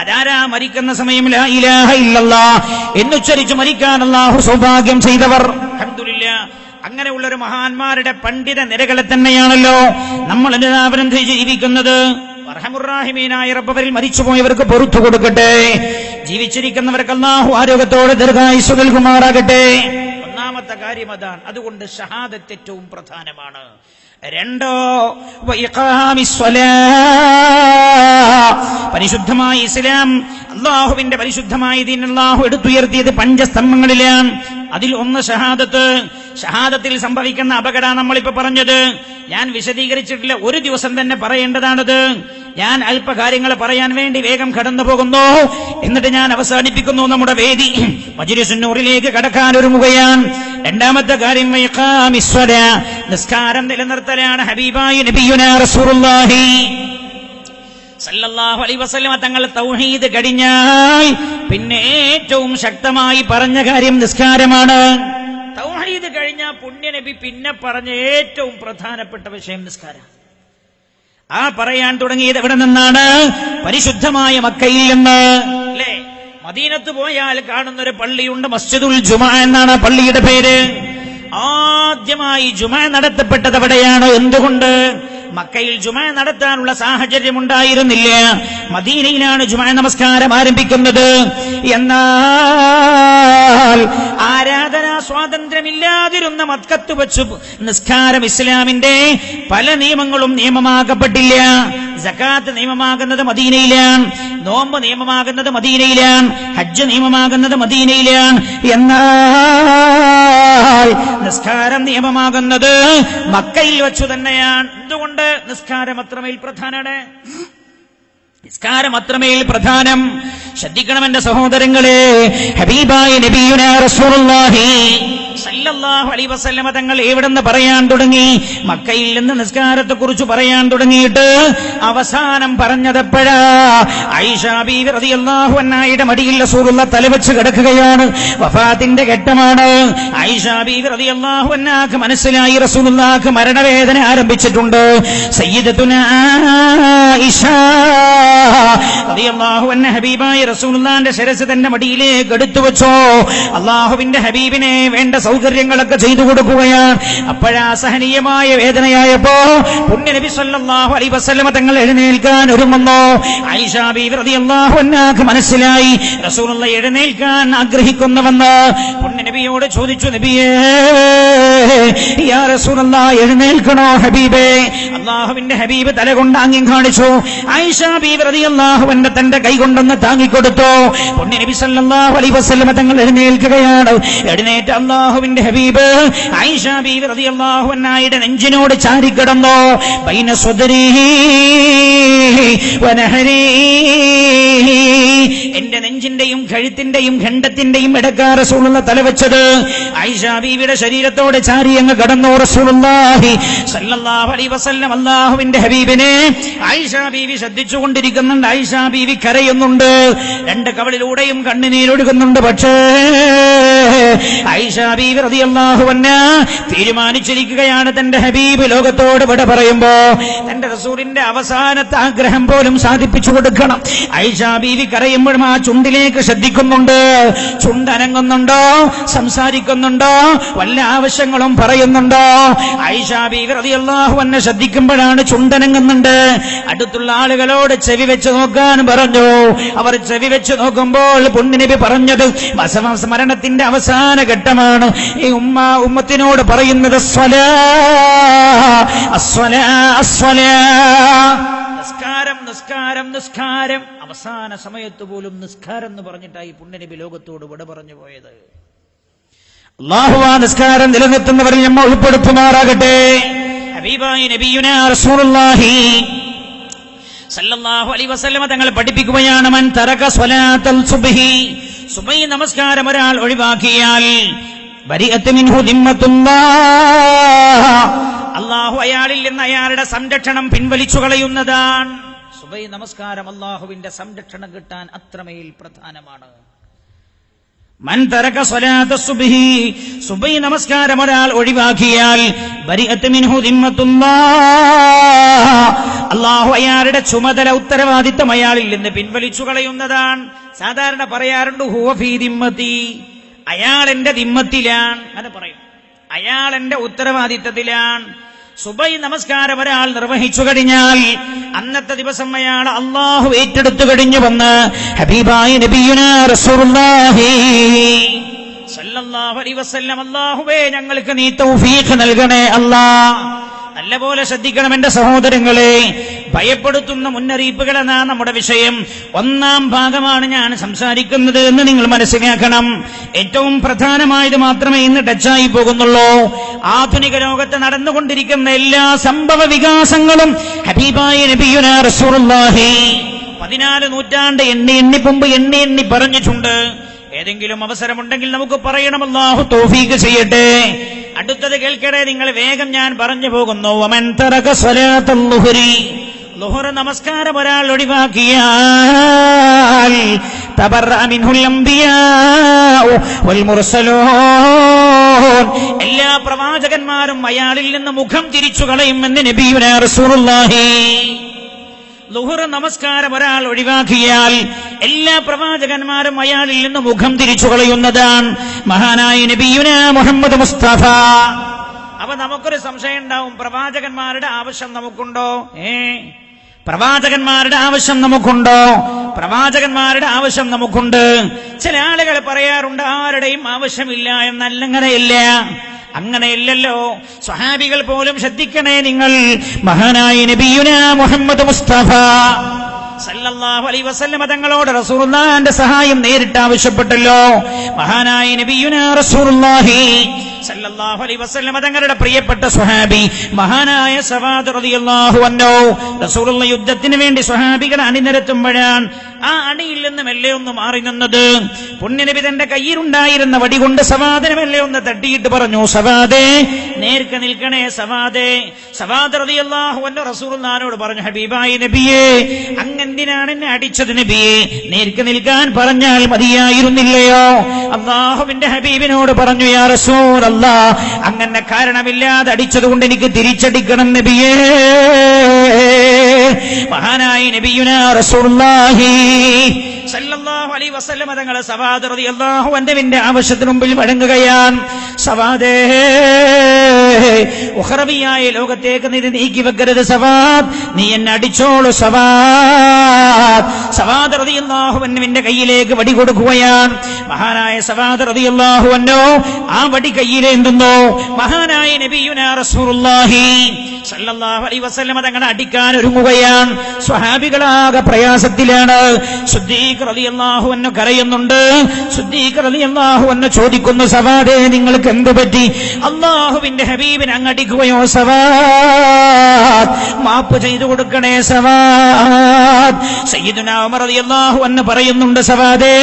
അതാരാ? മരിക്കുന്ന സമയം ലാ ഇലാഹ ഇല്ലല്ലാഹ് എന്നുച്ചരിച്ച് മരിക്കാൻ അല്ലാഹു സൗഭാഗ്യം ചെയ്തവർ. അൽഹംദുലില്ലാഹ്. അങ്ങനെയുള്ളൊരു മഹാന്മാരുടെ പണ്ഡിത നിരകളെ തന്നെയാണല്ലോ നമ്മൾ എല്ലാവരും ജീവിക്കുന്നത്. അർഹമുർറാഹിമീനായ റബ്ബവരിൽ മരിച്ചുപോയവർക്ക് പൊറുത്തു കൊടുക്കട്ടെ. ജീവിച്ചിരിക്കുന്നവർക്ക് അല്ലാഹു ആരോഗ്യത്തോടെ ദീർഘായുസ്സ് നൽകുമാറാകട്ടെ. ഒന്നാമത്തെ കാര്യം അതാണ്. അതുകൊണ്ട് ഷഹാദത്ത് ഏറ്റവും പ്രധാനമാണ്. രണ്ടോ, പരിശുദ്ധമായ ഇസ്ലാം, അല്ലാഹുവിന്റെ പരിശുദ്ധമായ ദീൻ അല്ലാഹു എടുത്തുയർത്തിയത് പഞ്ചസ്തംഭങ്ങളിലാണ്. അതിൽ ഒന്ന് ഷഹാദത്ത്. ഷഹാദത്തിൽ സംഭവിക്കുന്ന അപകടം നമ്മളിപ്പോ പറഞ്ഞത്. ഞാൻ വിശദീകരിച്ചിട്ടില്ല, ഒരു ദിവസം തന്നെ പറയേണ്ടതാണത്. ഞാൻ അല്പകാര്യങ്ങൾ പറയാൻ വേണ്ടി വേഗം കടന്നു പോകുന്നു. എന്നിട്ട് ഞാൻ അവസാനിപ്പിക്കുന്നു നമ്മുടെ വേദി. മജ്‌ലിസുൻ നൂറിലേക്ക് കടക്കാൻ ഒരുങ്ങുകയാണ്. രണ്ടാമത്തെ കാര്യം നിസ്കാരം നിലനിർത്തലാണ്. ഹബീബായ നബിയുനാ റസൂലുള്ളാഹി സല്ലല്ലാഹു അലൈഹി വസല്ലം തങ്ങൾ തൗഹീദ് കഴിഞ്ഞാൽ പിന്നെ ഏറ്റവും ശക്തമായി പറഞ്ഞ കാര്യം നിസ്കാരമാണ്. തൗഹീദ് കഴിഞ്ഞാൽ പുണ്യനബി പിന്നെ പറഞ്ഞ ഏറ്റവും പ്രധാനപ്പെട്ട വിഷയം നിസ്കാരം. ആ പറയാൻ തുടങ്ങിയത് എവിടെ നിന്നാണ്? പരിശുദ്ധമായ മക്കയിൽ നിന്ന്. അല്ലേ? മദീനത്ത് പോയാൽ കാണുന്നൊരു പള്ളിയുണ്ട്, മസ്ജിദുൽ ജുമുഅ എന്നാണ് പള്ളിയുടെ പേര്. ആദ്യമായി ജുമുഅ നടത്തപ്പെട്ടത് എവിടെയാണ്? എന്തുകൊണ്ട്? മക്കയിൽ ജുമുഅ നടത്താനുള്ള സാഹചര്യം ഉണ്ടായിരുന്നില്ല. മദീനയിലാണ് ജുമുഅ നമസ്കാരം ആരംഭിക്കുന്നത്. എന്നാൽ ആരാധനാ സ്വാതന്ത്ര്യമില്ലാതിരുന്ന മക്കത്ത് വെച്ച് നിസ്കാരം ഇസ്ലാമിന്റെ പല നിയമങ്ങളും നിയമമാക്കപ്പെട്ടില്ല. സകാത്ത് നിയമമാകുന്നത് മദീനയിലാണ്, നോമ്പ് നിയമമാകുന്നത് മദീനയിലാണ്, ഹജ്ജ് നിയമമാകുന്നത് മദീനയിലാണ്. എന്നാൽ നിസ്കാരം നിയമമാകുന്നത് മക്കയിൽ വെച്ചു തന്നെയാണ്. എന്തുകൊണ്ട്? നിസ്കാരം അത്രമേൽ പ്രധാനമാണ്. നിസ്കാരം അത്രമേൽ പ്രധാനം. ശ്രദ്ധിക്കണം എന്റെ സഹോദരങ്ങളെ. ഹബീബായ നബിയുനാ റസൂലുള്ളാഹി സല്ലല്ലാഹു അലൈഹി വസല്ലം തങ്ങൾ എവിടെന്ന് പറയാൻ തുടങ്ങി? മക്കയിൽ നിന്ന് നിസ്കാരത്തെ കുറിച്ച് പറയാൻ തുടങ്ങിയിട്ട് അവസാനം പറഞ്ഞതെപ്പോഴാ? ആയിഷ ബീവി റളിയല്ലാഹു അൻഹയുടെ മടിയിൽ റസൂലുള്ളാഹി തലവെച്ച് കിടക്കുകയാണ്. വഫാത്തിന്റെ ഘട്ടമാണ്. ആയിഷ ബീവി റളിയല്ലാഹു അൻഹക്ക് മനസ്സിലായി റസൂലുള്ളാഹിക്ക് മരണവേദന ആരംഭിച്ചിട്ടുണ്ട്. സയ്യിദത്തുനാ ആയിഷ റളിയല്ലാഹു അൻഹ ഹബീബായ റസൂലുള്ളാഹിന്റെ ശിരസ് തന്റെ മടിയിലേക്ക് എടുത്തു വെച്ചോ. അല്ലാഹുവിന്റെ ഹബീബിനെ വേണ്ട സൗകര്യങ്ങളൊക്കെ ചെയ്തു കൊടുക്കുകയാണ്. അപ്പോഴാ സഹനീയമായ വേദനയായപ്പോ പുണ്യ നബി സല്ലല്ലാഹു അലൈഹി വസല്ലം തങ്ങൾ എഴുന്നേൽക്കാൻ ഒരുങ്ങുന്നു. ആയിഷ ബീവി റളിയല്ലാഹു അൻഹക്ക് മനസ്സിലായി റസൂലുള്ളാഹി എഴുന്നേൽക്കാൻ ആഗ്രഹിക്കുന്നുവെന്ന്. പുണ്യ നബിയോട് ചോദിച്ചു, നബിയേ, യാ റസൂലല്ലാഹ്, എഴുന്നേൽക്കണോ ഹബീബേ? അല്ലാഹുവിന്റെ ഹബീബ് തല കൊണ്ട് ആംഗ്യം കാണിച്ചു. ആയിഷ ബീവി റളിയല്ലാഹു അൻഹ തന്റെ കൈ കൊണ്ടൊന്ന് താങ്ങിക്കൊടുത്തു. പുണ്യ നബി സല്ലല്ലാഹു അലൈഹി വസല്ലം തങ്ങൾ എഴുന്നേൽക്കുകയാണ്. എഴുന്നേറ്റ് അല്ലാഹുവിന്റെ ഹബീബ് ആയിഷ ബീവി റളിയല്ലാഹു അൻഹയുടെ നെഞ്ചിനോട് ചാരിക്കിടന്നു. ബൈന സ്വദരി വനഹരി, എന്റെ നെഞ്ചിന്റെയും കഴുത്തിന്റെയും ഖണ്ഡത്തിന്റെയും ഇടക്കാ റസൂലുള്ളാഹി തലവെച്ചത്. ആയിഷ ബീവിയുടെ ശരീരത്തോടെ ചാരി അങ്ങ് കടന്നു റസൂലുള്ളാഹി സല്ലല്ലാഹു അലൈഹി വസല്ലം. അല്ലാഹുവിന്റെ ഹബീബിനെ ആയിഷ ബീവി ശ്രദ്ധിച്ചുകൊണ്ടിരിക്കുന്നുണ്ട്. ആയിഷ ബീവി കരയുന്നുണ്ട്. രണ്ട് കവളിലൂടെയും കണ്ണുനീരൊഴുകുന്നുണ്ട്. പക്ഷേ ആയിഷ ബീവി റളിയല്ലാഹു അൻഹ തീരുമാനിച്ചിരിക്കുകയാണ് തന്റെ ഹബീബ് ലോകത്തോട് വിട പറയുമ്പോ തന്റെ റസൂലിന്റെ അവസാനത്തെ ആഗ്രഹം പോലും സാധിപ്പിച്ചു കൊടുക്കണം. ആയിഷ ബീവി കരയുമ്പോഴും ആ ചുണ്ടിലേക്ക് ശ്രദ്ധിക്കുന്നുണ്ട്. ചുണ്ട് അനങ്ങുന്നുണ്ടോ? സംസാരിക്കുന്നുണ്ടോ? വല്ല ആവശ്യങ്ങളും പറയുന്നുണ്ടോ? ആയിഷ ബീവി റളിയല്ലാഹു അൻഹ ശ്രദ്ധിക്കുമ്പോഴാണ് ചുണ്ടനങ്ങുന്നുണ്ട്. അടുത്തുള്ള ആളുകളോട് ചെവി വെച്ച് നോക്കാൻ പറഞ്ഞു. അവർ ചെവി വെച്ച് നോക്കുമ്പോൾ പുണ്യനബി പറഞ്ഞത് മരണത്തിന്റെ അവസാന ഘട്ടമാണ്. ഈ ഉമ്മത്തിനോട് പറയുന്നത് നിസ്കാരം നിസ്കാരം നിസ്കാരം. അവസാന സമയത്ത് പോലും നിസ്കാരം എന്ന് പറഞ്ഞിട്ടായി പുണ്യനബി ലോകത്തോട് വിട പറഞ്ഞു പോയത്. അല്ലാഹു ആ നിസ്കാരം നിലനിർത്തുന്നവരിൽ നമ്മൾ ഉൾപ്പെടുത്തുമാറാകട്ടെ. ഹബീബായ നബിയുനാ റസൂലുള്ളാഹി സല്ലല്ലാഹു അലൈഹി വസല്ലമ തങ്ങൾ പഠിപ്പിക്കുകയാണ്, മൻ തറക സ്വലാത്തൽ സുബ്ഹി, സുബഹി നമസ്കാരം ഒരാൾ ഒഴിവാക്കിയാൽ ബരിഅത്ത് മിൻഹു ദിമ്മത്തുല്ലാഹ്, അല്ലാഹു അയാളിൽ നിന്ന് അയാളുടെ സംരക്ഷണം പിൻവലിച്ചു കളയുന്നതാണ്. സുബഹി നമസ്കാരം അല്ലാഹുവിന്റെ സംരക്ഷണം കിട്ടാൻ അത്രമേൽ പ്രധാനമാണ്. മൻ തറക സ്വലാത്ത സുബ്ഹി, സുബഹി നമസ്കാരം ഒരാൾ ഒഴിവാക്കിയാൽ ബരിഅത്ത് മിൻഹു ദിമ്മത്തുല്ലാഹ്, അല്ലാഹു അയാളുടെ ചുമതല ഉത്തരവാദിത്തം അയാളിൽ നിന്ന് പിൻവലിച്ചു കളയുന്നതാണ്. സാധാരണ പറയാറുണ്ട് ഹുവ ഫീ ദിമ്മതി, അയാൾ എന്റെ ദിമ്മത്തിലാണ്, അങ്ങനെ പറയും, അയാൾ എന്റെ ഉത്തരവാദിത്തത്തിലാണ്. സുബഹി നമസ്കാരം ഒരാൾ നിർവഹിച്ചു കഴിഞ്ഞാൽ അന്നത്തെ ദിവസം അയാൾ അല്ലാഹു ഏറ്റെടുത്തു കഴിഞ്ഞു വന്ന് ഹബീബായ നബിയുനാ റസൂലുള്ളാഹി സല്ലല്ലാഹു അലൈഹി വസല്ലം, അല്ലാഹുവേ ഞങ്ങൾക്ക് നീ തൗഫീഖ് നൽകണേ അല്ലാഹ്. നല്ലപോലെ ശ്രദ്ധിക്കണം എന്റെ സഹോദരങ്ങളെ, ഭയപ്പെടുത്തുന്ന മുന്നറിയിപ്പുകളാണ് നമ്മുടെ വിഷയം. ഒന്നാം ഭാഗമാണ് ഞാൻ സംസാരിക്കുന്നത് എന്ന് നിങ്ങൾ മനസ്സിലാക്കണം. ഏറ്റവും പ്രധാനമായത് മാത്രമേ ഇന്ന് ടച്ചായി പോകുന്നുള്ളൂ. ആധുനിക ലോകത്ത് നടന്നുകൊണ്ടിരിക്കുന്ന എല്ലാ സംഭവ വികാസങ്ങളും ഹബീബായ നബിയുനാ റസൂലുള്ളാഹി 14 നൂറ്റാണ്ട് എണ്ണി പറഞ്ഞിട്ടുണ്ട്. ഏതെങ്കിലും അവസരമുണ്ടെങ്കിൽ നമുക്ക് പറയണം, അല്ലാഹു തൗഫീഖ് ചെയ്യട്ടെ. അടുത്തത് കേൾക്കണേ നിങ്ങൾ, വേഗം ഞാൻ പറഞ്ഞു പോകുന്നു. വമൻ തറക സ്വലാത്തൽ ളുഹ്രി, ളുഹർ നമസ്കാരം ഒരാൾ ഒഴിവാക്കിയാൽ തബറഅ മിൻഹുൽ അംബിയാഉ വൽ മുർസലൂൻ, എല്ലാ പ്രവാചകന്മാരും അയാളിൽ നിന്ന് മുഖം തിരിച്ചു കളയുമെന്ന് നബിയുനാ റസൂലുള്ളാഹി. ളുഹർ നമസ്കാരം ഒരാൾ ഒഴിവാക്കിയാൽ എല്ലാ പ്രവാചകന്മാരും അയാളിൽ നിന്ന് മുഖം തിരിച്ചു കളയുന്നതാണ് മഹാനായ നബിയുനാ മുഹമ്മദ് മുസ്തഫ. അപ്പൊ നമുക്കൊരു സംശയം ഉണ്ടാവും, പ്രവാചകന്മാരുടെ ആവശ്യം നമുക്കുണ്ടോ? പ്രവാചകന്മാരുടെ ആവശ്യം നമുക്കുണ്ടോ? പ്രവാചകന്മാരുടെ ആവശ്യം നമുക്കുണ്ട്. ചില ആളുകൾ പറയാറുണ്ട് ആരുടെയും ആവശ്യമില്ല എന്നല്ല, അങ്ങനെയല്ല, അങ്ങനെയല്ലല്ലോ. സ്വഹാബികൾ പോലും ശ്രദ്ധിക്കണേ നിങ്ങൾ, മഹാനായ നബിയുനാ മുഹമ്മദ് മുസ്തഫ സല്ലല്ലാഹു അലൈഹി വസല്ലം തങ്ങളോട് റസൂലുള്ളാഹിന്റെ സഹായം നേരിട്ട് ആവശ്യപ്പെട്ടല്ലോ. മഹാനായ നബിയുനാ റസൂലുള്ളാഹി സല്ലല്ലാഹു അലൈഹി വസല്ലം തങ്ങളുടെ പ്രിയപ്പെട്ട സ്വഹാബി മഹാനായ സവാദ് റളിയല്ലാഹു അൻഹു, റസൂലുള്ളാഹി യുദ്ധത്തിന് വേണ്ടി സ്വഹാബികളെ അണിനിരത്തുമ്പോഴാണ് ആ അണിയിൽ നിന്ന് മെല്ലെ ഒന്ന് മാറി നിന്നത്. പുണ്യനബി തന്റെ കയ്യിലുണ്ടായിരുന്ന വടി കൊണ്ട് സവാദിനെ മെല്ലെ ഒന്ന് തട്ടിയിട്ട് പറഞ്ഞു, സവാദേ നേർക്ക് നിൽക്കണേ സവാദേ. സവാദ് റളിയല്ലാഹു അൻഹു റസൂലുള്ളാഹിനോട് പറഞ്ഞു, ഹബീബായ നബിയേ അങ്ങെന്തിനാണ് എന്നെ അടിച്ചത് നബിയേ? നേർക്ക് നിൽക്കാൻ പറഞ്ഞാൽ മതിയായിരുന്നില്ലയോ? അല്ലാഹുവിന്റെ ഹബീബിനോട് പറഞ്ഞു, യാ റസൂലല്ലാഹ് അങ്ങനെ കാരണമില്ലാതെ അടിച്ചതുകൊണ്ട് എനിക്ക് തിരിച്ചടിക്കണം നബിയേ. മഹാനായ നബിയുനാ റസൂലുള്ളാഹി സല്ലല്ലാഹു അലൈഹി വസല്ലം തങ്ങളെ സവാദ് റളിയല്ലാഹു അൻഹുവിന്റെ ആവശ്യത്തിന് മുമ്പിൽ വഴങ്ങുകയാണ്. സവാദേ, ഉഖറവിയായ ലോകത്തേക്ക് നീ നീക്കി വെക്കരുത് സവാദ്, നീ എന്നെ അടിച്ചോളൂ സവാദ്. സവാദ് റളിയല്ലാഹു അൻഹുവിന്റെ കയ്യിലേക്ക് വടി കൊടുക്കുകയാണ്. മഹാനായ സവാദ് റളിയല്ലാഹു അൻഹു ആ വടി കയ്യിലേന്തുന്നു. മഹാനായ നബിയുനാ റസൂലുള്ളാഹി സല്ലല്ലാഹു അലൈഹി വസല്ലം തങ്ങളെ അടിക്കാൻ ഒരുങ്ങുകയാണ്. സ്വഹാബികളാകെ പ്രയാസത്തിലാണ്. സിദ്ദീഖ് റളിയല്ലാഹു അൻഹു കരയുന്നുണ്ട്. സിദ്ദീഖ് റളിയല്ലാഹു അൻഹു ചോദിക്കുന്നു, സവാദേ നിങ്ങൾക്ക് എന്ത് പറ്റി? അല്ലാഹുവിന്റെ ഹബീബിനെ അങ്ങടിക്കുകയോ സവാദ്? മാപ്പ് ചെയ്തു കൊടുക്കണേ സവാദ്. സയ്യിദുനാ ഉമർ റളിയല്ലാഹു അൻഹു പറയുന്നുണ്ട്, സവാദേ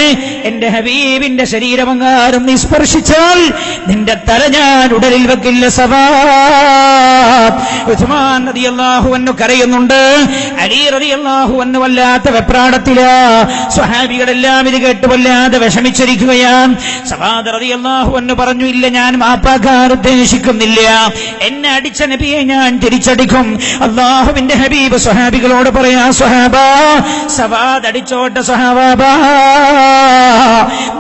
എന്റെ ഹബീബിന്റെ ശരീരമങ്ങാരും നീ സ്പർശിച്ചാൽ നിന്റെ തല ഞാൻ ഉടലിൽ വെക്കില്ല സവാദ്. ഉസ്മാൻ റളിയല്ലാഹു അൻഹു കരയുന്നുണ്ട്. അലി റളിയല്ലാഹു അൻഹു വല്ലാത്ത വെപ്രാളത്തിലാ. സ്വഹാബികളെല്ലാം ഇത് കേട്ട് വല്ലാതെ വിഷമിച്ചിരിക്കുകയാണ്. സവാദ് റളിയല്ലാഹു അൻഹു പറഞ്ഞു, ഇല്ല ഞാൻ മാപ്പാക്കാൻ ഉദ്ദേശിക്കുന്നില്ല, എന്നെ അടിച്ച നബിയെ ഞാൻ തിരിച്ചടിക്കും. അല്ലാഹുവിന്റെ ഹബീബ് സ്വഹാബികളോട് പറയാ, സ്വഹാബാ സവാദ് അടിച്ചോട്ടെ സ്വഹാബാ,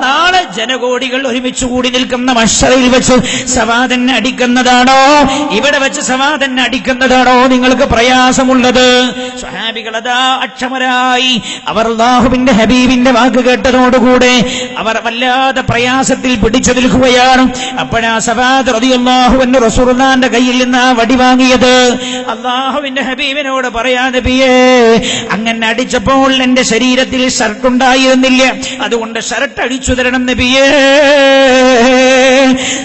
നാളെ ജനകോടികൾ ഒരുമിച്ച് കൂടി നിൽക്കുന്ന മഹ്ശറിൽ വെച്ച് സവാദന്നെ അടിക്കുന്നതാണോ, ഇവിടെ വെച്ച് സവാദന്നെ അടിക്കുന്നതാണോ നിങ്ങൾക്ക് പ്രയാസമുള്ളത്? സ്വഹാബികളതാ അക്ഷമരായി. അവർ അല്ലാഹുവിന്റെ ഹബീബിന്റെ വാക്ക് കേട്ടതോടുകൂടെ അവർ വല്ലാതെ പ്രയാസത്തിൽ പിടിച്ചു നിൽക്കുകയാണ്. അപ്പോഴാ സവാദ് റളിയല്ലാഹു അൻഹു റസൂലുള്ളാഹിന്റെ കയ്യിൽ നിന്ന് ആ വടി വാങ്ങിയത്. അല്ലാഹുവിന്റെ ഹബീബിനോട് പറയാ, നബിയേ അങ്ങനെ അടിച്ചപ്പോൾ എന്റെ ശരീരത്തിൽ ഷർട്ട് ഉണ്ടായിരുന്നില്ല, അതുകൊണ്ട് ഷർട്ട് അടിച്ചു തരണം നബിയേ.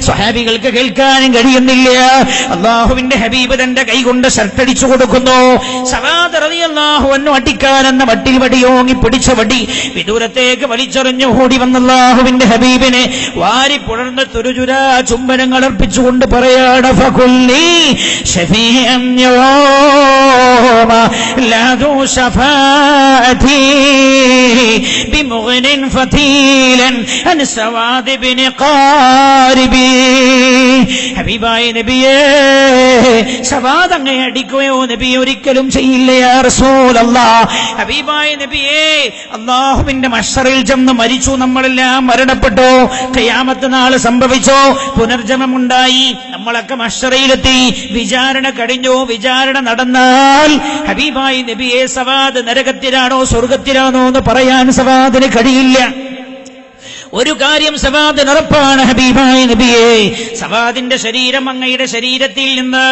സ്വഹാബികൾക്ക് കേൾക്കാനും കഴിയുന്നില്ല. അല്ലാഹുവിന്റെ ഹബീബ് തന്റെ തന്റെ കൈകൊണ്ട് ഷർട്ടടിച്ചു കൊടുക്കുന്നു. സവാദ് റളിയല്ലാഹു അൻഹു അടിക്കാനെന്ന വട്ടിൽ വടിയോങ്ങി പിടിച്ച വടി വിദൂരത്തേക്ക് വലിച്ചെറിഞ്ഞു ഓടി വന്ന അല്ലാഹുവിന്റെ ഹബീബിനെ വാരി പുണർന്ന് തുരുചുരാ ചുംബനങ്ങൾ അർപ്പിച്ചുകൊണ്ട് പറയാണ് ഫഖുല്ലി ശഫീഅൻ യൗമ ലാ ദു ശഫാഅതി ബിമുഗ്നിൻ ഫതീലൻ അൻ സവാദ് ബിൻ ഖാരിബി. ഹബീബായ നബിയേ, സവാദ് അങ്ങേ അടിക്കുകയോ നബി ഒരിക്കലും ചെയ്യില്ല യാ റസൂലല്ലാഹ്. ഹബീബായ നബിയേ, അല്ലാഹുവിന്റെ മഹ്ശറിൽ ചെന്ന് മരിച്ചു, നമ്മളെല്ലാം മരണപ്പെട്ടു, ഖിയാമത്ത് നാൾ സംഭവിച്ചു, പുനർജന്മമുണ്ടായി, നമ്മളൊക്കെ മഹ്ശറിലെത്തി, വിചാരണ കഴിഞ്ഞു. വിചാരണ നടന്നാൽ ഹബീബായ നബിയെ സവാദ് നരകത്തിലാണോ സ്വർഗത്തിലാണോ എന്ന് പറയാൻ സവാദിന് കഴിയില്ല. ഒരു കാര്യം സവാദിന് ഉറപ്പാണ് ഹബീബായ നബിയെ, സവാദിന്റെ ശരീരം അങ്ങയുടെ ശരീരത്തിൽ നിന്ന്,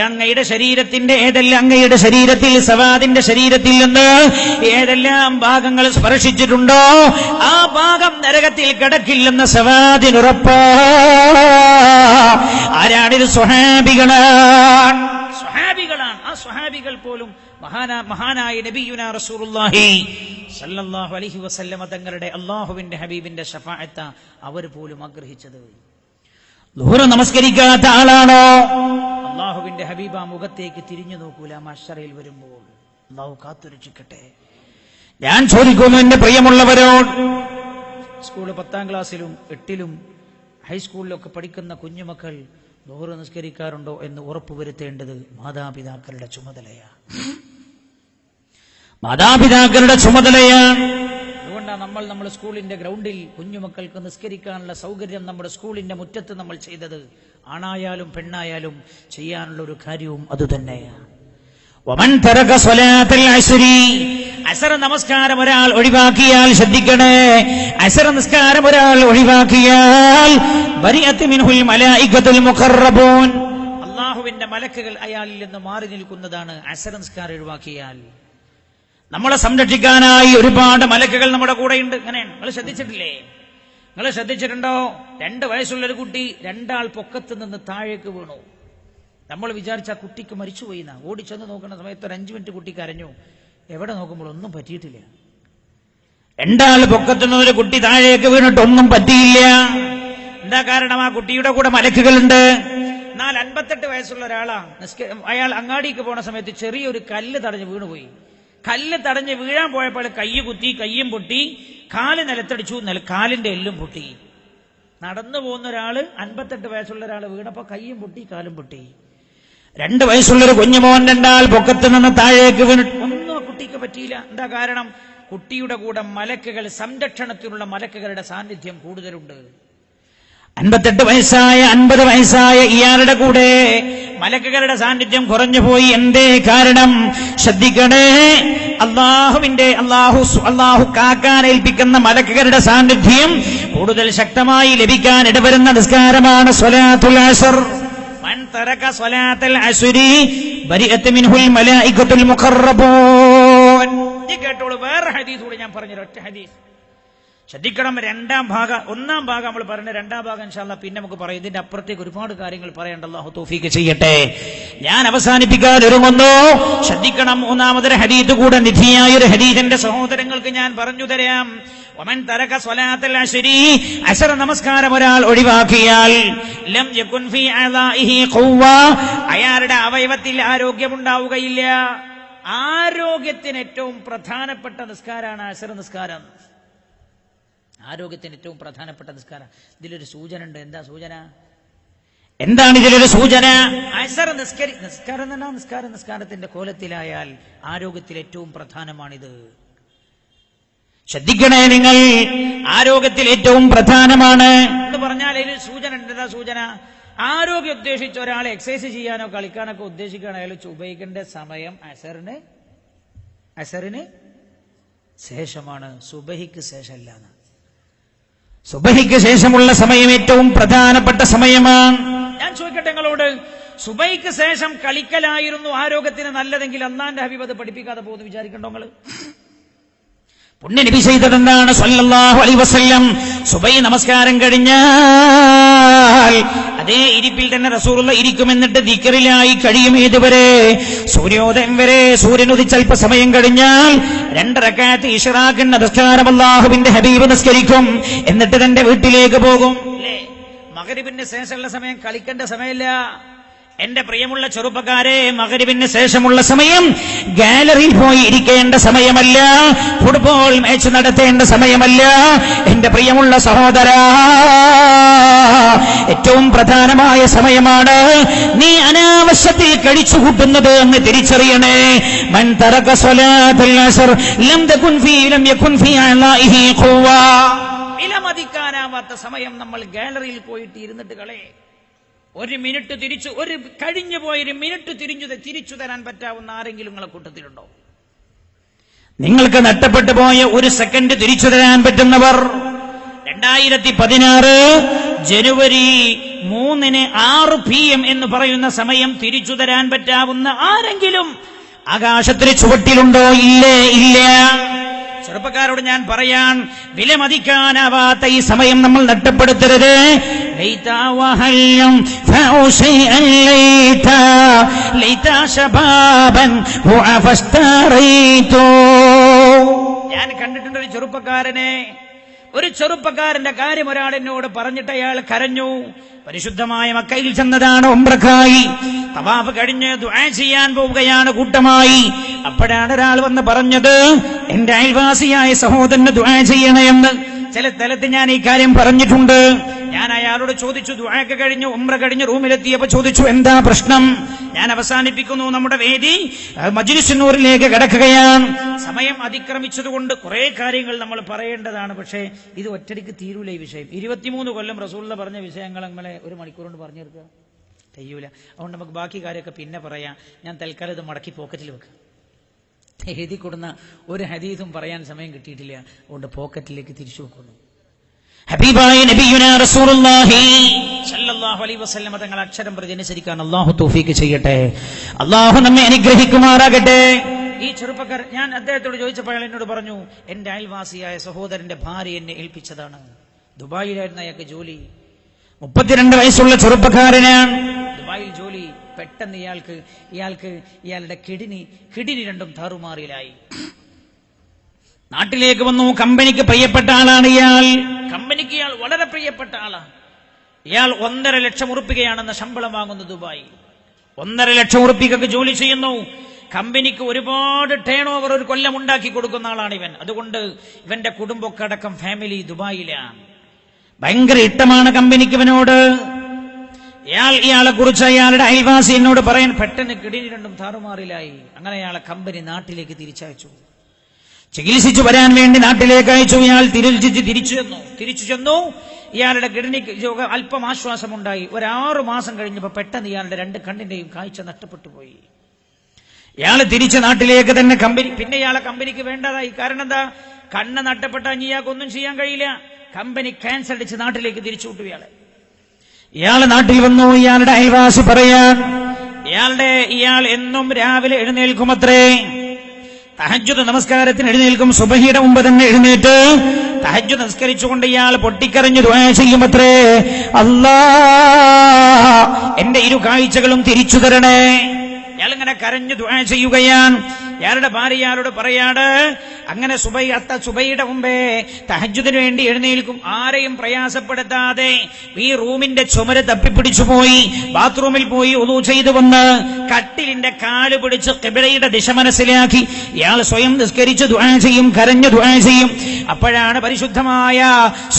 അങ്ങയുടെ ശരീരത്തിന്റെ അങ്ങയുടെ ശരീരത്തിൽ സവാദിന്റെ ശരീരത്തിൽ നിന്ന് ഏതെല്ലാം ഭാഗങ്ങൾ സ്പർശിച്ചിട്ടുണ്ടോ ആ ഭാഗം നരകത്തിൽ കിടക്കില്ലെന്ന് സവാദിനുറപ്പാ. ആരാണിത്? സ്വഹാബികളാണ്. ആ സ്വഹാബികൾ പോലും മഹാനായ നബിയുനാ റസൂലുള്ളാഹി സല്ലല്ലാഹു അലൈഹി വസല്ലമ തങ്ങളുടെ അല്ലാഹുവിന്റെ ഹബീബിന്റെ ശഫാഅത്ത അവർ പോലും ആഗ്രഹിച്ചത്. ളുഹർ നമസ്കരിക്കാത്ത ആളാണോ? അല്ലാഹുവിന്റെ ഹബീബ മുഖത്തേക്ക് തിരിഞ്ഞു നോക്കൂല മഹ്ശറിൽ വരുമ്പോൾ. അല്ലാഹു കാത്തുരക്ഷിക്കട്ടെ. ഞാൻ ചോദിക്കുന്നു എന്റെ പ്രിയമുള്ളവരോട്, സ്കൂൾ 10ാം ക്ലാസ്സിലും 8ലും ഹൈസ്കൂളിലൊക്കെ പഠിക്കുന്ന കുഞ്ഞുമക്കൾ ളുഹർ നിസ്കരിക്കാറുണ്ടോ എന്ന് ഉറപ്പുവരുത്തേണ്ടത് മാതാപിതാക്കളുടെ ചുമതലയാണ്. മാതാപിതാക്കളുടെ ചുമതലയാണ്. അതുകൊണ്ടാണ് നമ്മൾ സ്കൂളിന്റെ ഗ്രൗണ്ടിൽ കുഞ്ഞുമക്കൾക്ക് നിസ്കരിക്കാനുള്ള സൗകര്യം നമ്മുടെ സ്കൂളിന്റെ മുറ്റത്ത് നമ്മൾ ചെയ്തത്. ആണായാലും പെണ്ണായാലും ചെയ്യാനുള്ള ഒരു കാര്യവും അതുതന്നെയാണ്. വമൻ തറക സ്വലാത്തുൽ അസ്രി, അസർ നമസ്കാരം ഒരാൾ ഒഴിവാക്കിയാൽ, ശ്രദ്ധിക്കണേ, അസർ നിസ്കാരം ഒരാൾ ഒഴിവാക്കിയാൽ ബരിഅത്ത് മിൻഹുൽ മലായികത്തുൽ മുഖറബൂൻ, അല്ലാഹുവിന്റെ മലക്കുകൾ അയാളിൽ നിന്ന് മാറി നിൽക്കുന്നതാണ് അസർ നിസ്കാരം ഒഴിവാക്കിയാൽ. നമ്മളെ സംരക്ഷിക്കാനായി ഒരുപാട് മലക്കുകൾ നമ്മുടെ കൂടെയുണ്ട്. അങ്ങനെയാണ്. നിങ്ങൾ ശ്രദ്ധിച്ചിട്ടില്ലേ? നിങ്ങൾ ശ്രദ്ധിച്ചിട്ടുണ്ടോ? 2 വയസ്സുള്ളൊരു കുട്ടി 2 ആൾ പൊക്കത്ത് നിന്ന് താഴേക്ക് വീണു. നമ്മൾ വിചാരിച്ച ആ കുട്ടിക്ക് മരിച്ചുപോയി എന്നാ. ഓടിച്ചെന്ന് നോക്കുന്ന സമയത്ത് ഒരു 5 മിനിറ്റ് കുട്ടി കരഞ്ഞു. എവിടെ നോക്കുമ്പോൾ ഒന്നും പറ്റിയിട്ടില്ല. 2 ആൾ പൊക്കത്ത് നിന്ന് ഒരു കുട്ടി താഴേക്ക് വീണിട്ട് ഒന്നും പറ്റിയില്ല. എന്താ കാരണം? ആ കുട്ടിയുടെ കൂടെ മലക്കുകളുണ്ട്. എന്നാൽ 58 വയസ്സുള്ള ഒരാളാ, അയാൾ അങ്ങാടിക്ക് പോണ സമയത്ത് ചെറിയൊരു കല്ല് തടഞ്ഞ് വീണുപോയി. കല്ല് തടഞ്ഞ് വീഴാൻ പോയപ്പോൾ കൈ കുത്തി, കയ്യും പൊട്ടി, കാല് നിലത്തടിച്ചു, കാലിന്റെ എല്ലും പൊട്ടി. നടന്നു പോകുന്ന ഒരാള് 58 വയസ്സുള്ള ഒരാൾ വീണപ്പോ കയ്യും പൊട്ടി, കാലും പൊട്ടി. 2 വയസ്സുള്ളൊരു കുഞ്ഞുമോൻ 2 ആൾ പൊക്കത്ത് നിന്ന് താഴേക്ക് വീണിട്ട് ഒന്നും ആ കുട്ടിക്ക് പറ്റിയില്ല. എന്താ കാരണം? കുട്ടിയുടെ കൂടെ മലക്കുകൾ, സംരക്ഷണത്തിലുള്ള മലക്കുകളുടെ സാന്നിധ്യം കൂടുതലുണ്ട്. 58 വയസ്സായ 50 വയസ്സായ ഇയാളുടെ കൂടെ മലക്കുകളുടെ സാന്നിധ്യം കുറഞ്ഞുപോയി. എന്തേ കാരണം? ശ്രദ്ധിക്കണേ, അല്ലാഹു കാക്കാൻ ഏൽപ്പിക്കുന്ന മലക്കുകളുടെ സാന്നിധ്യം കൂടുതൽ ശക്തമായി ലഭിക്കാൻ ഇടവരുന്ന നിസ്കാരമാണ് സ്വലാത്തുൽ അസ്ർ. മൻ തറക സ്വലാത്തുൽ അസ്രി ബരിഅത്ത് മിൻഹുൽ മലായികത്തുൽ മുഖറബൂൻ. കേട്ടോളൂ, വേറെ ഹദീസ് കൂടി ഞാൻ പറഞ്ഞു, ഒറ്റ ഹദീസ് ശ്രദ്ധിക്കണം. 2ാം ഭാഗം, 1ാം ഭാഗം നമ്മൾ പറഞ്ഞ 2ാം ഭാഗം ഇൻഷാ അല്ലാഹ് പിന്നെ നമുക്ക് പറയാം. ഇതിന്റെ അപ്പുറത്തേക്ക് ഒരുപാട് കാര്യങ്ങൾ പറയേണ്ട. അല്ലാഹു തൗഫീഖ് ചെയ്യട്ടെ. ഞാൻ അവസാനിപ്പിക്കാൻ ഒരുങ്ങുന്നു. ശ്രദ്ധിക്കണം, 3ാമതൊരു ഹദീസ് കൂടെ, നിധിയായ ഒരു ഹദീസിന്റെ സഹോദരങ്ങൾക്ക് ഞാൻ പറഞ്ഞു തരാം. വമൻ തറക സ്വലാത്തുൽ അസ്രി, അസ്ർ നമസ്കാരം ഒരാൾ ഒഴിവാക്കിയാൽ ലം യകുൻ ഫീ അദാഇഹി ഖുവ്വ, അയാളുടെ അവയവത്തിൽ ആരോഗ്യമുണ്ടാവുകയില്ല. ആരോഗ്യത്തിന് ഏറ്റവും പ്രധാനപ്പെട്ട നിസ്കാരമാണ് അസ്ർ നിസ്കാരം. ആരോഗ്യത്തിന് ഏറ്റവും പ്രധാനപ്പെട്ട നിസ്കാരം. ഇതിലൊരു സൂചന ഉണ്ട്. എന്താ സൂചന? എന്താണ് ഇതിലൊരു സൂചന? അസ്ർ നിസ്കാരം തന്നെ നിസ്കാരത്തിന്റെ കോലത്തിലായാൽ ആരോഗ്യത്തിൽ ഏറ്റവും പ്രധാനമാണിത്. ശ്രദ്ധിക്കണേ നിങ്ങൾ, ആരോഗ്യത്തിൽ ഏറ്റവും പ്രധാനമാണ് എന്ന് പറഞ്ഞാൽ അതിൽ സൂചന ഉണ്ട്. എന്താ സൂചന? ആരോഗ്യം ഉദ്ദേശിച്ച ഒരാളെ എക്സസൈസ് ചെയ്യാനോ കളിക്കാനൊക്കെ ഉദ്ദേശിക്കുകയാണ്, അയാൾ ഉപയോഗിക്കേണ്ട സമയം അസറിന് ശേഷമാണ്, സുബഹിക്ക് ശേഷമല്ല. സുബഹിക്ക് ശേഷമുള്ള സമയം ഏറ്റവും പ്രധാനപ്പെട്ട സമയമാണ്. ഞാൻ ചോദിക്കട്ടെ നിങ്ങളോട്, സുബഹിക്ക് ശേഷം കളിക്കലായിരുന്നു ആരോഗ്യത്തിന് നല്ലതെങ്കിൽ അല്ലാഹുവിന്റെ ഹബീബ് അത് പഠിപ്പിക്കാതെ പോകുന്നു വിചാരിക്കണ്ടോ നിങ്ങൾ? പുണ്യ നബി ചെയ്തതെന്താണ് സല്ലല്ലാഹു അലൈഹി വസല്ലം? സുബഹി നമസ്കാരം കഴിഞ്ഞാൽ അതേ ഇരിപ്പിൽ തന്നെ റസൂലുള്ള ഇരിക്കും. എന്നിട്ട് ദിക്റിലായി കഴിയും ഏതുവരെ? സൂര്യോദയം വരെ. സൂര്യൻ ഉദിച്ച് അല്പസമയം കഴിഞ്ഞാൽ 2 റക്അത്ത് ഇശ്റാഖിന്റെ നമസ്കാരം അല്ലാഹുവിന്റെ ഹബീബ് നിസ്കരിക്കും. എന്നിട്ട് തന്റെ വീട്ടിലേക്ക് പോകും. അല്ലേ? മഗ്രിബിന് ശേഷമുള്ള സമയം കളിക്കേണ്ട സമയമില്ല. എന്റെ പ്രിയമുള്ള ചെറുപ്പക്കാരെ, മഗ്രിബിന് ശേഷമുള്ള സമയം ഗാലറിയിൽ പോയി ഇരിക്കേണ്ട സമയമല്ല, ഫുട്ബോൾ മാച്ച് നടത്തേണ്ട സമയമല്ല. എന്റെ പ്രിയമുള്ള സഹോദരാ, ഏറ്റവും പ്രധാനമായ സമയമാണ്. നീ അനാവശ്യത്തിൽ കഴിച്ചുകൂട്ടുന്നത് എന്ന് തിരിച്ചറിയണേ. മൻ തറക സ്വലാത്തുൽ അസ്ർ ലം തകുൻ ഫീ ലം യകുൻ ഫീ അലാഇഹി ഖുവ. വിലമതിക്കാനാവാത്ത സമയം നമ്മൾ ഗാലറിയിൽ പോയിട്ട് ഇരുന്നിട്ട് കളേ. 1 മിനിറ്റ് കഴിഞ്ഞു പോയൊരു മിനിറ്റ് തിരിച്ചു തരാൻ പറ്റാവുന്ന ആരെങ്കിലും നിങ്ങളെ കൂട്ടത്തിലുണ്ടോ? നിങ്ങൾക്ക് നഷ്ടപ്പെട്ടു പോയ 1 സെക്കൻഡ് തിരിച്ചു തരാൻ പറ്റുന്നവർ? 2016 ജനുവരി 3 6 PM എന്ന് പറയുന്ന സമയം തിരിച്ചു തരാൻ പറ്റാവുന്ന ആരെങ്കിലും ആകാശത്തിൽ ചുവട്ടിലുണ്ടോ? ഇല്ലേ? ഇല്ല. ചെറുപ്പക്കാരോട് ഞാൻ പറയാൻ, വിലമതിക്കാനാവാത്ത ഈ സമയം നമ്മൾ നഷ്ടപ്പെടുത്തരുത്. ഞാൻ കണ്ടിട്ടുണ്ട് ഒരു ചെറുപ്പക്കാരന്റെ കാര്യം ഒരാൾ എന്നോട് പറഞ്ഞിട്ട് അയാൾ കരഞ്ഞു. പരിശുദ്ധമായ മക്കയിൽ ചെന്നതാണ്, ഉംറക്കായി തവാഫ് കഴിഞ്ഞ് ദുആ ചെയ്യാൻ പോവുകയാണ് കൂട്ടമായി. അപ്പോഴാണ് ഒരാൾ വന്ന് പറഞ്ഞത്, എന്റെ അയൽവാസിയായ സഹോദരന് ദുആ ചെയ്യണമെന്ന്. ചില സ്ഥലത്ത് ഞാൻ ഈ കാര്യം പറഞ്ഞിട്ടുണ്ട്. ഞാൻ അയാളോട് ചോദിച്ചു, ദുആയൊക്കെ കഴിഞ്ഞു ഉംറ കഴിഞ്ഞ് റൂമിലെത്തിയപ്പോ ചോദിച്ചു, എന്താ പ്രശ്നം? ഞാൻ അവസാനിപ്പിക്കുന്നു. നമ്മുടെ വേദി മജ്ലിസ് നൂറിലേക്ക് കടക്കുകയാണ്. സമയം അതിക്രമിച്ചതുകൊണ്ട് കുറെ കാര്യങ്ങൾ നമ്മൾ പറയേണ്ടതാണ്. പക്ഷേ ഇത് ഒറ്റയ്ക്ക് തീരൂല ഈ വിഷയം. 23 കൊല്ലം റസൂലുള്ള പറഞ്ഞ വിഷയങ്ങൾ നമ്മളെ 1 മണിക്കൂർ കൊണ്ട് പറഞ്ഞു തീർക്കുക കഴിയൂല. അതുകൊണ്ട് നമുക്ക് ബാക്കി കാര്യമൊക്കെ പിന്നെ പറയാം. ഞാൻ തൽക്കാലം ഇത് മടക്കി പോക്കറ്റിൽ വെക്കുക. എഴുതി കൊടുന്ന ഒരു ഹദീസും പറയാൻ സമയം കിട്ടിയിട്ടില്ല. അതുകൊണ്ട് പോക്കറ്റിലേക്ക് തിരിച്ചു വെക്കുന്നു. ഹബീബായ നബിയുനാ റസൂലുള്ളാഹി സല്ലല്ലാഹു അലൈഹി വസല്ലം തങ്ങൾ അക്ഷരം പ്രതി അനുസരിക്കാൻ അല്ലാഹു തൗഫീഖ് ചെയ്യട്ടെ. അല്ലാഹു നമ്മെ അനുഗ്രഹിക്കുമാറാകട്ടെ. ഈ ചെറുപ്പക്കാരൻ, ഞാൻ അദ്ദേഹത്തോട് ചോദിച്ചപ്പോൾ അയാൾ എന്നോട് പറഞ്ഞു, എന്റെ അയൽവാസിയായ സഹോദരന്റെ ഭാര്യ എന്നെ ഏൽപ്പിച്ചതാണ്. ദുബായിലായിരുന്നു അയാൾക്ക് ജോലി. 32 വയസ്സുള്ള ചെറുപ്പക്കാരനാണ്, ദുബായിൽ ജോലി. പെട്ടെന്ന് ഇയാളുടെ കിഡ്നി രണ്ടും താറുമാറിലായി. നാട്ടിലേക്ക് വന്നു. കമ്പനിക്ക് പ്രിയപ്പെട്ട ആളാണ് ഇയാൾ. കമ്പനിക്ക് ഇയാൾ വളരെ പ്രിയപ്പെട്ട ആളാണ്. ഇയാൾ 1.5 ലക്ഷം ഉറുപ്പികയാണെന്ന് ശമ്പളം വാങ്ങുന്നു ദുബായി. 1.5 ലക്ഷം ഉറുപ്പികക്ക് ജോലി ചെയ്യുന്നു. കമ്പനിക്ക് ഒരുപാട് ടേൺ ഓവർ ഒരു കൊല്ലം ഉണ്ടാക്കി കൊടുക്കുന്ന ആളാണ് ഇവൻ. അതുകൊണ്ട് ഇവന്റെ കുടുംബമൊക്കെ അടക്കം ഫാമിലി ദുബായിലാണ്. ഭയങ്കര ഇഷ്ടമാണ് കമ്പനിക്ക് ഇവനോട്. ഇയാളെ കുറിച്ച് അയാളുടെ അയൽവാസി എന്നോട് പറയാൻ, പെട്ടെന്ന് കിഡ്നി രണ്ടും താറുമാറിലായി. അങ്ങനെ അയാളെ കമ്പനി നാട്ടിലേക്ക് തിരിച്ചയച്ചു. ചികിത്സിച്ചു വരാൻ വേണ്ടി നാട്ടിലേക്ക് അയച്ചു. ഇയാൾ തിരിച്ചു ചെന്നു. ഇയാളുടെ കിഡ്നിക്ക് അല്പം ആശ്വാസമുണ്ടായി. 6 മാസം കഴിഞ്ഞപ്പോൾ പെട്ടെന്ന് ഇയാളുടെ 2 കണ്ണിന്റെയും കാഴ്ച നഷ്ടപ്പെട്ടു പോയി. ഇയാൾ തിരിച്ച് നാട്ടിലേക്ക് തന്നെ പിന്നെ ഇയാളെ കമ്പനിക്ക് വേണ്ടതായി. കാരണം എന്താ? കണ്ണ് നഷ്ടപ്പെട്ടാൽ ഇയാൾക്കൊന്നും ചെയ്യാൻ കഴിയില്ല. കമ്പനി ക്യാൻസൽ അടിച്ച് നാട്ടിലേക്ക് തിരിച്ചു വിട്ടു ഇയാള് നാട്ടിൽ വന്നു. ഇയാളുടെ അയൽവാസി പറയാൻ, ഇയാൾ എന്നും രാവിലെ എഴുന്നേൽക്കുമത്രേ. തഹജ്ജുദ് നമസ്കാരത്തിന് എഴുന്നേൽക്കും. സുബഹിയുടെ മുമ്പ് തന്നെ എഴുന്നേറ്റ് തഹജ്ജുദ് നമസ്കരിച്ചുകൊണ്ട് ഇയാൾ പൊട്ടിക്കരഞ്ഞു ദുആ ചെയ്യുമത്രേ, അല്ലാഹ് എന്റെ 2 കാഴ്ചകളും തിരിച്ചു തരണേ. ഇയാളിങ്ങനെ കരഞ്ഞു ദുആ ചെയ്യുകയാണ്. ഇയാളുടെ ഭാര്യ ഇയാളോട് പറയാണ്, അങ്ങനെ സുബഹിയുടെ മുമ്പേ തഹജ്ജുദിന് വേണ്ടി എഴുന്നേൽക്കും. ആരെയും പ്രയാസപ്പെടുത്താതെ ഈ റൂമിന്റെ ചുമര് തപ്പിപ്പിടിച്ചു പോയി ബാത്റൂമിൽ പോയി ഉളൂ ചെയ്തു വന്ന് കട്ടിലിന്റെ കാല് പിടിച്ച് ഖിബ്ലയുടെ ദിശ മനസ്സിലാക്കി ഇയാൾ സ്വയം നിസ്കരിച്ച് ദുആ ചെയ്യും, കരഞ്ഞു ദുആ ചെയ്യും. അപ്പോഴാണ് പരിശുദ്ധമായ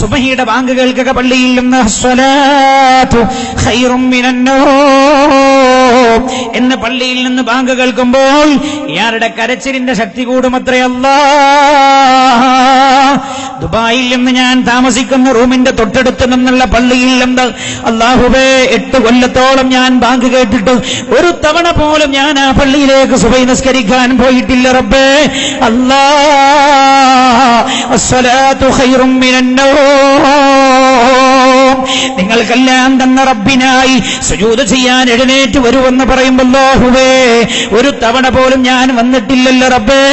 സുബഹിയുടെ ബാങ്ക് കേൾക്കുക പള്ളിയിൽ നിന്ന്. അസ്സലാത്തു ഖൈറും മിനന്നൗം എന്ന് പള്ളിയിൽ നിന്ന് ബാങ്ക് കേൾക്കുമ്പോൾ ഇയാളുടെ കരച്ചിലിന്റെ ശക്തി കൂടുമത്രേ. ദുബായിൽ നിന്ന് ഞാൻ താമസിക്കുന്ന റൂമിന്റെ തൊട്ടടുത്ത് നിന്നുള്ള പള്ളിയിൽ നിന്ന് അല്ലാഹുവേ 8 കൊല്ലത്തോളം ഞാൻ ബാങ്ക് കേട്ടിട്ട് ഒരു തവണ പോലും ഞാൻ ആ പള്ളിയിലേക്ക് സുബഹി നിസ്കരിക്കാൻ പോയിട്ടില്ല റബ്ബേ. അല്ലാഹ് അസ്സലാത്തു ഖൈറും മിനന്നൗം. നിങ്ങൾക്കെല്ലാം തന്ന റബ്ബിനായി സുജൂദ് ചെയ്യാൻ എഴുന്നേറ്റ് വരുമെന്ന് പറയുമ്പോൾ അല്ലാഹുവേ ഒരു തവണ പോലും ഞാൻ വന്നിട്ടില്ലല്ലോ റബ്ബേ.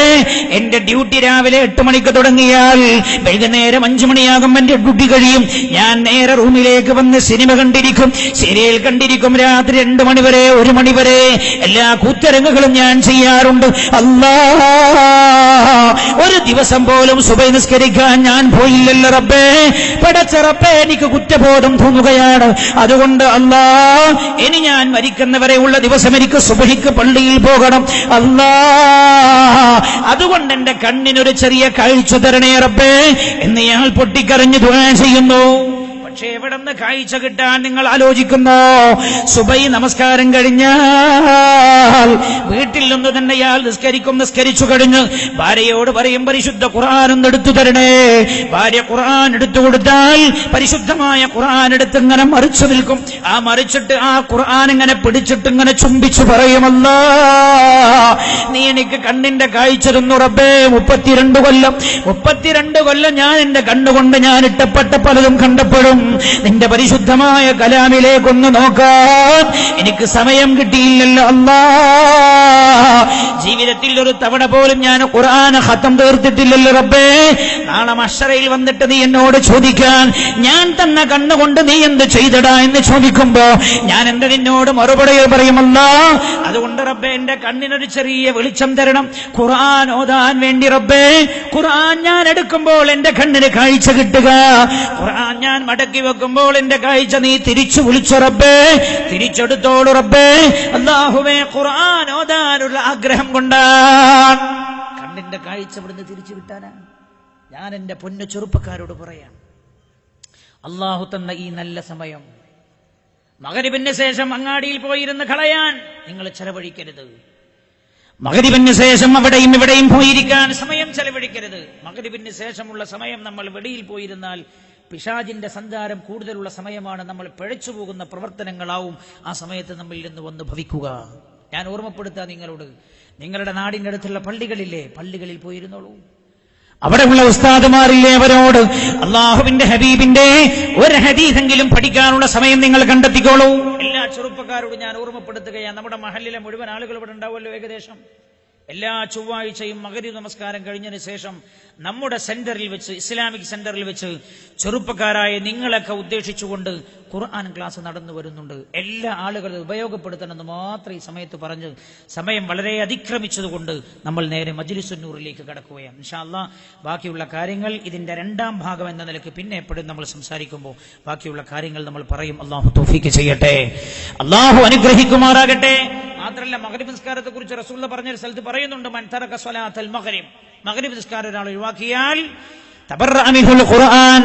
എന്റെ ഡ്യൂട്ടി രാവിലെ 8 മണിക്ക് തുടങ്ങിയാൽ വൈകുന്നേരം 5 മണിയാകും എന്റെ ഡ്യൂട്ടി കഴിയും. ഞാൻ നേരെ റൂമിലേക്ക് വന്ന് സിനിമ കണ്ടിരിക്കും, സീരിയൽ കണ്ടിരിക്കും. രാത്രി 2 മണി വരെ 1 മണി വരെ എല്ലാ കൂത്തരങ്ങുകളും ഞാൻ ചെയ്യാറുണ്ട്. ഒരു ദിവസം പോലും സുബഹി നിസ്കരിക്കാൻ ഞാൻ പോയില്ലല്ലോ റബ്ബേ. പടച്ച റബ്ബേ, എനിക്ക് കുറ്റബോധം തോന്നുകയാണ്. അതുകൊണ്ട് ഇനി ഞാൻ മരിക്കുന്നവരെ ഉള്ള ദിവസം എനിക്ക് സുബഹിക്ക് പള്ളിയിൽ പോകണം. അതുകൊണ്ട് എന്റെ കണ്ണിനൊരു ചെറിയ കാഴ്ച തരണേ റബ്ബേ എന്ന് ഞാൻ പൊട്ടിക്കരഞ്ഞ് ദുആ ചെയ്യുന്നു. പക്ഷേ എവിടെന്ന് കാഴ്ച കിട്ടാൻ നിങ്ങൾ ആലോചിക്കുന്നോ? സുബഹി നമസ്കാരം കഴിഞ്ഞാൽ വീട്ടിൽ നിന്ന് തന്നെ ഇയാൾ നിസ്കരിച്ചു കഴിഞ്ഞ് ഭാര്യയോട് പറയും, പരിശുദ്ധ ഖുർആൻ ഒന്ന് എടുത്തു തരണേ. ഭാര്യ ഖുർആൻ എടുത്തു കൊടുത്താൽ പരിശുദ്ധമായ ഖുർആൻ എടുത്ത് ഇങ്ങനെ മറിച്ചു നിൽക്കും. മറിച്ചിട്ട് ആ ഖുർആൻ ഇങ്ങനെ പിടിച്ചിട്ട് ഇങ്ങനെ ചുംബിച്ചു പറയുമല്ലോ, നീ എനിക്ക് കണ്ണിന്റെ കാഴ്ച തന്നു റബ്ബേ. 32 കൊല്ലം ഞാൻ എന്റെ കണ്ണുകൊണ്ട് ഞാൻ ഇട്ടപ്പെട്ട പലതും കണ്ടപ്പോഴും നിന്റെ പരിശുദ്ധമായ കലാമിലേക്കൊന്ന് നോക്കാൻ എനിക്ക് സമയം കിട്ടിയില്ലല്ലോ അല്ലാ. ജീവിതത്തിൽ ഒരു തവണ പോലും ഞാൻ ഖുർആൻ ഖത്തം തീർത്തിട്ടില്ലല്ലോ റബ്ബേ. നാളെ മഹ്ശറയിൽ വന്നിട്ട് നീ എന്നോട് ചോദിക്കാൻ, ഞാൻ തന്ന കണ്ണുകൊണ്ട് നീ എന്ത് ചെയ്തടാ എന്ന് ചോദിക്കുമ്പോ ഞാൻ എന്ത് നിന്നോട് മറുപടി പറയുമല്ലോ. അതുകൊണ്ട് റബ്ബേ, എന്റെ കണ്ണിനൊരു ചെറിയ വെളിച്ചം തരണം ഖുർആൻ ഓതാൻ വേണ്ടി റബ്ബേ. ഖുർആൻ ഞാൻ എടുക്കുമ്പോൾ എന്റെ കണ്ണിന് കാഴ്ച കിട്ടുക, ഖുർആൻ ഞാൻ മടക്കി വെക്കുമ്പോൾ എന്റെ കാഴ്ച നീ തിരിച്ചു വിളിച്ചു റബ്ബേ, തിരിച്ചെടുത്തോളൂ റബ്ബേ. അല്ലാഹുവേ, ഖുർആൻ ഓതാനുള്ള ആഗ്രഹം കൊണ്ടാണ്. കണ്ണിന്റെ കാഴ്ച ഇവിടുന്ന് തിരിച്ചു കിട്ടാനാ. ഞാൻ എന്റെ പൊന്നു ചെറുപ്പക്കാരോട് പറയാം, അല്ലാഹു തന്ന ഈ നല്ല സമയം മഗ്‌രിബിന് ശേഷം അങ്ങാടിയിൽ പോയിരുന്ന് കളയാൻ നിങ്ങൾ ചെലവഴിക്കരുത്. മഗ്‌രിബിന് ശേഷം അവിടെയും ഇവിടെയും പോയിരിക്കാൻ സമയം ചെലവഴിക്കരുത്. മഗ്‌രിബിന് ശേഷമുള്ള സമയം നമ്മൾ വെളിയിൽ പോയിരുന്നാൽ പിശാചിന്റെ സഞ്ചാരം കൂടുതലുള്ള സമയമാണ്. നമ്മൾ പിഴച്ചു പോകുന്ന പ്രവർത്തനങ്ങളാവും ആ സമയത്ത് നമ്മളിൽ നിന്ന് വന്ന് ഭവിക്കുക. ഞാൻ ഓർമ്മപ്പെടുത്താം നിങ്ങളോട്, നിങ്ങളുടെ നാടിന്റെ അടുത്തുള്ള പള്ളികളില്ലേ, പള്ളികളിൽ പോയിരുന്നോളൂ. അവിടെയുള്ള ഉസ്താദുമാരില്ലേ, അവരോട് അള്ളാഹുവിന്റെ ഹബീബിന്റെ ഒരു ഹദീസെങ്കിലും പഠിക്കാനുള്ള സമയം നിങ്ങൾ കണ്ടെത്തിക്കോളൂ. എല്ലാ ചെറുപ്പക്കാരോടും ഞാൻ ഓർമ്മപ്പെടുത്തുകയാണ്, നമ്മുടെ മഹല്ലിലെ മുഴുവൻ ആളുകൾ ഇവിടെ ഉണ്ടാവുമല്ലോ ഏകദേശം. എല്ലാ ചൊവ്വാഴ്ചയും മഗ്‌രിബ് നമസ്കാരം കഴിഞ്ഞതിന് ശേഷം നമ്മുടെ സെന്ററിൽ വെച്ച്, ഇസ്ലാമിക് സെന്ററിൽ വെച്ച് ചെറുപ്പക്കാരായ നിങ്ങളൊക്കെ ഉദ്ദേശിച്ചുകൊണ്ട് ഖുർആൻ ക്ലാസ് നടന്നു വരുന്നുണ്ട്. എല്ലാ ആളുകളും ഉപയോഗപ്പെടുത്തണമെന്ന് മാത്രം ഈ സമയത്ത് പറഞ്ഞ് സമയം വളരെ അതിക്രമിച്ചതുകൊണ്ട് നമ്മൾ നേരെ മജ്‌ലിസുന്നൂറിലേക്ക് കടക്കുകയാണ്. ഇൻഷാ അല്ലാഹ് ബാക്കിയുള്ള കാര്യങ്ങൾ ഇതിന്റെ 2ാം ഭാഗം എന്ന നിലയ്ക്ക് പിന്നെ എപ്പോഴും നമ്മൾ സംസാരിക്കുമ്പോൾ ബാക്കിയുള്ള കാര്യങ്ങൾ നമ്മൾ പറയും. അല്ലാഹു തൗഫീഖ് ചെയ്യട്ടെ, അല്ലാഹു അനുഗ്രഹിക്കുമാറാകട്ടെ. മാത്രമല്ല, മഗ്‌രിബ് നിസ്കാരത്തെ കുറിച്ച് റസൂൽ പറഞ്ഞൊരു സ്ഥലത്ത് പറയുന്നുണ്ട്, മൻ തറക സ്വലാത്തൽ മഗ്‌രിബ്, മഗ്‌രിബ് നിസ്കാരം ഒരാൾ ഒഴിവാക്കിയാൽ തബറഅ മിൻഹുൽ ഖുർആൻ,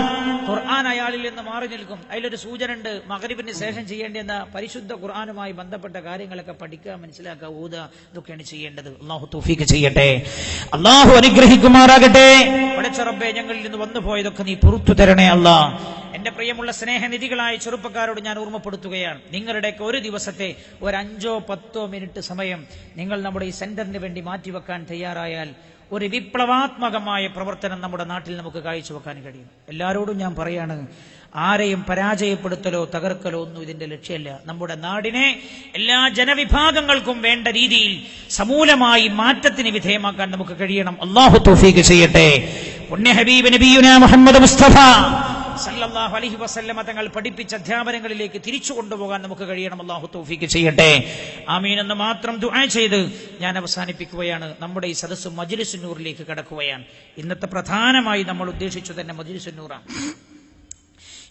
ഖുർആൻ അയാളിൽ നിന്ന് മാറി നിൽക്കും. അതിലൊരു സൂചന ഉണ്ട്, മഗ്‌രിബിന് ശേഷം ചെയ്യേണ്ടുന്ന പരിശുദ്ധ ഖുർആനുമായി ബന്ധപ്പെട്ട കാര്യങ്ങളൊക്കെ പഠിക്കുക, മനസ്സിലാക്കുക, ഓതുക, ഇതൊക്കെയാണ് ചെയ്യേണ്ടത്. അല്ലാഹു തൗഫീഖ് ചെയ്യട്ടെ, അല്ലാഹു അനുഗ്രഹിക്കുമാറാകട്ടെ. പടച്ച റബ്ബേ, ഞങ്ങളിൽ നിന്ന് വന്നുപോയതൊക്കെ നീ പുറത്തു തരണേ അല്ലാഹ്. എന്റെ പ്രിയമുള്ള സ്നേഹനിധികളായ ചെറുപ്പക്കാരോട് ഞാൻ ഓർമ്മപ്പെടുത്തുകയാണ്, നിങ്ങളുടെയൊക്കെ ഒരു ദിവസത്തെ ഒരു 5-10 മിനിറ്റ് സമയം നിങ്ങൾ നമ്മുടെ ഈ സെന്ററിന് വേണ്ടി മാറ്റിവെക്കാൻ തയ്യാറായാൽ ഒരു വിപ്ലവാത്മകമായ പ്രവർത്തനം നമ്മുടെ നാട്ടിൽ നമുക്ക് കാഴ്ചവെക്കാൻ കഴിയും. എല്ലാവരോടും ഞാൻ പറയാണ്, ആരെയും പരാജയപ്പെടുത്തലോ തകർക്കലോ ഒന്നും ഇതിന്റെ ലക്ഷ്യമല്ല. നമ്മുടെ നാടിനെ എല്ലാ ജനവിഭാഗങ്ങൾക്കും വേണ്ട രീതിയിൽ സമൂലമായി മാറ്റത്തിന് വിധേയമാക്കാൻ നമുക്ക് കഴിയണം. അല്ലാഹു തൗഫീഖ് ചെയ്യട്ടെ. പുണ്യ ഹബീബ് നബിയുനാ മുഹമ്മദ് മുസ്തഫ സല്ലല്ലാഹു അലൈഹി വസല്ലമ തങ്ങൾ പഠിപ്പിച്ച അധ്യാപനങ്ങളിലേക്ക് തിരിച്ചു കൊണ്ടുപോകാൻ നമുക്ക് കഴിയണം. അല്ലാഹു തൗഫീഖ് ചെയ്യട്ടെ, ആമീൻ എന്ന് മാത്രം ദുആ ചെയ്ത് ഞാൻ അവസാനിപ്പിക്കുകയാണ്. നമ്മുടെ ഈ സദസ്സ് മജ്‌ലിസുന്നൂറിലേക്ക് കടക്കുകയാണ്. ഇന്നത്തെ പ്രധാനമായി നമ്മൾ ഉദ്ദേശിച്ചു തന്നെ മജ്‌ലിസുന്നൂറാണ്.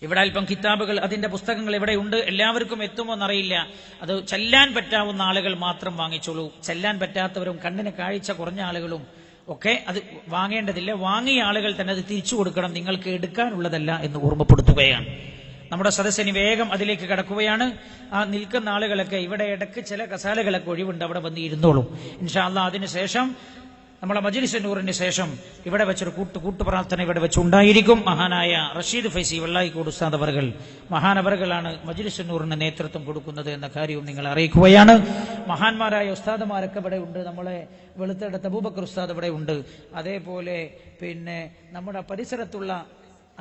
ഇവിടെ അല്പം കിതാബുകൾ, അതിന്റെ പുസ്തകങ്ങൾ ഇവിടെ ഉണ്ട്. എല്ലാവർക്കും എത്തുമോ എന്നറിയില്ല. അത് ചെല്ലാൻ പറ്റാവുന്ന ആളുകൾ മാത്രം വാങ്ങിച്ചോളൂ. ചെല്ലാൻ പറ്റാത്തവരും കണ്ണിന് കാഴ്ച കുറഞ്ഞ ആളുകളും ഒക്കെ അത് വാങ്ങേണ്ടതില്ല. വാങ്ങിയ ആളുകൾ തന്നെ അത് തിരിച്ചു കൊടുക്കണം, നിങ്ങൾക്ക് എടുക്കാനുള്ളതല്ല എന്ന് ഓർമ്മപ്പെടുത്തുകയാണ്. നമ്മുടെ സദസ്സിന് വേഗം അതിലേക്ക് കടക്കുകയാണ്. ആ നിൽക്കുന്ന ആളുകളൊക്കെ ഇവിടെ ഇടയ്ക്ക് ചില കസാലകളൊക്കെ ഒഴിവുണ്ട്, അവിടെ വന്ന് ഇരുന്നോളൂ ഇൻഷാ അല്ലാഹ്. അതിനുശേഷം നമ്മളെ മജ്‌ലിസുന്നൂറിന് ശേഷം ഇവിടെ വെച്ചൊരു കൂട്ടുപ്രാർത്ഥന ഇവിടെ വെച്ചുണ്ടായിരിക്കും. മഹാനായ റഷീദ് ഫൈസി വെള്ളായിക്കോട് ഉസ്താദ് അവർകൾ, മഹാനവറുകളാണ് മജ്‌ലിസുന്നൂറിന് നേതൃത്വം കൊടുക്കുന്നത് എന്ന കാര്യവും നിങ്ങൾ അറിയിക്കുകയാണ്. മഹാന്മാരായ ഉസ്താദുമാരൊക്കെ ഇവിടെ ഉണ്ട്. നമ്മളെ വെളുത്തെടുത്ത അബൂബക്കർ ഉസ്താദ് ഇവിടെ ഉണ്ട്. അതേപോലെ പിന്നെ നമ്മുടെ പരിസരത്തുള്ള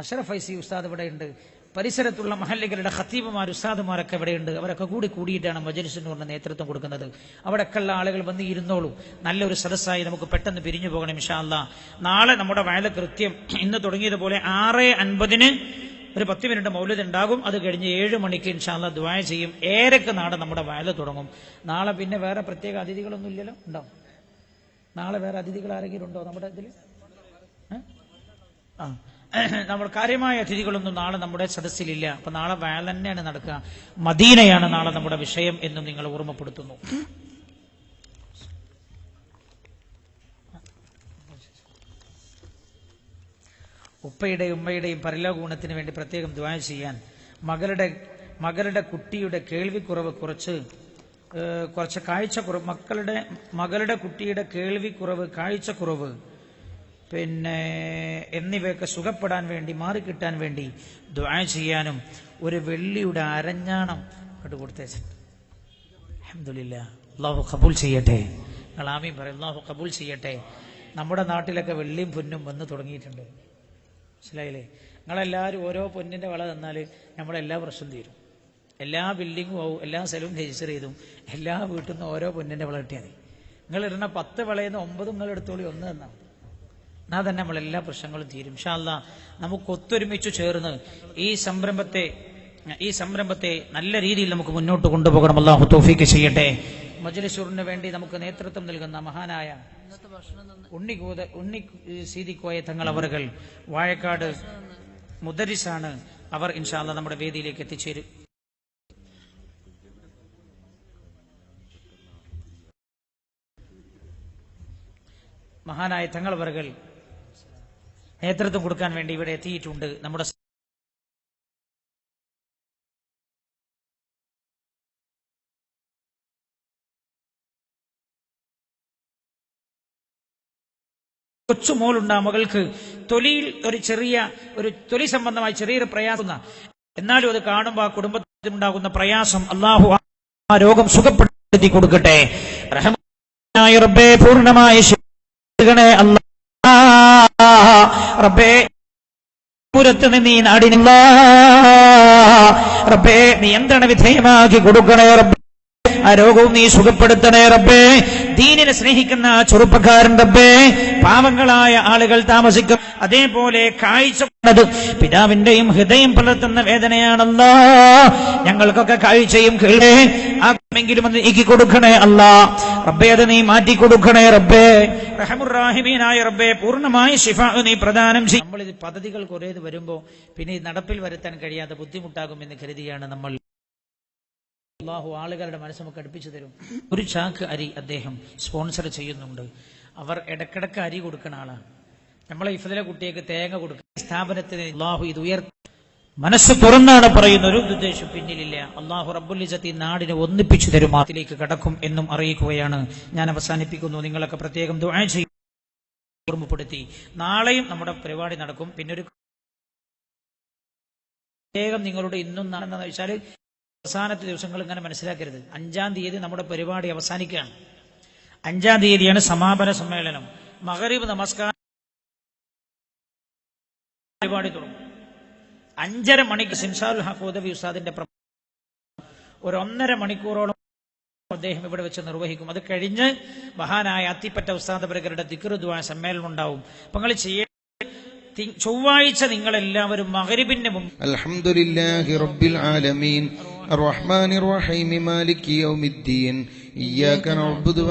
അഷ്റഫ് ഫൈസി ഉസ്താദ് ഇവിടെ ഉണ്ട്. പരിസരത്തുള്ള മഹല്ലുകളുടെ ഖത്തീബുമാർ ഉസ്താദുമാരൊക്കെ ഇവിടെയുണ്ട്. അവരൊക്കെ കൂടിയിട്ടാണ് മജ്‌ലിസിന് പറഞ്ഞ നേതൃത്വം കൊടുക്കുന്നത്. അവിടെയൊക്കെയുള്ള ആളുകൾ വന്ന് ഇരുന്നോളൂ. നല്ലൊരു സദസ്സായി നമുക്ക് പെട്ടെന്ന് പിരിഞ്ഞു പോകണം ഇൻഷാ അല്ലാഹ്. നാളെ നമ്മുടെ വയല കൃത്യം ഇന്ന് തുടങ്ങിയതുപോലെ 6:50 ഒരു 10 മിനിറ്റ് മൗലിദ് ഉണ്ടാകും. അത് കഴിഞ്ഞ് 7 മണിക്ക് ഇൻഷാ അല്ലാഹ് ദുആ ചെയ്യും. 7:00 നാളെ നമ്മുടെ വയല തുടങ്ങും. നാളെ പിന്നെ വേറെ പ്രത്യേക അതിഥികളൊന്നും ഇല്ലല്ലോ? ഉണ്ടോ? നാളെ വേറെ അതിഥികൾ ആരെങ്കിലും ഉണ്ടോ നമ്മുടെ ഇതിൽ? നമ്മൾ കാര്യമായ അതിഥികളൊന്നും നാളെ നമ്മുടെ സദസ്സിലില്ല. അപ്പൊ നാളെ വയൽ തന്നെയാണ് നടക്കുക. മദീനയാണ് നാളെ നമ്മുടെ വിഷയം എന്നും നിങ്ങൾ ഓർമ്മപ്പെടുത്തുന്നു. ഉപ്പയുടെയും ഉമ്മയുടെയും പരലോക ഗുണത്തിന് വേണ്ടി പ്രത്യേകം ദുആ ചെയ്യാൻ, മകളുടെ കുട്ടിയുടെ കേൾവിക്കുറവ് കുറച്ച് കാഴ്ചക്കുറവ്, മകളുടെ കുട്ടിയുടെ കേൾവിക്കുറവ്, കാഴ്ചക്കുറവ് എന്നിവയൊക്കെ സുഖപ്പെടാൻ വേണ്ടി, മാറിക്കിട്ടാൻ വേണ്ടി ദുആ ചെയ്യാനും ഒരു വെള്ളിയുടെ അരഞ്ഞാണം കൊടുത്തേച്ചിട്ടുണ്ട്. അൽഹംദുലില്ലാഹ്, അല്ലാഹു ഖബൂൽ ചെയ്യട്ടെ. നിങ്ങൾ ആമീൻ പറയും. അല്ലാഹു ഖബൂൽ ചെയ്യട്ടെ. നമ്മുടെ നാട്ടിലൊക്കെ വെള്ളിയും പൊന്നും വന്ന് തുടങ്ങിയിട്ടുണ്ട്. മനസ്സിലായില്ലേ? നിങ്ങളെല്ലാവരും ഓരോ പൊന്നിന്റെ വള തന്നാൽ നമ്മളെല്ലാ പ്രശ്നം തീരും. എല്ലാ ബിൽഡിങ്ങും ആവും, എല്ലാ സ്ഥലവും രജിസ്റ്റർ ചെയ്തും എല്ലാ വീട്ടിൽ നിന്നും ഓരോ പൊന്നിന്റെ വള കിട്ടിയാൽ മതി. നിങ്ങൾ ഇടുന്ന 10 വളയിൽ നിന്ന് 9 നിങ്ങൾ എടുത്തോളി, 1 തന്നാൽ എന്നാൽ തന്നെ നമ്മളെല്ലാ പ്രശ്നങ്ങളും തീരും. ഇൻഷാ അല്ലാഹ് നമുക്ക് ഒത്തൊരുമിച്ച് ചേർന്ന് ഈ സംരംഭത്തെ നല്ല രീതിയിൽ നമുക്ക് മുന്നോട്ട് കൊണ്ടുപോകണം. അല്ലാഹു തൗഫീഖ് ചെയ്യട്ടെ. മജ്‌ലിസുറിന് വേണ്ടി നമുക്ക് നേതൃത്വം നൽകുന്ന മഹാനായ ഉണ്ണി സീതിക്കോയ തങ്ങൾ അവറുകൾ വാഴക്കാട് മുദരിസാണ്. അവർ ഇൻഷാ അല്ലാഹ് നമ്മുടെ വേദിയിലേക്ക് എത്തിച്ചേരും. മഹാനായ തങ്ങൾ അവറുകൾ നേതൃത്വം കൊടുക്കാൻ വേണ്ടി ഇവിടെ എത്തിയിട്ടുണ്ട്. നമ്മുടെ കൊച്ചുമോളുണ്ട്. മകൾക്ക് തൊലിയിൽ ഒരു തൊലി സംബന്ധമായി ചെറിയൊരു പ്രയാസം, എന്നാലും അത് കാണുമ്പോൾ ആ കുടുംബത്തിനുണ്ടാകുന്ന പ്രയാസം അല്ലാഹു ആ രോഗം സുഖപ്പെടുത്തി കൊടുക്കട്ടെ. റഹ്മാനായ റബ്ബേ, പൂർണ്ണമായ റബ്ബേ, പുരത്തിന് നീ നാടിനില്ല റബ്ബേ, നിയന്ത്രണ വിധേയമാക്കി കൊടുക്കണേ റബ്ബേ. ആ രോഗവും നീ സുഖപ്പെടുത്തണേ റബ്ബേ. ദീനിനെ സ്നേഹിക്കുന്ന ചെറുപ്പക്കാരൻ റബ്ബേ, പാവങ്ങളായ ആളുകൾ താമസിക്കും. അതേപോലെ കാഴ്ച പിതാവിന്റെയും ഹൃദയം പുലർത്തുന്ന വേദനയാണല്ലോ. ഞങ്ങൾക്കൊക്കെ കാഴ്ചയും കേൾമെങ്കിലും അത് നീക്കി കൊടുക്കണേ അല്ലാ റബ്ബേ. അത് നീ മാറ്റി കൊടുക്കണേ റബ്ബേ. റഹ്മുർ-റഹീമീനായ റബ്ബേ, പൂർണ്ണമായ ശിഫാ നീ പ്രദാനം ചെയ്യും. നമ്മളിത് പദ്ധതികൾ കുറേ വരുമ്പോ പിന്നെ നടപ്പിൽ വരുത്താൻ കഴിയാതെ ബുദ്ധിമുട്ടാകുമെന്ന് കരുതിയാണ് നമ്മൾ. അല്ലാഹു ആളുകളുടെ മനസ്സ് നമുക്ക് അടുപ്പിച്ചു തരും. ഒരു ചാക്ക് അരി അദ്ദേഹം സ്പോൺസർ ചെയ്യുന്നുണ്ട്. അവർ ഇടക്കിടക്ക് അരി കൊടുക്കുന്ന ആളാണ്. നമ്മളെ ഇഫ്തിലെ കുട്ടിയേക്ക് തേങ്ങ കൊടുക്കുന്ന സ്ഥാപനത്തിന് അല്ലാഹു ഇത് മനസ്സ് തുറന്നാണ് പറയുന്ന ഒരു ഉദ്ദേശം പിന്നിലില്ല. അല്ലാഹു റബ്ബുൽ ഇസ്സത്തി നാടിനെ ഒന്നിപ്പിച്ചു തരും. അതിലേക്ക് കടക്കും എന്നും അറിയിക്കുകയാണ്. ഞാൻ അവസാനിപ്പിക്കുന്നു. നിങ്ങളൊക്കെ പ്രത്യേകം ദുആ ചെയ്യും ഓർമ്മപ്പെടുത്തി. നാളെയും നമ്മുടെ പരിപാടി നടക്കും. പിന്നെ ഒരു പ്രത്യേകം നിങ്ങളുടെ ഇന്നും നാളെന്ന് വെച്ചാൽ അവസാനത്തെ ദിവസങ്ങൾ ഇങ്ങനെ മനസ്സിലാക്കരുത്. 5-ാം തീയതി നമ്മുടെ പരിപാടി അവസാനിക്കുകയാണ്. 5-ാം തീയതിയാണ് സമാപന സമ്മേളനം. മഗ്‌രിബ് നമസ്കാരം പരിപാടി തുടങ്ങും. 5:30 മണിക്ക് സിൻസാറുൽ ഹഖ് ഉദവി ഉസ്താദിന്റെ ഒരു 1.5 മണിക്കൂറോളം അദ്ദേഹം ഇവിടെ വെച്ച് നിർവഹിക്കും. അത് കഴിഞ്ഞ് മഹാനായ അത്തിപ്പറ്റ ഉസ്താദ് അവരുടെ ദിക്ർ ദുആ സമ്മേളനം ഉണ്ടാവും. അപ്പൊ നിങ്ങൾ ചൊവ്വാഴ്ച നിങ്ങൾ എല്ലാവരും മഗ്‌രിബിന്റെ മുമ്പ് അൽഹംദുലില്ലാഹി റബ്ബിൽ ആലമീൻ അർറഹ്മാനിർ റഹീം മാലികി യൗമിദ്ദീൻ ഇയ്യാക നഅ്ബുദു വ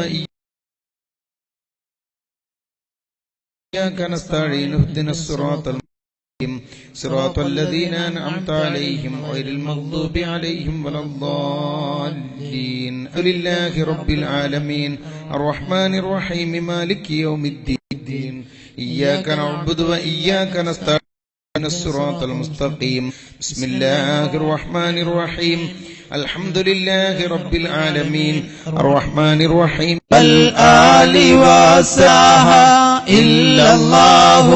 ഇയ്യാക നസ്തഈൻ ഇഹ്ദിനസ് സിറാത്തൽ മുസ്തഖീം സിറാത്തൽ ലദീന അൻഅംത അലൈഹിം ഗൈറിൽ മഗ്ദൂബി അലൈഹിം വലദ്ദാല്ലീൻ അൽഹംദുലില്ലാഹി റബ്ബിൽ ആലമീൻ അർറഹ്മാനിർ റഹീം മാലികി യൗമിദ്ദീൻ إياك نعبد وإياك نستعين الصراط المستقيم بسم الله الرحمن الرحيم الحمد لله رب العالمين الرحمن الرحيم الآل وساها إلا الله